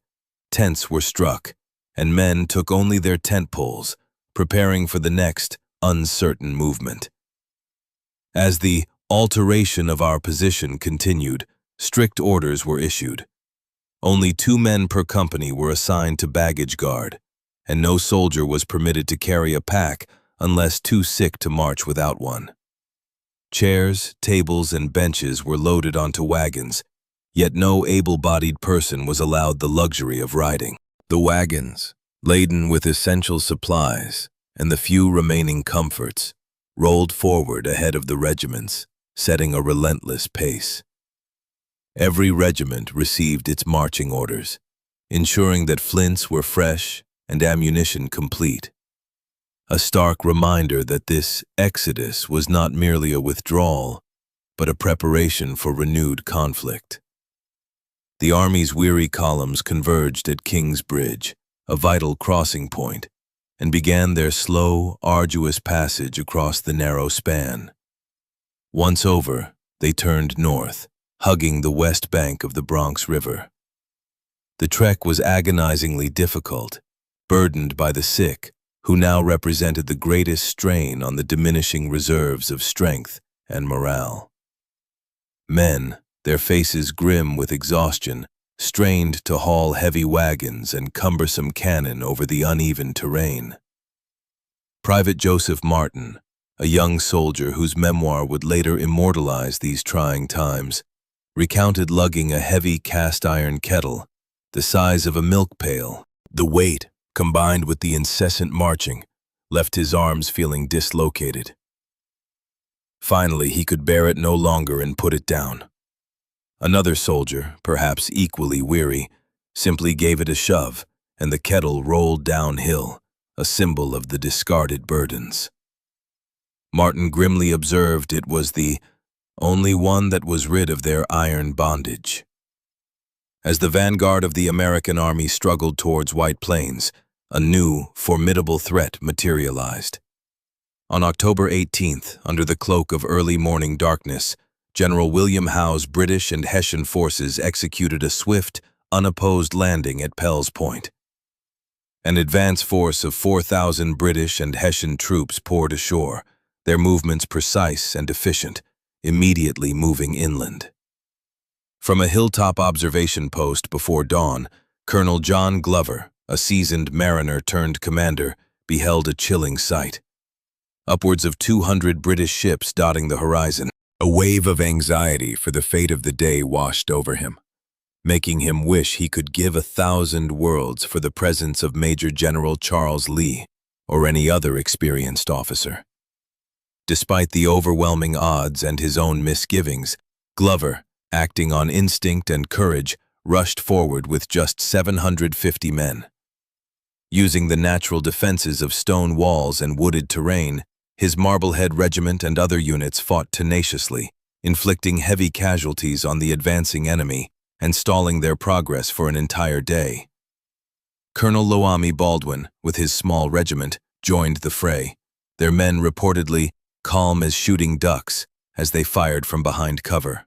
tents were struck, and men took only their tent poles, preparing for the next uncertain movement. As the alteration of our position continued, strict orders were issued. Only 2 men per company were assigned to baggage guard, and no soldier was permitted to carry a pack unless too sick to march without one. Chairs, tables, and benches were loaded onto wagons, yet no able-bodied person was allowed the luxury of riding. The wagons, laden with essential supplies and the few remaining comforts, rolled forward ahead of the regiments, setting a relentless pace. Every regiment received its marching orders, ensuring that flints were fresh and ammunition complete. A stark reminder that this exodus was not merely a withdrawal, but a preparation for renewed conflict. The Army's weary columns converged at King's Bridge, a vital crossing point, and began their slow, arduous passage across the narrow span. Once over, they turned north, hugging the west bank of the Bronx River. The trek was agonizingly difficult, burdened by the sick, who now represented the greatest strain on the diminishing reserves of strength and morale. Men, their faces grim with exhaustion, strained to haul heavy wagons and cumbersome cannon over the uneven terrain. Private Joseph Martin, a young soldier whose memoir would later immortalize these trying times, recounted lugging a heavy cast-iron kettle, the size of a milk pail. The weight, combined with the incessant marching, left his arms feeling dislocated. Finally, he could bear it no longer and put it down. Another soldier, perhaps equally weary, simply gave it a shove, and the kettle rolled downhill, a symbol of the discarded burdens. Martin grimly observed it was the only one that was rid of their iron bondage. As the vanguard of the American army struggled towards White Plains, a new, formidable threat materialized. On October 18th, under the cloak of early morning darkness, General William Howe's British and Hessian forces executed a swift, unopposed landing at Pell's Point. An advance force of 4,000 British and Hessian troops poured ashore, their movements precise and efficient, immediately moving inland. From a hilltop observation post before dawn, Colonel John Glover, a seasoned mariner turned commander, beheld a chilling sight. Upwards of 200 British ships dotting the horizon. A wave of anxiety for the fate of the day washed over him, making him wish he could give 1,000 worlds for the presence of Major General Charles Lee or any other experienced officer. Despite the overwhelming odds and his own misgivings, Glover, acting on instinct and courage, rushed forward with just 750 men. Using the natural defenses of stone walls and wooded terrain, his Marblehead Regiment and other units fought tenaciously, inflicting heavy casualties on the advancing enemy and stalling their progress for an entire day. Colonel Loami Baldwin, with his small regiment, joined the fray, their men reportedly calm as shooting ducks as they fired from behind cover.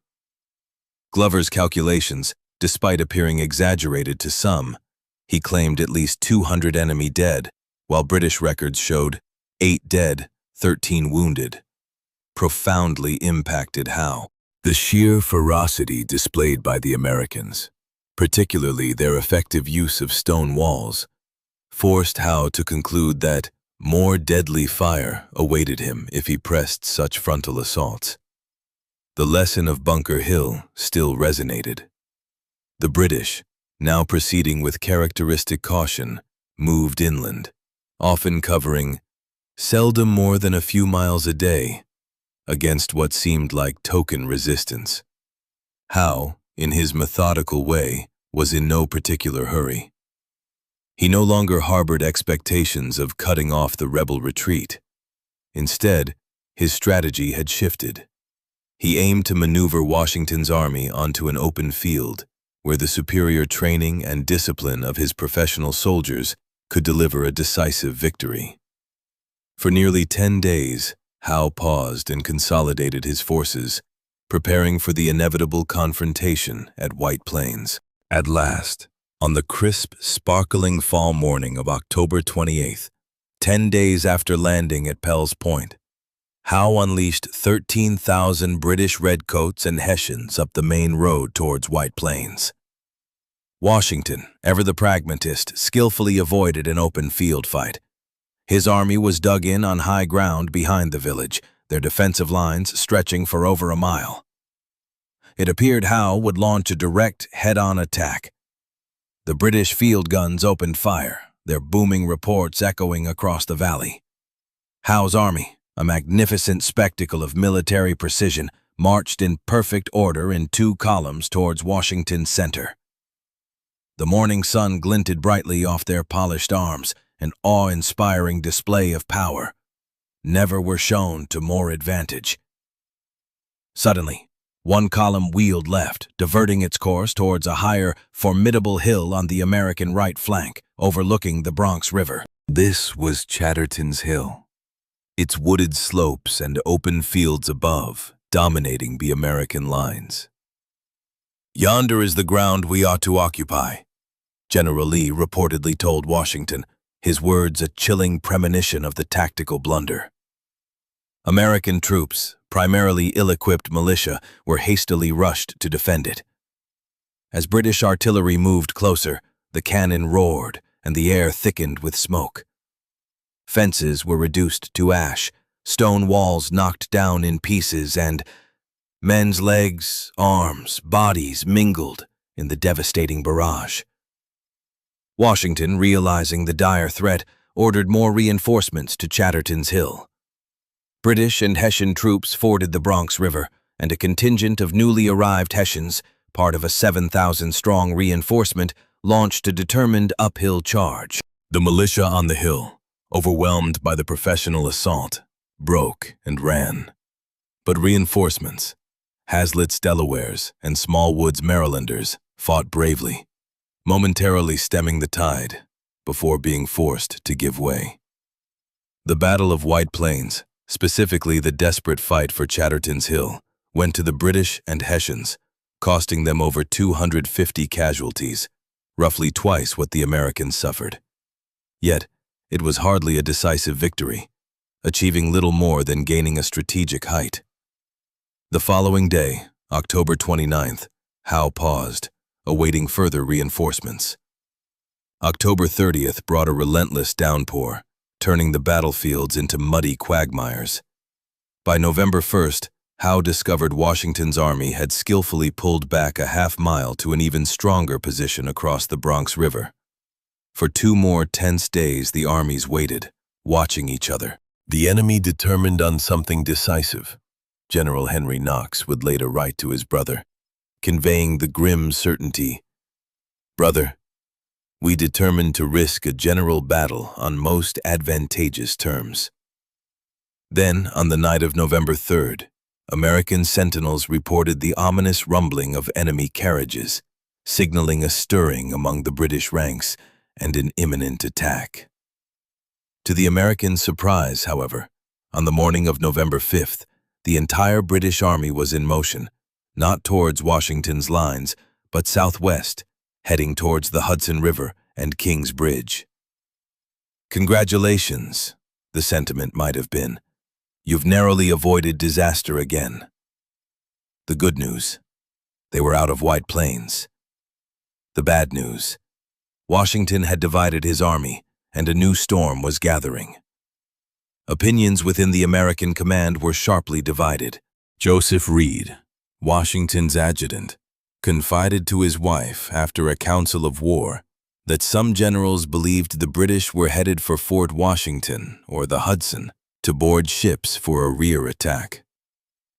Glover's calculations, despite appearing exaggerated to some, he claimed at least 200 enemy dead, while British records showed 8 dead, 13 wounded, profoundly impacted Howe. The sheer ferocity displayed by the Americans, particularly their effective use of stone walls, forced Howe to conclude that more deadly fire awaited him if he pressed such frontal assaults. The lesson of Bunker Hill still resonated. The British, now proceeding with characteristic caution, moved inland, often covering seldom more than a few miles a day, against what seemed like token resistance. Howe, in his methodical way, was in no particular hurry. He no longer harbored expectations of cutting off the rebel retreat. Instead, his strategy had shifted. He aimed to maneuver Washington's army onto an open field, where the superior training and discipline of his professional soldiers could deliver a decisive victory. For nearly 10 days, Howe paused and consolidated his forces, preparing for the inevitable confrontation at White Plains. At last, on the crisp, sparkling fall morning of October 28th, 10 days after landing at Pell's Point, Howe unleashed 13,000 British redcoats and Hessians up the main road towards White Plains. Washington, ever the pragmatist, skillfully avoided an open field fight. His army was dug in on high ground behind the village, their defensive lines stretching for over a mile. It appeared Howe would launch a direct, head-on attack. The British field guns opened fire, their booming reports echoing across the valley. Howe's army, a magnificent spectacle of military precision, marched in perfect order in 2 columns towards Washington's center. The morning sun glinted brightly off their polished arms, an awe-inspiring display of power. Never were shown to more advantage. Suddenly, one column wheeled left, diverting its course towards a higher, formidable hill on the American right flank, overlooking the Bronx River. This was Chatterton's Hill, its wooded slopes and open fields above dominating the American lines. "Yonder is the ground we ought to occupy," General Lee reportedly told Washington, his words a chilling premonition of the tactical blunder. American troops, primarily ill-equipped militia, were hastily rushed to defend it. As British artillery moved closer, the cannon roared and the air thickened with smoke. Fences were reduced to ash, stone walls knocked down in pieces, and men's legs, arms, bodies mingled in the devastating barrage. Washington, realizing the dire threat, ordered more reinforcements to Chatterton's Hill. British and Hessian troops forded the Bronx River, and a contingent of newly arrived Hessians, part of a 7,000-strong reinforcement, launched a determined uphill charge. The militia on the hill, overwhelmed by the professional assault, broke and ran. But reinforcements, Hazlitt's Delawares and Smallwood's Marylanders, fought bravely, momentarily stemming the tide before being forced to give way. The Battle of White Plains, specifically the desperate fight for Chatterton's Hill, went to the British and Hessians, costing them over 250 casualties, roughly twice what the Americans suffered. Yet, it was hardly a decisive victory, achieving little more than gaining a strategic height. The following day, October 29th, Howe paused, awaiting further reinforcements. October 30th brought a relentless downpour, turning the battlefields into muddy quagmires. By November 1st, Howe discovered Washington's army had skillfully pulled back a half-mile to an even stronger position across the Bronx River. For 2 more tense days, the armies waited, watching each other. "The enemy determined on something decisive," General Henry Knox would later write to his brother, conveying the grim certainty, "Brother, we determined to risk a general battle on most advantageous terms." Then, on the night of November 3rd, American sentinels reported the ominous rumbling of enemy carriages, signaling a stirring among the British ranks and an imminent attack. To the American surprise, however, on the morning of November 5th, the entire British army was in motion, not towards Washington's lines, but southwest, heading towards the Hudson River and King's Bridge. "Congratulations," the sentiment might have been. "You've narrowly avoided disaster again." The good news: they were out of White Plains. The bad news: Washington had divided his army, and a new storm was gathering. Opinions within the American command were sharply divided. Joseph Reed, Washington's adjutant, confided to his wife after a council of war that some generals believed the British were headed for Fort Washington or the Hudson to board ships for a rear attack.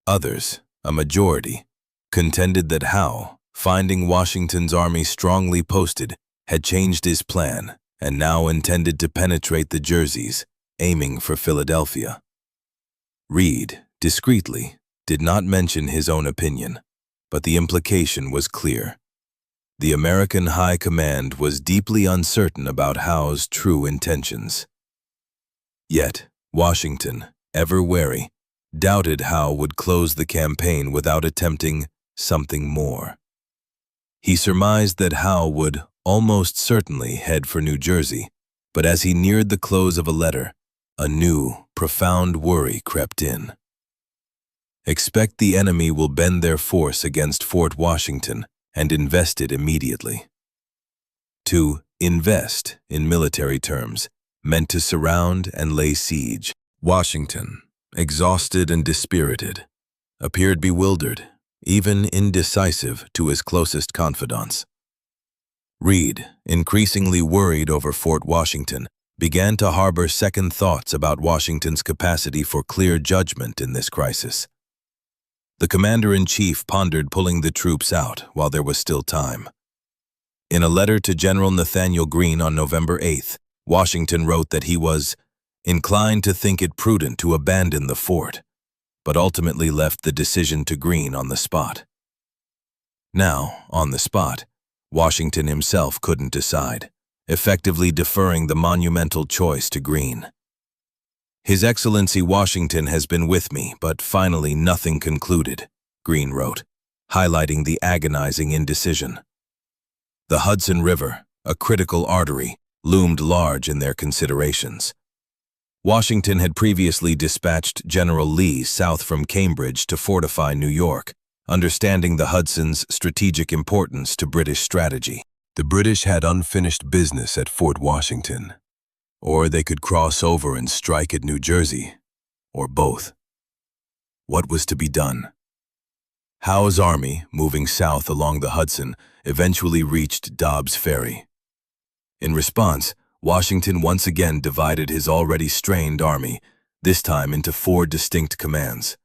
Others, a majority, contended that Howe, finding Washington's army strongly posted, had changed his plan and now intended to penetrate the Jerseys, aiming for Philadelphia. Reed, discreetly, did not mention his own opinion, but the implication was clear. The American High Command was deeply uncertain about Howe's true intentions. Yet, Washington, ever wary, doubted Howe would close the campaign without attempting something more. He surmised that Howe would almost certainly head for New Jersey, but as he neared the close of a letter, a new, profound worry crept in. "Expect the enemy will bend their force against Fort Washington and invest it immediately." To invest, in military terms, meant to surround and lay siege. Washington, exhausted and dispirited, appeared bewildered, even indecisive to his closest confidants. Reed, increasingly worried over Fort Washington, began to harbor second thoughts about Washington's capacity for clear judgment in this crisis. The commander-in-chief pondered pulling the troops out while there was still time. In a letter to General Nathanael Greene on November 8th, Washington wrote that he was inclined to think it prudent to abandon the fort, but ultimately left the decision to Greene on the spot. Now, on the spot, Washington himself couldn't decide, effectively deferring the monumental choice to Greene. "His Excellency Washington has been with me, but finally nothing concluded," Greene wrote, highlighting the agonizing indecision. The Hudson River, a critical artery, loomed large in their considerations. Washington had previously dispatched General Lee south from Cambridge to fortify New York, understanding the Hudson's strategic importance to British strategy. The British had unfinished business at Fort Washington, or they could cross over and strike at New Jersey, or both. What was to be done? Howe's army, moving south along the Hudson, eventually reached Dobbs Ferry. In response, Washington once again divided his already strained army, this time into 4 distinct commands.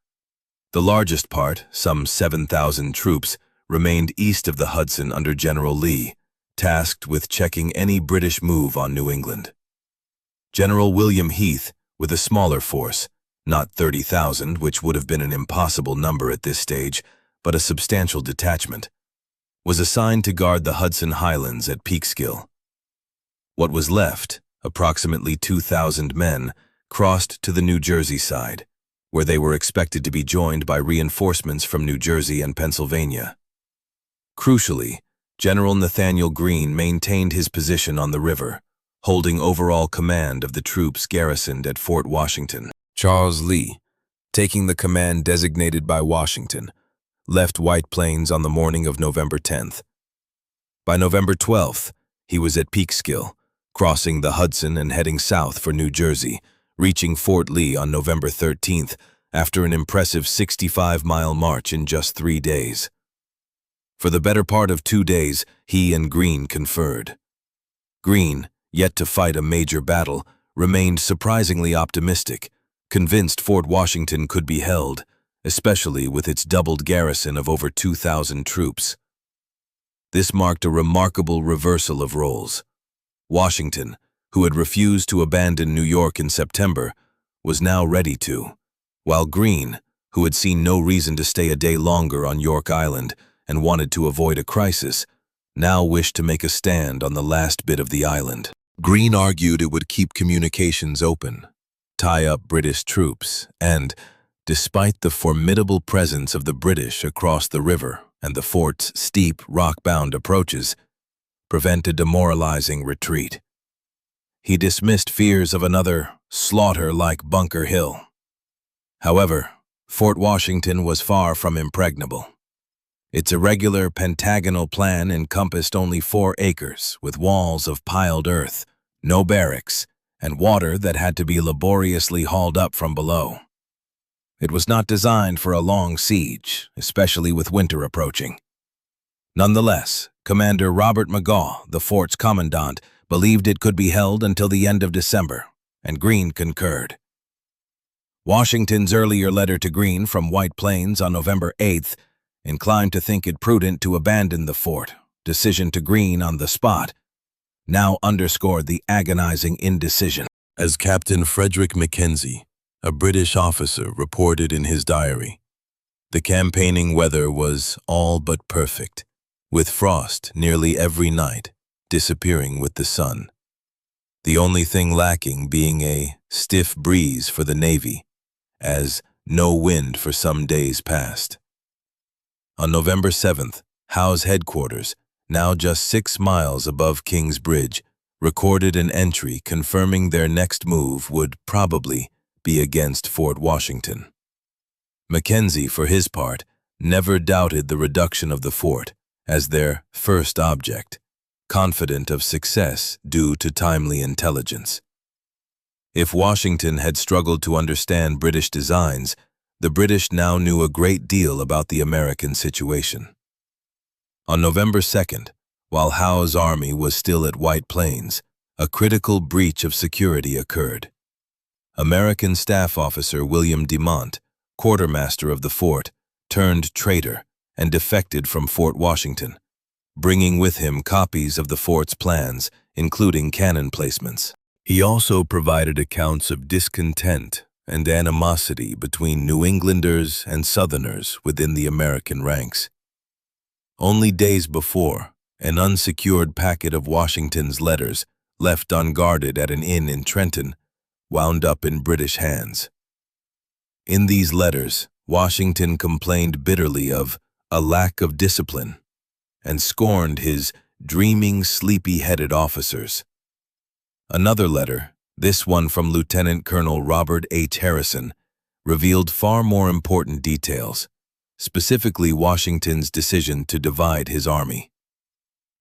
The largest part, some 7,000 troops, remained east of the Hudson under General Lee, tasked with checking any British move on New England. General William Heath, with a smaller force, not 30,000, which would have been an impossible number at this stage, but a substantial detachment, was assigned to guard the Hudson Highlands at Peekskill. What was left, approximately 2,000 men, crossed to the New Jersey side, where they were expected to be joined by reinforcements from New Jersey and Pennsylvania. Crucially, General Nathaniel Greene maintained his position on the river, holding overall command of the troops garrisoned at Fort Washington. Charles Lee, taking the command designated by Washington, left White Plains on the morning of November 10th. By November 12th, he was at Peekskill, crossing the Hudson and heading south for New Jersey, reaching Fort Lee on November 13th after an impressive 65-mile march in just 3 days. For the better part of 2 days, he and Greene conferred. Greene, yet to fight a major battle, remained surprisingly optimistic, convinced Fort Washington could be held, especially with its doubled garrison of over 2,000 troops. This marked a remarkable reversal of roles. Washington, who had refused to abandon New York in September, was now ready to, while Greene, who had seen no reason to stay a day longer on York Island and wanted to avoid a crisis, now wished to make a stand on the last bit of the island. Greene argued it would keep communications open, tie up British troops, and, despite the formidable presence of the British across the river and the fort's steep, rock-bound approaches, prevent a demoralizing retreat. He dismissed fears of another slaughter like Bunker Hill. However, Fort Washington was far from impregnable. Its irregular pentagonal plan encompassed only 4 acres with walls of piled earth, no barracks, and water that had to be laboriously hauled up from below. It was not designed for a long siege, especially with winter approaching. Nonetheless, Commander Robert Magaw, the fort's commandant, believed it could be held until the end of December, and Greene concurred. Washington's earlier letter to Greene from White Plains on November 8th inclined to think it prudent to abandon the fort, decision to Greene on the spot, now underscored the agonizing indecision. As Captain Frederick Mackenzie, a British officer, reported in his diary, the campaigning weather was all but perfect, with frost nearly every night, disappearing with the sun. The only thing lacking being a stiff breeze for the Navy, as no wind for some days past. On November 7th, Howe's headquarters, now just 6 miles above King's Bridge, recorded an entry confirming their next move would probably be against Fort Washington. Mackenzie, for his part, never doubted the reduction of the fort as their first object, confident of success due to timely intelligence. If Washington had struggled to understand British designs, the British now knew a great deal about the American situation. On November 2nd, while Howe's army was still at White Plains, a critical breach of security occurred. American Staff Officer William Demont, quartermaster of the fort, turned traitor and defected from Fort Washington, bringing with him copies of the fort's plans, including cannon placements. He also provided accounts of discontent and animosity between New Englanders and Southerners within the American ranks. Only days before, An unsecured packet of Washington's letters, left unguarded at an inn in Trenton, wound up in British hands. In these letters, Washington complained bitterly of a lack of discipline and scorned his dreaming, sleepy-headed officers. Another letter, this one from Lieutenant Colonel Robert H. Harrison, revealed far more important details, specifically Washington's decision to divide his army.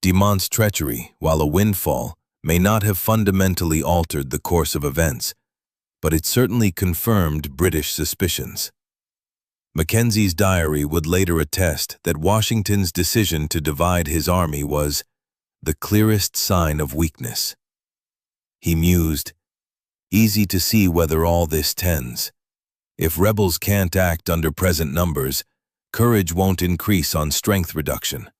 DeMont's treachery, while a windfall, may not have fundamentally altered the course of events, but it certainly confirmed British suspicions. Mackenzie's diary would later attest that Washington's decision to divide his army was the clearest sign of weakness. He mused, "Easy to see whether all this tends. If rebels can't act under present numbers, courage won't increase on strength reduction."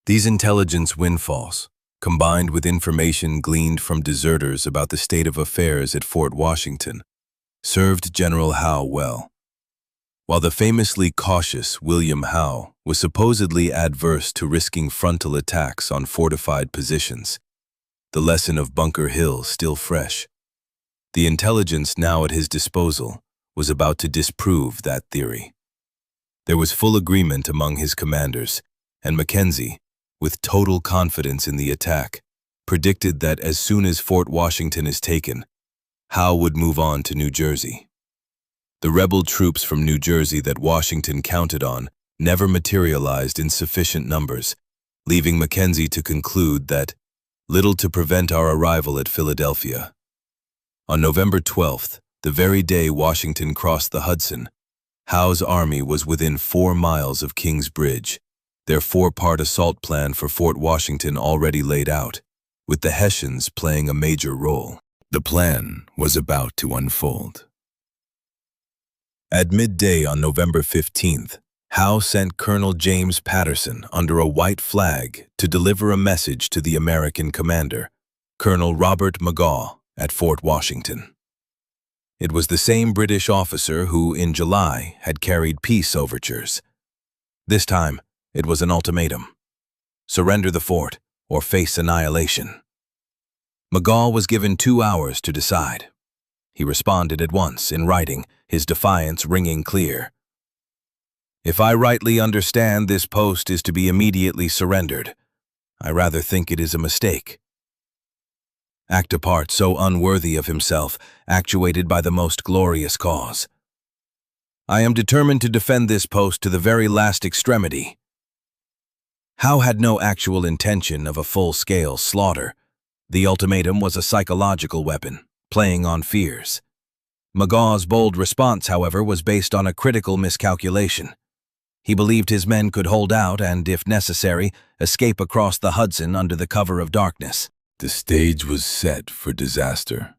These intelligence windfalls, combined with information gleaned from deserters about the state of affairs at Fort Washington, served General Howe well. While the famously cautious William Howe was supposedly adverse to risking frontal attacks on fortified positions, the lesson of Bunker Hill still fresh. The intelligence now at his disposal was about to disprove that theory. There was full agreement among his commanders, and Mackenzie, with total confidence in the attack, predicted that as soon as Fort Washington is taken, Howe would move on to New Jersey. The rebel troops from New Jersey that Washington counted on never materialized in sufficient numbers, leaving Mackenzie to conclude that little to prevent our arrival at Philadelphia. On November 12th, the very day Washington crossed the Hudson, Howe's army was within 4 miles of King's Bridge, their 4-part assault plan for Fort Washington already laid out, with the Hessians playing a major role. The plan was about to unfold. At midday on November 15th, Howe sent Colonel James Patterson under a white flag to deliver a message to the American commander, Colonel Robert Magaw, at Fort Washington. It was the same British officer who, in July, had carried peace overtures. This time, it was an ultimatum: surrender the fort or face annihilation. Magaw was given 2 hours to decide. He responded at once, in writing, his defiance ringing clear. "If I rightly understand, this post is to be immediately surrendered. I rather think it is a mistake." Act a part so unworthy of himself, actuated by the most glorious cause. "I am determined to defend this post to the very last extremity." Howe had no actual intention of a full-scale slaughter. The ultimatum was a psychological weapon, playing on fears. Magaw's bold response, however, was based on a critical miscalculation. He believed his men could hold out and, if necessary, escape across the Hudson under the cover of darkness. The stage was set for disaster.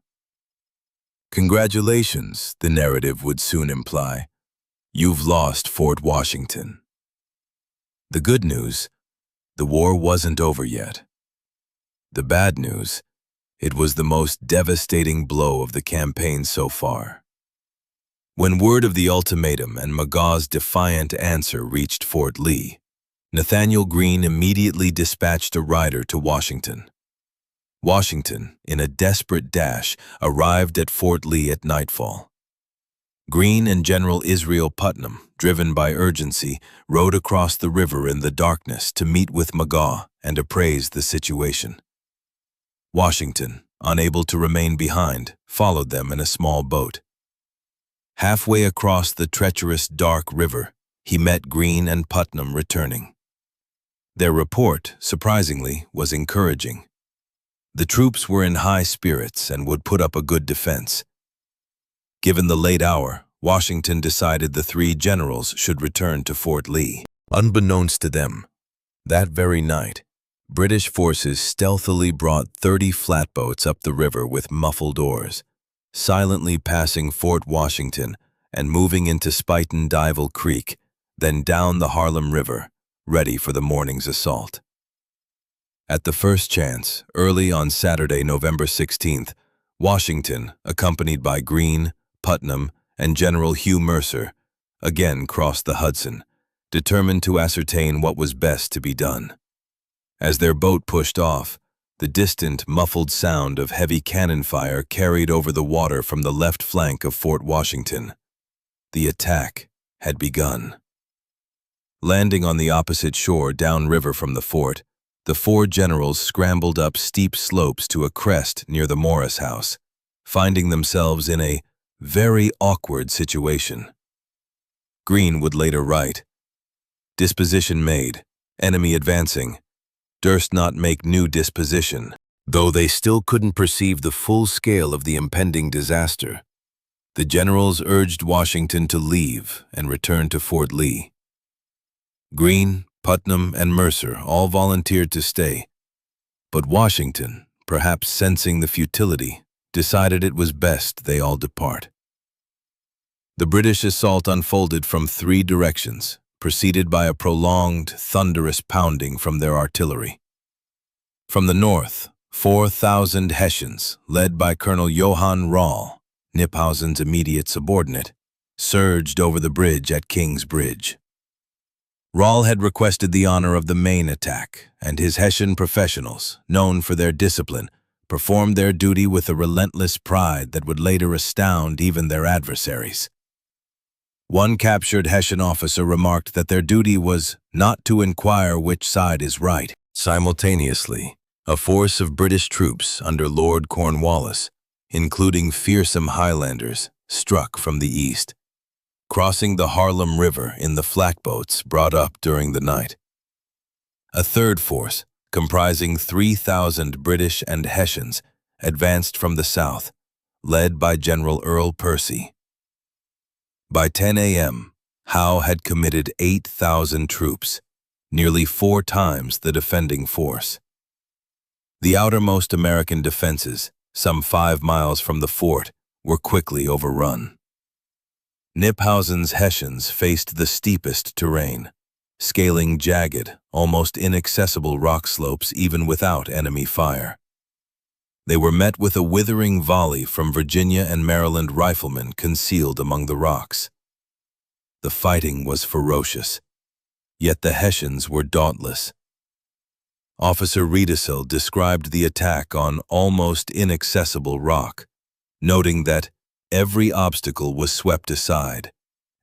"Congratulations," the narrative would soon imply. "You've lost Fort Washington." The good news: the war wasn't over yet. The bad news: it was the most devastating blow of the campaign so far. When word of the ultimatum and Magaw's defiant answer reached Fort Lee, Nathaniel Greene immediately dispatched a rider to Washington. Washington, in a desperate dash, arrived at Fort Lee at nightfall. Greene and General Israel Putnam, driven by urgency, rode across the river in the darkness to meet with Magaw and appraise the situation. Washington, unable to remain behind, followed them in a small boat. Halfway across the treacherous dark river, he met Greene and Putnam returning. Their report, surprisingly, was encouraging. The troops were in high spirits and would put up a good defense. Given the late hour, Washington decided the 3 generals should return to Fort Lee. Unbeknownst to them, that very night, British forces stealthily brought 30 flatboats up the river with muffled oars, silently passing Fort Washington and moving into Spuyten-Duyvil Creek, then down the Harlem River, ready for the morning's assault. At the first chance, early on Saturday, November 16th, Washington, accompanied by Greene, Putnam, and General Hugh Mercer, again crossed the Hudson, determined to ascertain what was best to be done. As their boat pushed off, the distant, muffled sound of heavy cannon fire carried over the water from the left flank of Fort Washington. The attack had begun. Landing on the opposite shore downriver from the fort, the four generals scrambled up steep slopes to a crest near the Morris House, finding themselves in a very awkward situation. Greene would later write, "Disposition made, enemy advancing, durst not make new disposition." Though they still couldn't perceive the full scale of the impending disaster, the generals urged Washington to leave and return to Fort Lee. Greene, Putnam, and Mercer all volunteered to stay, but Washington, perhaps sensing the futility, decided it was best they all depart. The British assault unfolded from three directions, preceded by a prolonged, thunderous pounding from their artillery. From the north, 4,000 Hessians, led by Colonel Johann Rall, Knyphausen's immediate subordinate, surged over the bridge at King's Bridge. Rall had requested the honor of the main attack, and his Hessian professionals, known for their discipline, performed their duty with a relentless pride that would later astound even their adversaries. One captured Hessian officer remarked that their duty was not to inquire which side is right. Simultaneously, a force of British troops under Lord Cornwallis, including fearsome Highlanders, struck from the east, crossing the Harlem River in the flatboats brought up during the night. A third force, comprising 3,000 British and Hessians, advanced from the south, led by General Earl Percy. By 10 a.m., Howe had committed 8,000 troops, nearly 4 times the defending force. The outermost American defenses, some 5 miles from the fort, were quickly overrun. Knyphausen's Hessians faced the steepest terrain, scaling jagged, almost inaccessible rock slopes even without enemy fire. They were met with a withering volley from Virginia and Maryland riflemen concealed among the rocks. The fighting was ferocious, yet the Hessians were dauntless. Officer Riedesel described the attack on almost inaccessible rock, noting that every obstacle was swept aside,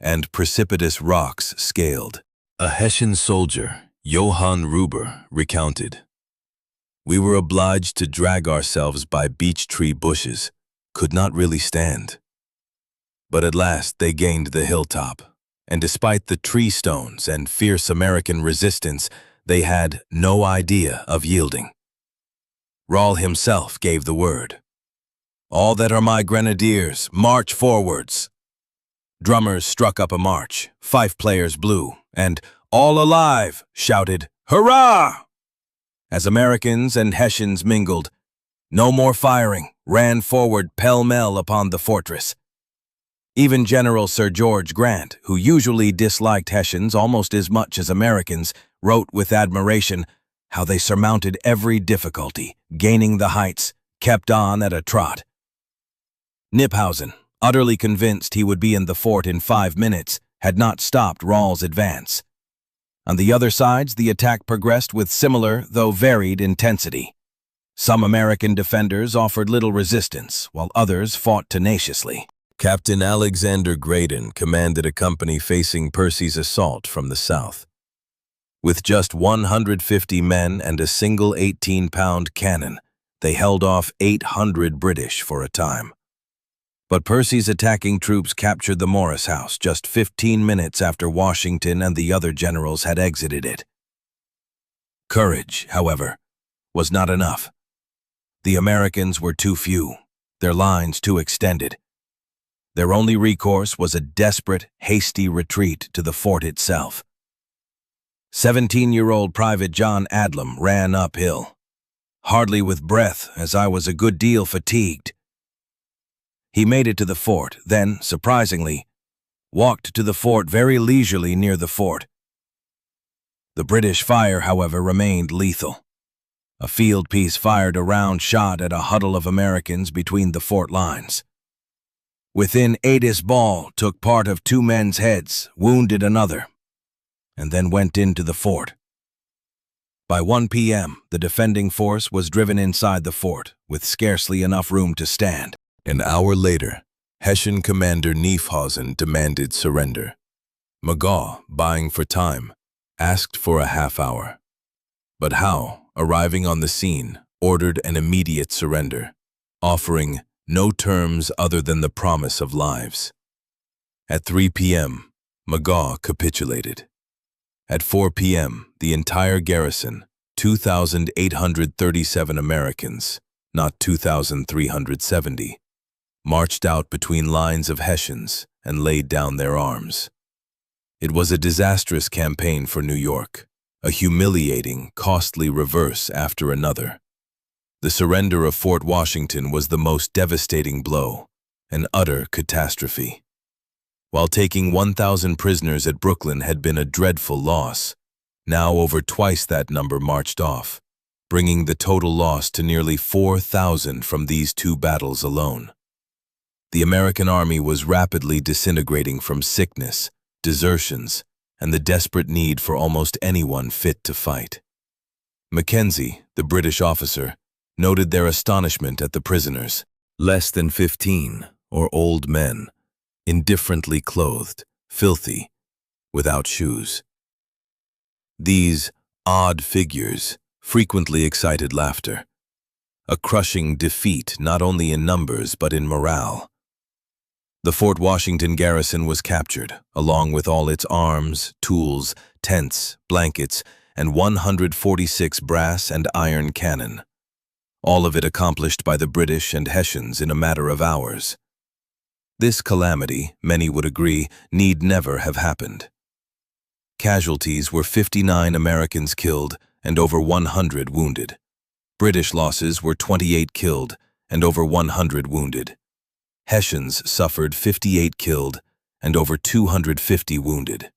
and precipitous rocks scaled. A Hessian soldier, Johann Ruber, recounted, "We were obliged to drag ourselves by beech tree bushes, could not really stand. But at last they gained the hilltop, and despite the tree stones and fierce American resistance, they had no idea of yielding. Rall himself gave the word. 'All that are my grenadiers, march forwards.' Drummers struck up a march, fife players blew, and 'All alive!' shouted, 'Hurrah!' As Americans and Hessians mingled, no more firing, ran forward pell-mell upon the fortress. Even General Sir George Grant, who usually disliked Hessians almost as much as Americans, wrote with admiration how they surmounted every difficulty, gaining the heights, kept on at a trot. Knyphausen, utterly convinced he would be in the fort in 5 minutes, had not stopped Rall's advance. On the other sides, the attack progressed with similar, though varied, intensity. Some American defenders offered little resistance, while others fought tenaciously. Captain Alexander Graydon commanded a company facing Percy's assault from the south. With just 150 men and a single 18-pound cannon, they held off 800 British for a time. But Percy's attacking troops captured the Morris House just 15 minutes after Washington and the other generals had exited it. Courage, however, was not enough. The Americans were too few, their lines too extended. Their only recourse was a desperate, hasty retreat to the fort itself. 17-year-old Private John Adlam ran uphill, hardly with breath, as I was a good deal fatigued. He made it to the fort, then, surprisingly, walked to the fort very leisurely near the fort. The British fire, however, remained lethal. A field piece fired a round shot at a huddle of Americans between the fort lines. Within Adis ball took part of 2 men's heads, wounded another, and then went into the fort. By 1 p.m., the defending force was driven inside the fort, with scarcely enough room to stand. An hour later, Hessian commander Kniefhausen demanded surrender. Magaw, buying for time, asked for a half hour. But Howe, arriving on the scene, ordered an immediate surrender, offering no terms other than the promise of lives. At 3 p.m., Magaw capitulated. At 4 p.m., the entire garrison, 2,837 Americans, not 2,370, marched out between lines of Hessians and laid down their arms. It was a disastrous campaign for New York, a humiliating, costly reverse after another. The surrender of Fort Washington was the most devastating blow, an utter catastrophe. While taking 1,000 prisoners at Brooklyn had been a dreadful loss, now over twice that number marched off, bringing the total loss to nearly 4,000 from these two battles alone. The American army was rapidly disintegrating from sickness, desertions, and the desperate need for almost anyone fit to fight. Mackenzie, the British officer, noted their astonishment at the prisoners, less than 15, or old men, indifferently clothed, filthy, without shoes. These odd figures frequently excited laughter, a crushing defeat not only in numbers but in morale. The Fort Washington garrison was captured, along with all its arms, tools, tents, blankets, and 146 brass and iron cannon. All of it accomplished by the British and Hessians in a matter of hours. This calamity, many would agree, need never have happened. Casualties were 59 Americans killed and over 100 wounded. British losses were 28 killed and over 100 wounded. Hessians suffered 58 killed and over 250 wounded.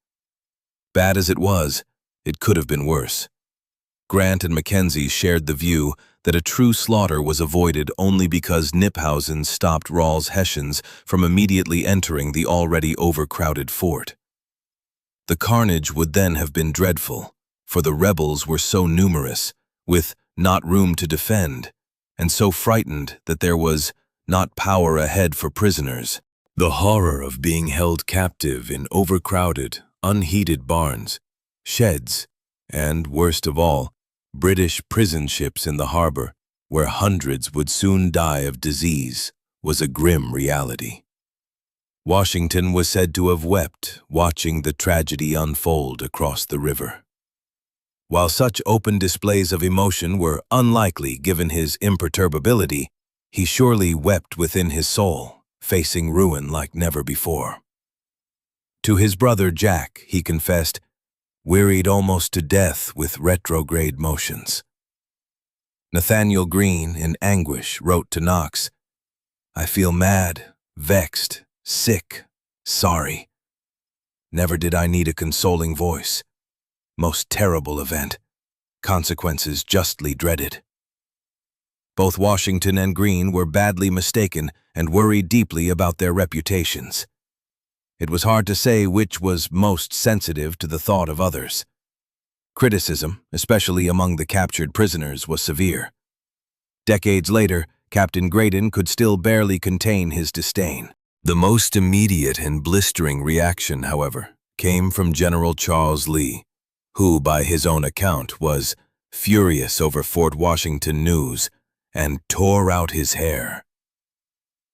Bad as it was, it could have been worse. Grant and Mackenzie shared the view that a true slaughter was avoided only because Kniphausen stopped Rahl's Hessians from immediately entering the already overcrowded fort. The carnage would then have been dreadful, for the rebels were so numerous, with not room to defend, and so frightened that there was not power ahead for prisoners. The horror of being held captive in overcrowded, unheated barns, sheds, and, worst of all, British prison ships in the harbor, where hundreds would soon die of disease, was a grim reality. Washington was said to have wept watching the tragedy unfold across the river. While such open displays of emotion were unlikely given his imperturbability, he surely wept within his soul, facing ruin like never before. To his brother Jack, he confessed, wearied almost to death with retrograde motions. Nathaniel Greene, in anguish, wrote to Knox, "I feel mad, vexed, sick, sorry. Never did I need a consoling voice. Most terrible event. Consequences justly dreaded." Both Washington and Greene were badly mistaken and worried deeply about their reputations. It was hard to say which was most sensitive to the thought of others. Criticism, especially among the captured prisoners, was severe. Decades later, Captain Graydon could still barely contain his disdain. The most immediate and blistering reaction, however, came from General Charles Lee, who, by his own account, was furious over Fort Washington news and tore out his hair.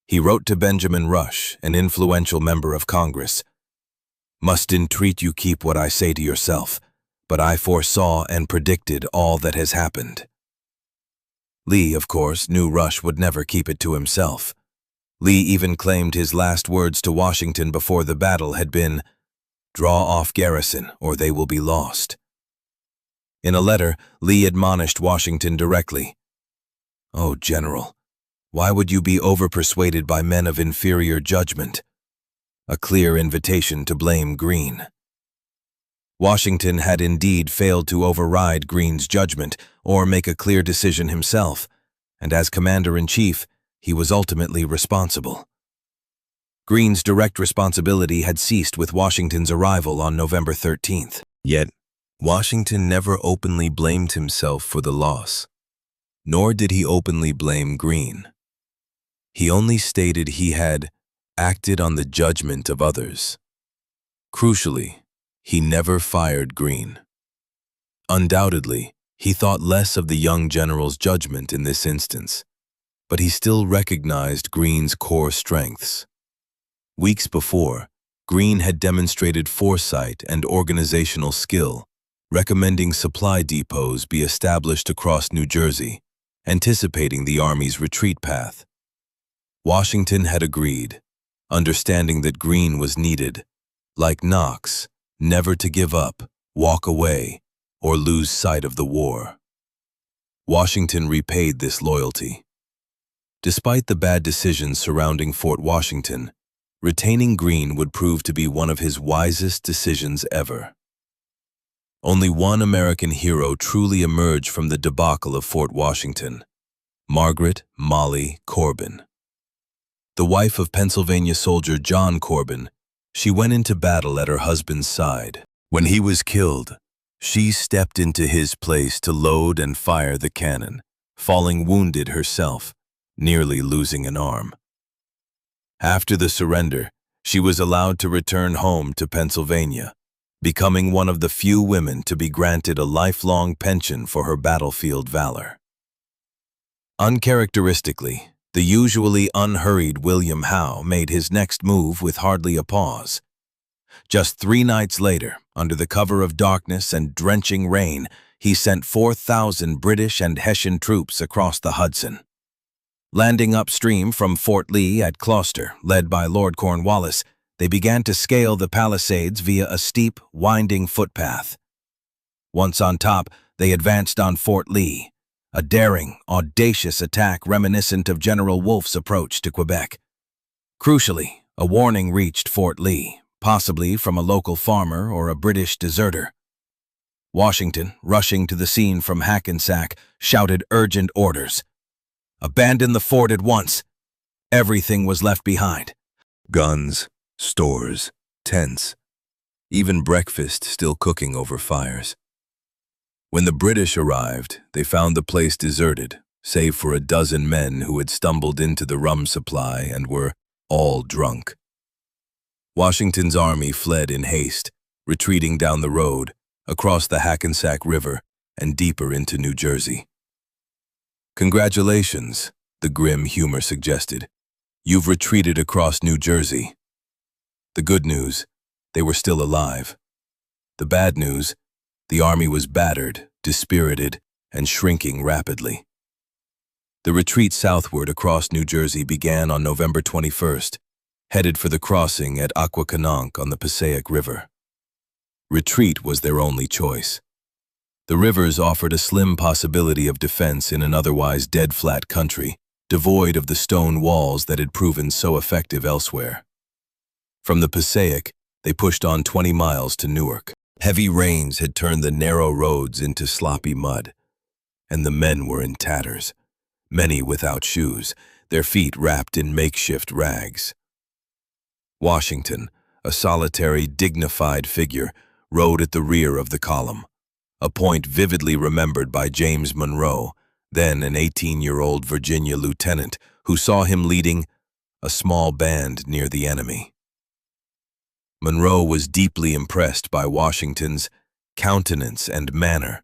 He wrote to Benjamin Rush, an influential member of Congress, "Must entreat you keep what I say to yourself, but I foresaw and predicted all that has happened." Lee, of course, knew Rush would never keep it to himself. Lee even claimed his last words to Washington before the battle had been, "Draw off garrison, or they will be lost." In a letter, Lee admonished Washington directly, "Oh, General, why would you be overpersuaded by men of inferior judgment?" A clear invitation to blame Greene. Washington had indeed failed to override Greene's judgment or make a clear decision himself, and as commander-in-chief, he was ultimately responsible. Greene's direct responsibility had ceased with Washington's arrival on November 13th. Yet, Washington never openly blamed himself for the loss, nor did he openly blame Greene. He only stated he had acted on the judgment of others. Crucially, he never fired Greene. Undoubtedly, he thought less of the young general's judgment in this instance, but he still recognized Greene's core strengths. Weeks before, Greene had demonstrated foresight and organizational skill, recommending supply depots be established across New Jersey, anticipating the Army's retreat path. Washington had agreed, understanding that Greene was needed, like Knox, never to give up, walk away, or lose sight of the war. Washington repaid this loyalty. Despite the bad decisions surrounding Fort Washington, retaining Greene would prove to be one of his wisest decisions ever. Only one American hero truly emerged from the debacle of Fort Washington: Margaret "Molly" Corbin. The wife of Pennsylvania soldier John Corbin, she went into battle at her husband's side. When he was killed, she stepped into his place to load and fire the cannon, falling wounded herself, nearly losing an arm. After the surrender, she was allowed to return home to Pennsylvania, becoming one of the few women to be granted a lifelong pension for her battlefield valor. Uncharacteristically, the usually unhurried William Howe made his next move with hardly a pause. Just 3 nights later, under the cover of darkness and drenching rain, he sent 4,000 British and Hessian troops across the Hudson. Landing upstream from Fort Lee at Gloucester, led by Lord Cornwallis, they began to scale the Palisades via a steep, winding footpath. Once on top, they advanced on Fort Lee, a daring, audacious attack reminiscent of General Wolfe's approach to Quebec. Crucially, a warning reached Fort Lee, possibly from a local farmer or a British deserter. Washington, rushing to the scene from Hackensack, shouted urgent orders. "Abandon the fort at once." Everything was left behind. Guns, stores, tents, even breakfast still cooking over fires. When the British arrived, they found the place deserted, save for a dozen men who had stumbled into the rum supply and were all drunk. Washington's army fled in haste, retreating down the road, across the Hackensack River, and deeper into New Jersey. "Congratulations," the grim humor suggested. "You've retreated across New Jersey." The good news, they were still alive. The bad news, the army was battered, dispirited, and shrinking rapidly. The retreat southward across New Jersey began on November 21st, headed for the crossing at Aquakanonk on the Passaic River. Retreat was their only choice. The rivers offered a slim possibility of defense in an otherwise dead-flat country, devoid of the stone walls that had proven so effective elsewhere. From the Passaic, they pushed on 20 miles to Newark. Heavy rains had turned the narrow roads into sloppy mud, and the men were in tatters, many without shoes, their feet wrapped in makeshift rags. Washington, a solitary, dignified figure, rode at the rear of the column, a point vividly remembered by James Monroe, then an 18-year-old Virginia lieutenant who saw him leading a small band near the enemy. Monroe was deeply impressed by Washington's countenance and manner,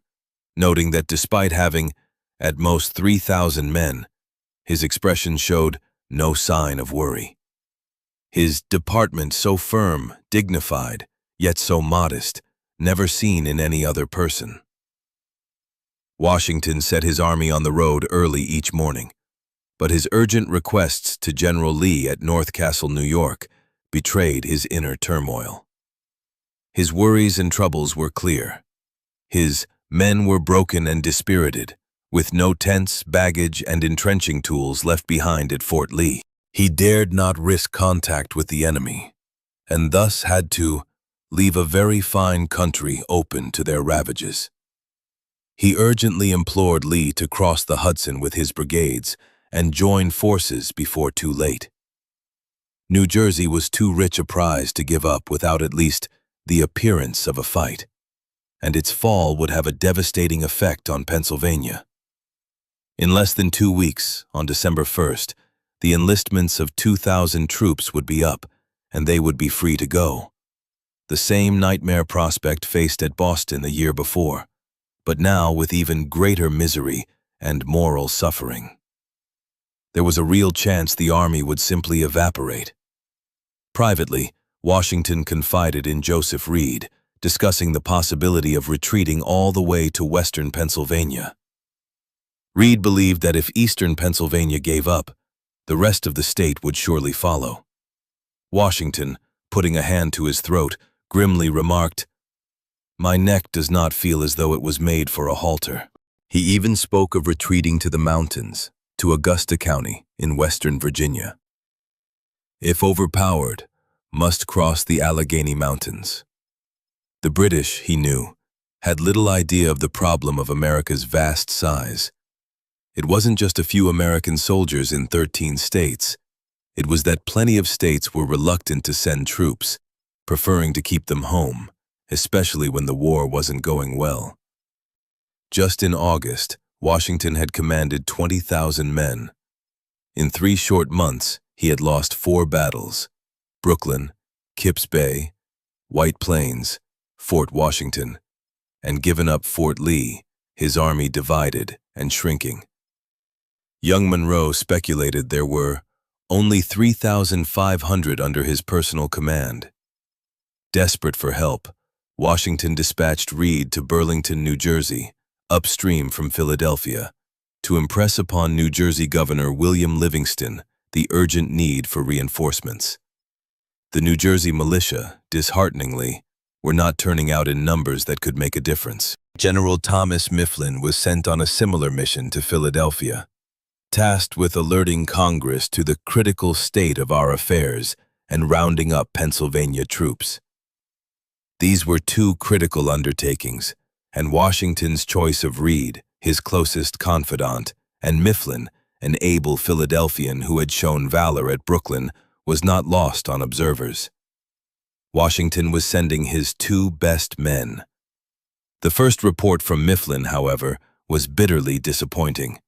noting that despite having, at most 3,000 men, his expression showed no sign of worry. His deportment so firm, dignified, yet so modest, never seen in any other person. Washington set his army on the road early each morning, but his urgent requests to General Lee at North Castle, New York, betrayed his inner turmoil. His worries and troubles were clear. His men were broken and dispirited, with no tents, baggage, and entrenching tools left behind at Fort Lee. He dared not risk contact with the enemy, and thus had to leave a very fine country open to their ravages. He urgently implored Lee to cross the Hudson with his brigades and join forces before too late. New Jersey was too rich a prize to give up without at least the appearance of a fight, and its fall would have a devastating effect on Pennsylvania. In less than 2 weeks, on December 1st, the enlistments of 2,000 troops would be up, and they would be free to go. The same nightmare prospect faced at Boston the year before, but now with even greater misery and moral suffering. There was a real chance the army would simply evaporate. Privately, Washington confided in Joseph Reed, discussing the possibility of retreating all the way to western Pennsylvania. Reed believed that if eastern Pennsylvania gave up, the rest of the state would surely follow. Washington, putting a hand to his throat, grimly remarked, "My neck does not feel as though it was made for a halter." He even spoke of retreating to the mountains, to Augusta County in western Virginia. If overpowered, must cross the Allegheny Mountains. The British, he knew, had little idea of the problem of America's vast size. It wasn't just a few American soldiers in 13 states. It was that plenty of states were reluctant to send troops, preferring to keep them home, especially when the war wasn't going well. Just in August, Washington had commanded 20,000 men. In 3 short months, he had lost 4 battles: Brooklyn, Kipps Bay, White Plains, Fort Washington, and given up Fort Lee, his army divided and shrinking. Young Monroe speculated there were only 3,500 under his personal command. Desperate for help, Washington dispatched Reed to Burlington, New Jersey, upstream from Philadelphia, to impress upon New Jersey Governor William Livingston the urgent need for reinforcements. The New Jersey militia, dishearteningly, were not turning out in numbers that could make a difference. General Thomas Mifflin was sent on a similar mission to Philadelphia, tasked with alerting Congress to the critical state of our affairs and rounding up Pennsylvania troops. These were 2 critical undertakings, and Washington's choice of Reed, his closest confidant, and Mifflin, an able Philadelphian who had shown valor at Brooklyn, was not lost on observers. Washington was sending his 2 best men. The first report from Mifflin, however, was bitterly disappointing.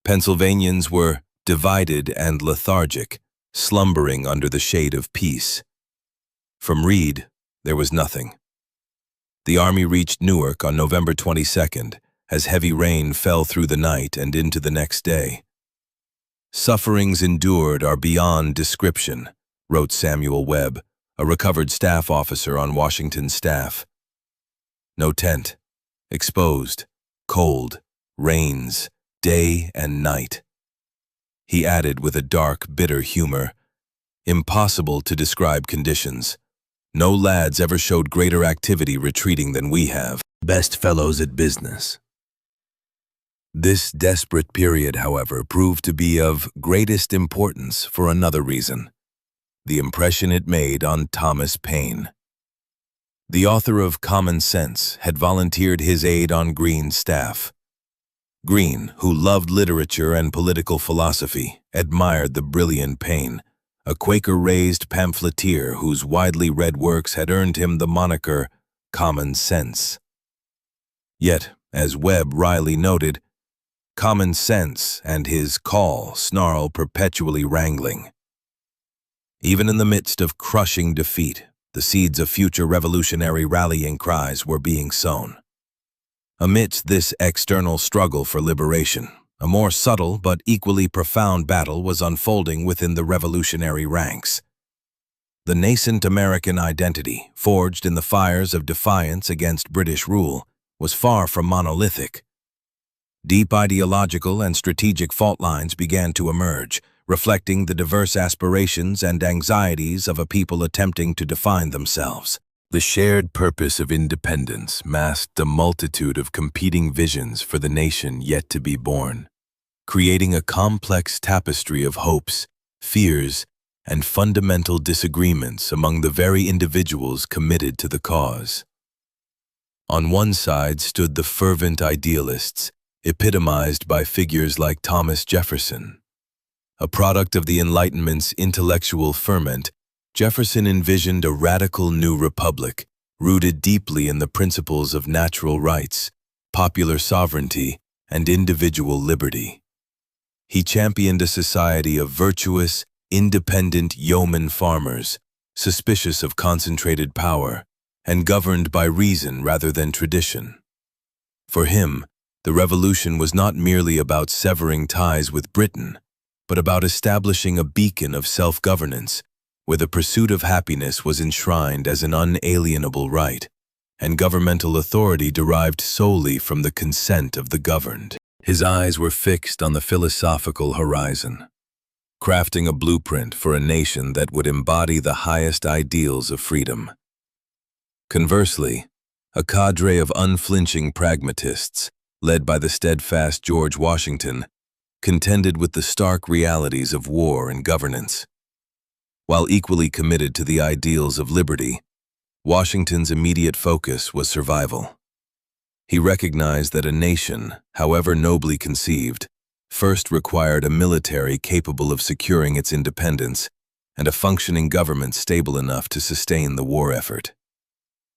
Pennsylvanians were divided and lethargic, slumbering under the shade of peace. From Reed, there was nothing. The army reached Newark on November 22nd, as heavy rain fell through the night and into the next day. "Sufferings endured are beyond description," wrote Samuel Webb, a recovered staff officer on Washington's staff. No tent, exposed, cold, rains, day and night. He added with a dark, bitter humor, "Impossible to describe conditions. No lads ever showed greater activity retreating than we have. Best fellows at business." This desperate period, however, proved to be of greatest importance for another reason: the impression it made on Thomas Paine. The author of Common Sense had volunteered his aid on Greene's staff. Greene, who loved literature and political philosophy, admired the brilliant Paine, a Quaker-raised pamphleteer whose widely read works had earned him the moniker Common Sense. Yet, as Webb wryly noted, Common Sense and his call snarl perpetually wrangling. Even in the midst of crushing defeat, the seeds of future revolutionary rallying cries were being sown. Amidst this external struggle for liberation, a more subtle but equally profound battle was unfolding within the revolutionary ranks. The nascent American identity, forged in the fires of defiance against British rule, was far from monolithic. Deep ideological and strategic fault lines began to emerge, reflecting the diverse aspirations and anxieties of a people attempting to define themselves. The shared purpose of independence masked a multitude of competing visions for the nation yet to be born, creating a complex tapestry of hopes, fears, and fundamental disagreements among the very individuals committed to the cause. On one side stood the fervent idealists, epitomized by figures like Thomas Jefferson. A product of the Enlightenment's intellectual ferment, Jefferson envisioned a radical new republic, rooted deeply in the principles of natural rights, popular sovereignty, and individual liberty. He championed a society of virtuous, independent yeoman farmers, suspicious of concentrated power, and governed by reason rather than tradition. For him, the revolution was not merely about severing ties with Britain, but about establishing a beacon of self-governance, where the pursuit of happiness was enshrined as an unalienable right, and governmental authority derived solely from the consent of the governed. His eyes were fixed on the philosophical horizon, crafting a blueprint for a nation that would embody the highest ideals of freedom. Conversely, a cadre of unflinching pragmatists, led by the steadfast George Washington, contended with the stark realities of war and governance. While equally committed to the ideals of liberty, Washington's immediate focus was survival. He recognized that a nation, however nobly conceived, first required a military capable of securing its independence and a functioning government stable enough to sustain the war effort.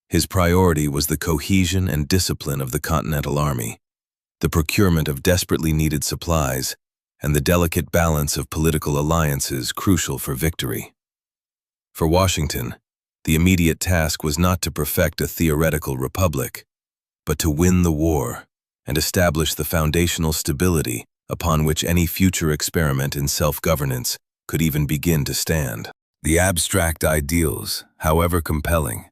His priority was the cohesion and discipline of the Continental Army, the procurement of desperately needed supplies, and the delicate balance of political alliances crucial for victory. For Washington, the immediate task was not to perfect a theoretical republic, but to win the war and establish the foundational stability upon which any future experiment in self-governance could even begin to stand. The abstract ideals, however compelling,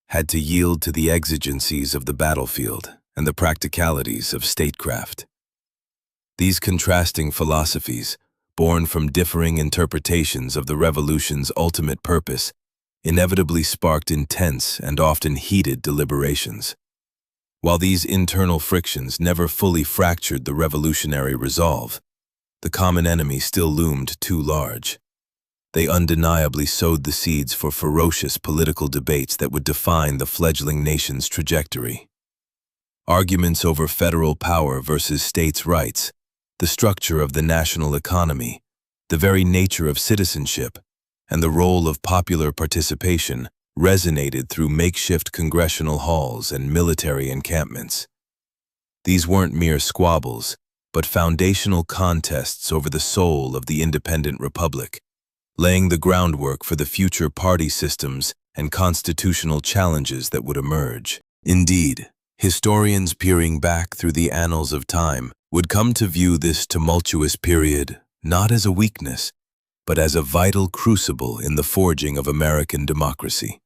had to yield to the exigencies of the battlefield and the practicalities of statecraft. These contrasting philosophies, born from differing interpretations of the revolution's ultimate purpose, inevitably sparked intense and often heated deliberations. While these internal frictions never fully fractured the revolutionary resolve, the common enemy still loomed too large. They undeniably sowed the seeds for ferocious political debates that would define the fledgling nation's trajectory. Arguments over federal power versus states' rights, the structure of the national economy, the very nature of citizenship, and the role of popular participation resonated through makeshift congressional halls and military encampments. These weren't mere squabbles, but foundational contests over the soul of the independent republic, laying the groundwork for the future party systems and constitutional challenges that would emerge. Indeed, historians peering back through the annals of time would come to view this tumultuous period not as a weakness, but as a vital crucible in the forging of American democracy.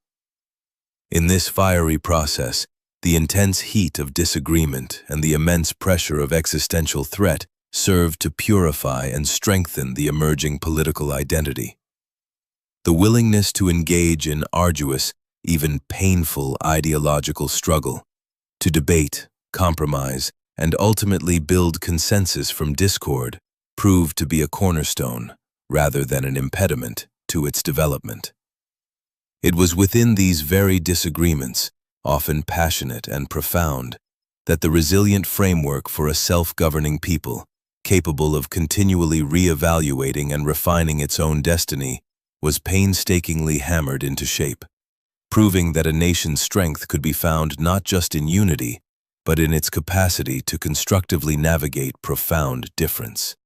In this fiery process, the intense heat of disagreement and the immense pressure of existential threat served to purify and strengthen the emerging political identity. The willingness to engage in arduous, even painful ideological struggle, to debate, compromise, and ultimately build consensus from discord, proved to be a cornerstone, rather than an impediment, to its development. It was within these very disagreements, often passionate and profound, that the resilient framework for a self-governing people, capable of continually re-evaluating and refining its own destiny, was painstakingly hammered into shape, proving that a nation's strength could be found not just in unity, but in its capacity to constructively navigate profound difference.